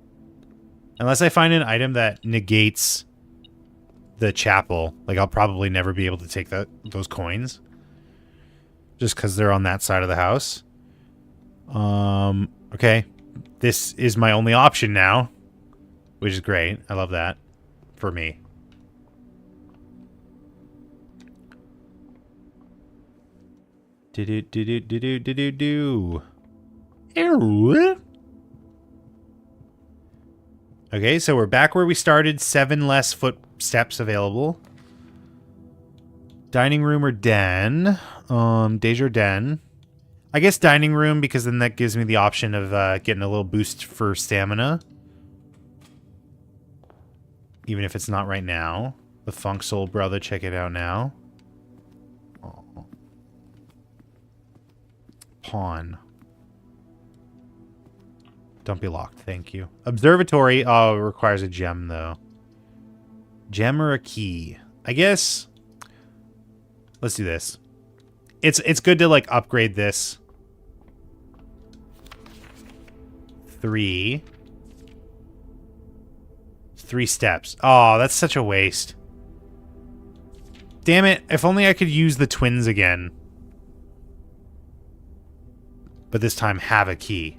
Unless I find an item that negates the chapel, like I'll probably never be able to take those coins. Just because they're on that side of the house. Okay. This is my only option now. Which is great. I love that. For me. Do-do-do-do-do-do-do-do. Okay, so we're back where we started. 7 less footsteps available. Dining room or den? Desjardins. I guess dining room, because then that gives me the option of getting a little boost for stamina. Even if it's not right now. The Funk Soul Brother, check it out now. Oh. Pawn. Don't be locked, thank you. Observatory, oh, it requires a gem, though. Gem or a key? I guess... Let's do this. It's good to, like, upgrade this. 3 steps. Oh, that's such a waste. Damn it. If only I could use the twins again. But this time have a key.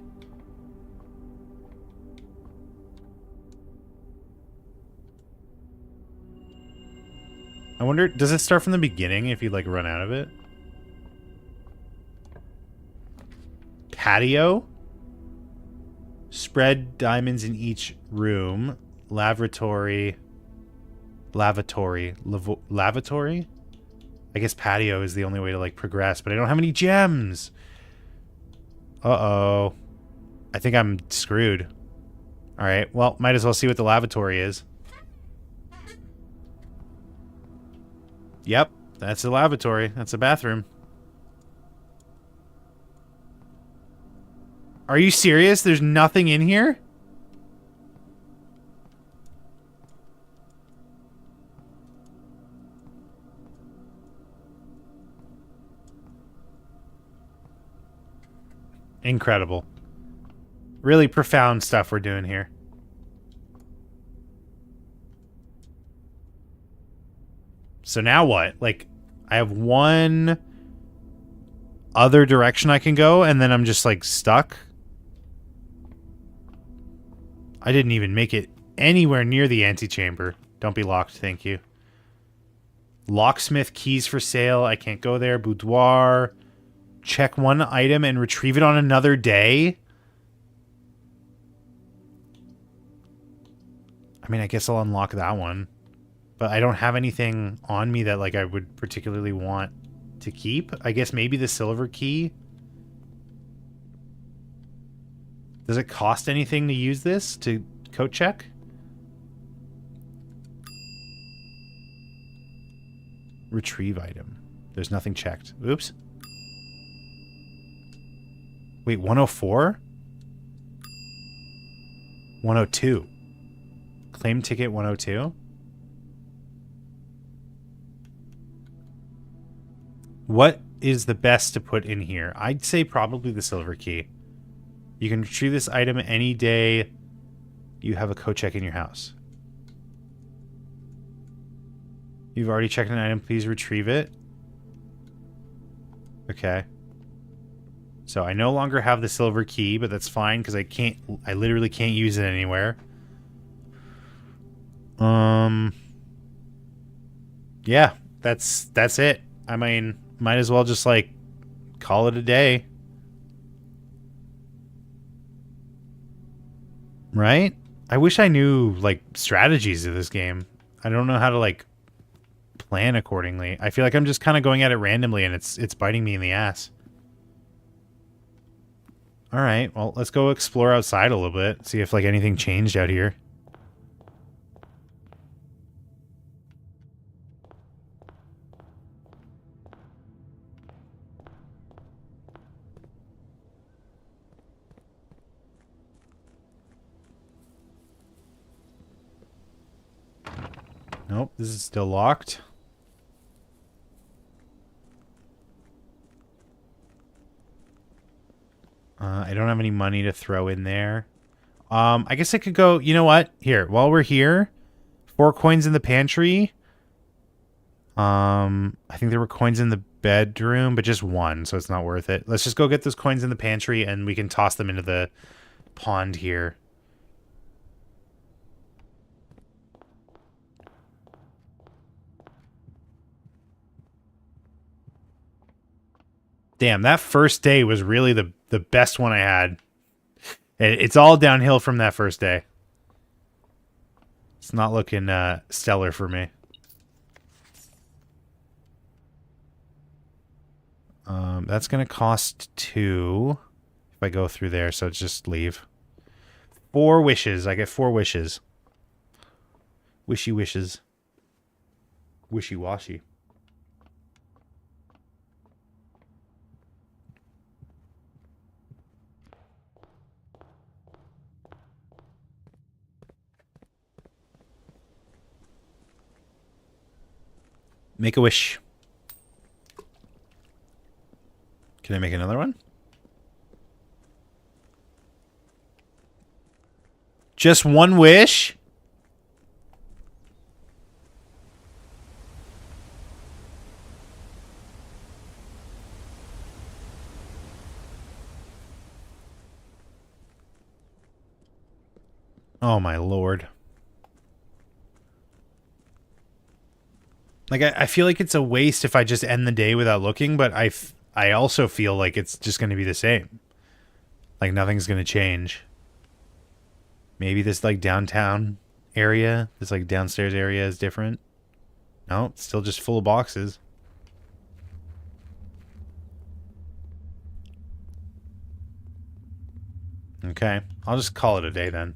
I wonder, does it start from the beginning if you, like, run out of it? Patio? Spread diamonds in each room. Lavatory. Lavatory? I guess patio is the only way to, like, progress, but I don't have any gems! Uh-oh. I think I'm screwed. Alright, well, might as well see what the lavatory is. Yep, that's a lavatory. That's a bathroom. Are you serious? There's nothing in here? Incredible. Really profound stuff we're doing here. So now what? Like, I have one other direction I can go, and then I'm just, like, stuck? I didn't even make it anywhere near the antechamber. Don't be locked, thank you. Locksmith keys for sale. I can't go there. Boudoir. Check one item and retrieve it on another day? I mean, I guess I'll unlock that one. But I don't have anything on me that, like, I would particularly want to keep. I guess maybe the silver key. Does it cost anything to use this to coat check? Retrieve item. There's nothing checked. Oops. Wait, 104? 102. Claim ticket 102? What is the best to put in here? I'd say probably the silver key. You can retrieve this item any day you have a coat check in your house. You've already checked an item, please retrieve it. Okay. So I no longer have the silver key, but that's fine because I literally can't use it anywhere. Yeah, that's it. I mean, might as well just, like, call it a day. Right? I wish I knew, like, strategies of this game. I don't know how to, like, plan accordingly. I feel like I'm just kind of going at it randomly, and it's biting me in the ass. All right, well, let's go explore outside a little bit. See if, like, anything changed out here. Nope, this is still locked. I don't have any money to throw in there. I guess I could go... You know what? Here, while we're here, 4 coins in the pantry. I think there were coins in the bedroom, but just 1, so it's not worth it. Let's just go get those coins in the pantry, and we can toss them into the pond here. Damn, that first day was really the best one I had. It's all downhill from that first day. It's not looking stellar for me. That's going to cost 2 if I go through there, so just leave. 4 wishes. I get 4 wishes. Wishy wishes. Wishy-washy. Make a wish. Can I make another one? Just 1 wish? Oh my lord. Like, I feel like it's a waste if I just end the day without looking, but I also feel like it's just going to be the same. Like, nothing's going to change. Maybe this, like, downtown area, this, like, downstairs area is different. No, it's still just full of boxes. Okay, I'll just call it a day then.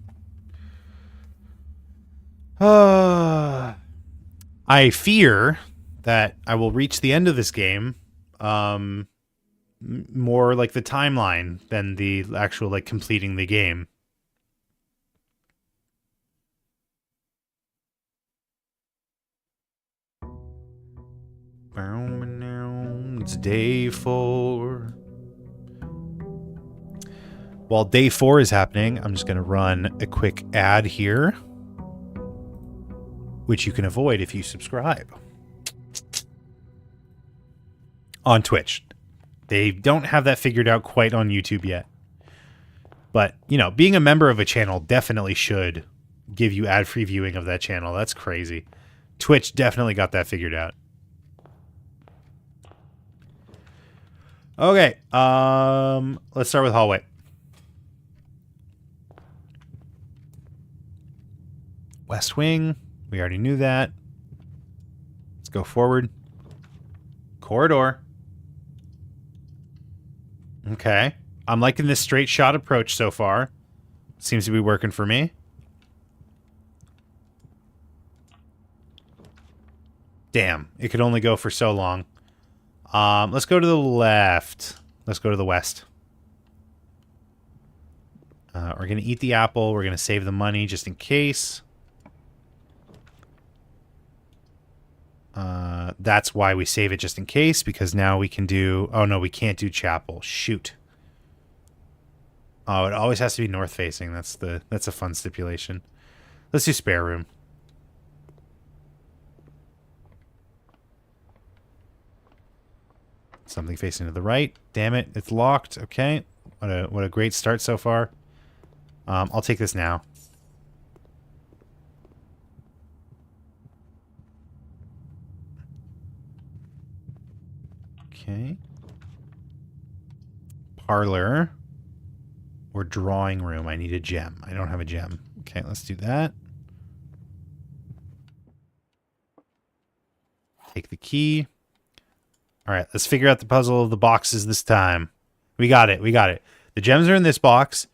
I fear that I will reach the end of this game more like the timeline than the actual, like, completing the game. It's day 4. While day 4 is happening, I'm just going to run a quick ad here, which you can avoid if you subscribe on Twitch. They don't have that figured out quite on YouTube yet. But, you know, being a member of a channel definitely should give you ad-free viewing of that channel. That's crazy. Twitch definitely got that figured out. Okay, let's start with hallway. West wing. We already knew that. Let's go forward. Corridor. Okay. I'm liking this straight shot approach so far. Seems to be working for me. Damn. It could only go for so long. Let's go to the left. Let's go to the west. We're going to eat the apple. We're going to save the money just in case. That's why we save it just in case, because now we can do... Oh, no, we can't do chapel. Shoot. Oh, it always has to be north facing. That's a fun stipulation. Let's do spare room. Something facing to the right. Damn it, it's locked. Okay. What a great start so far. I'll take this now. Okay. Parlor or drawing room. I need a gem. I don't have a gem. Okay, let's do that. Take the key. All right, let's figure out the puzzle of the boxes this time. We got it. We got it. The gems are in this box.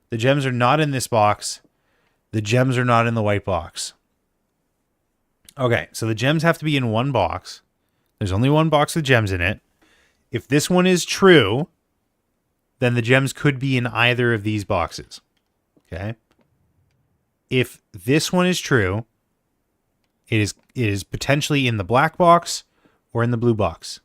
The gems are not in this box. The gems are not in the white box. Okay, so the gems have to be in one box. There's only one box with gems in it. If this one is true, then the gems could be in either of these boxes. Okay? If this one is true, it is potentially in the black box or in the blue box,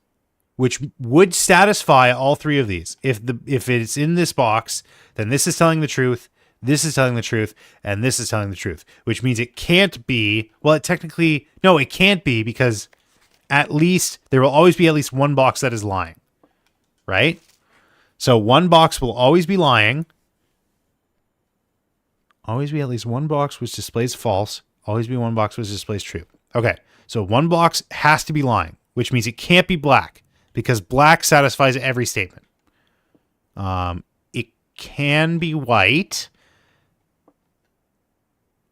which would satisfy all three of these. If it's in this box, then this is telling the truth, this is telling the truth, and this is telling the truth, which means it can't be, well, it can't be because at least there will always be at least one box that is lying, right? So one box will always be lying. Always be at least one box which displays false. Always be one box which displays true. Okay, so one box has to be lying, which means it can't be black because black satisfies every statement. It can be white.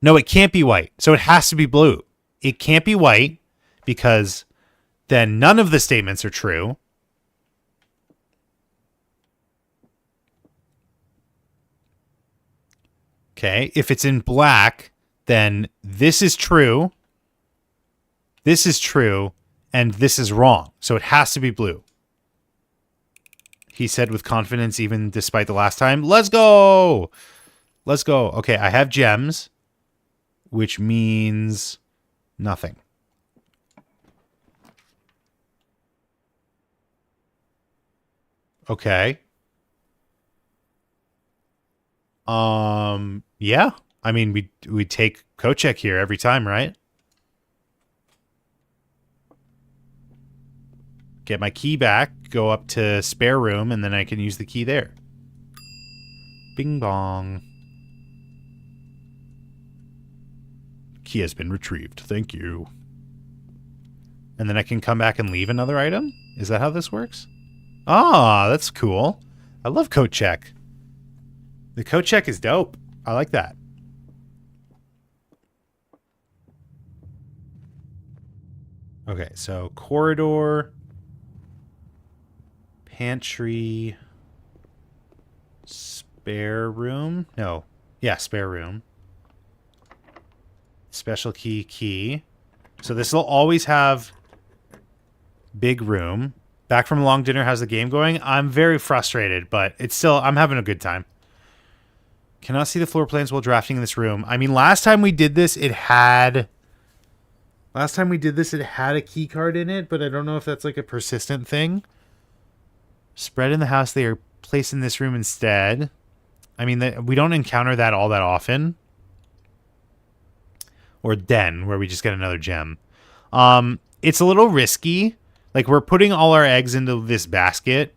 No, it can't be white. So it has to be blue. It can't be white because then none of the statements are true. Okay, if it's in black, then this is true, and this is wrong. So it has to be blue. He said with confidence, even despite the last time. Let's go! Let's go. Okay, I have gems, which means nothing. Okay. Yeah. I mean, we take coat check here every time, right? Get my key back, go up to spare room, and then I can use the key there. Bing bong. Key has been retrieved. Thank you. And then I can come back and leave another item? Is that how this works? Ah, that's cool. I love coat check. The coat check is dope. I like that. Okay, so corridor, pantry, spare room. No. Yeah, spare room. Special key. So this will always have big room. Back from a long dinner, how's the game going? I'm very frustrated, but it's still, I'm having a good time. Cannot see the floor plans while drafting in this room. I mean, last time we did this, it had a key card in it, but I don't know if that's like a persistent thing. Spread in the house, they are placed in this room instead. I mean, we don't encounter that all that often. Or den, where we just get another gem. It's a little risky. Like, we're putting all our eggs into this basket.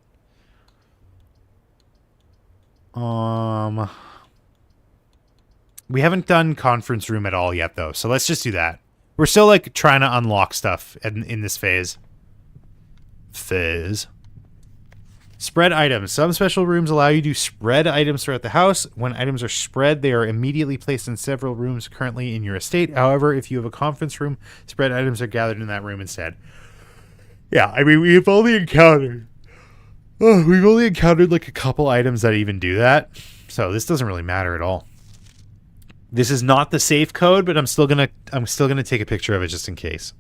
We haven't done conference room at all yet, though, so let's just do that. We're still, like, trying to unlock stuff in this phase. Spread items. Some special rooms allow you to spread items throughout the house. When items are spread, they are immediately placed in several rooms currently in your estate. However, if you have a conference room, spread items are gathered in that room instead. Yeah, I mean, we've only encountered like a couple items that even do that. So this doesn't really matter at all. This is not the safe code, but I'm still gonna take a picture of it just in case.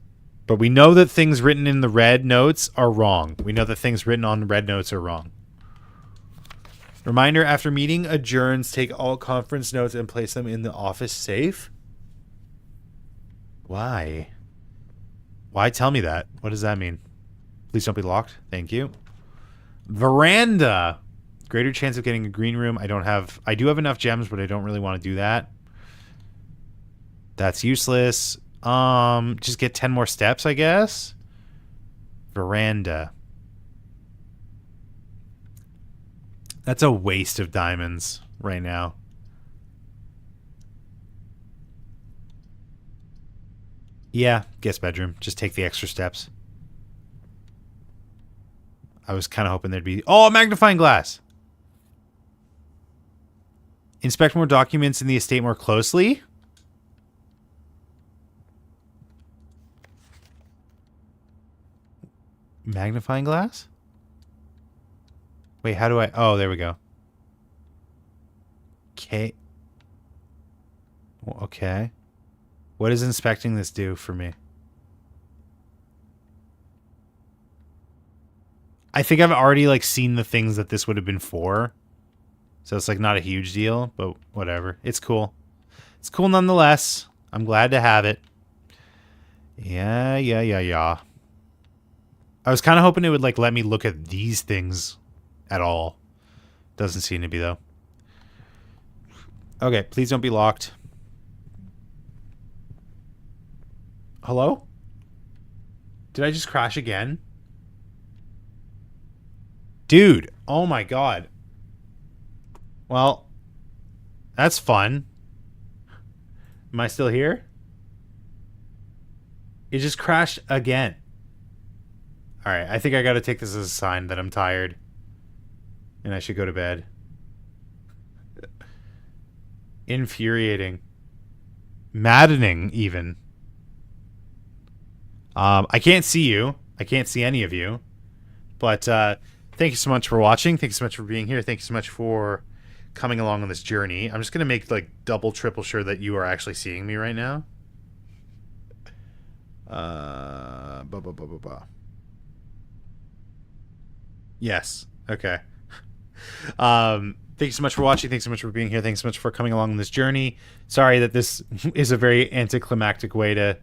But we know that things written in the red notes are wrong. We know that things written on the red notes are wrong. Reminder, after meeting adjourns, take all conference notes and place them in the office safe. Why? Why tell me that? What does that mean? Please don't be locked. Thank you. Veranda. Greater chance of getting a green room. I do have enough gems, but I don't really want to do that. That's useless. Just get 10 more steps, I guess. Veranda. That's a waste of diamonds right now. Yeah, guest bedroom. Just take the extra steps. I was kind of hoping there'd be... Oh, a magnifying glass! Inspect more documents in the estate more closely. Magnifying glass? Wait, how do I... Oh, there we go. Okay. Okay. What does inspecting this do for me? I think I've already, like, seen the things that this would have been for. So it's, like, not a huge deal, but whatever. It's cool. It's cool nonetheless. I'm glad to have it. Yeah. I was kind of hoping it would, like, let me look at these things at all. Doesn't seem to be, though. Okay, please don't be locked. Hello? Did I just crash again? Dude, oh my god. Well, that's fun. Am I still here? It just crashed again. Alright, I think I gotta take this as a sign that I'm tired. And I should go to bed. Infuriating. Maddening, even. I can't see you. I can't see any of you. But thank you so much for watching. Thank you so much for being here. Thank you so much for coming along on this journey. I'm just going to make like double, triple sure that you are actually seeing me right now. Yes. Okay. Thank you so much for watching. Thanks so much for being here. Thanks so much for coming along on this journey. Sorry that this is a very anticlimactic way to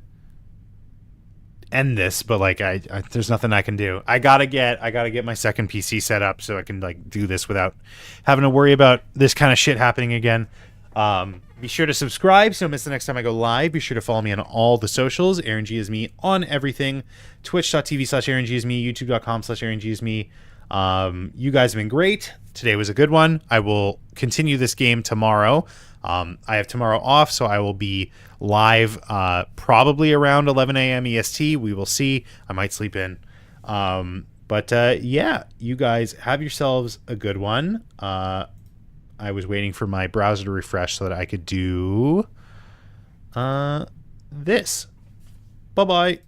end this, but like I there's nothing I can do. I gotta get my second PC set up so I can like do this without having to worry about this kind of shit happening again. Be sure to subscribe so don't miss the next time I go live. Be sure to follow me on all the socials. Aaron G is me on everything. Twitch.tv/Aaron G is me. YouTube.com/Aaron G is me. You guys have been great. Today was a good one. I will continue this game tomorrow. I have tomorrow off, so I will be live probably around 11 a.m. EST. We will see. I might sleep in. But yeah, you guys have yourselves a good one. I was waiting for my browser to refresh so that I could do this. Bye-bye.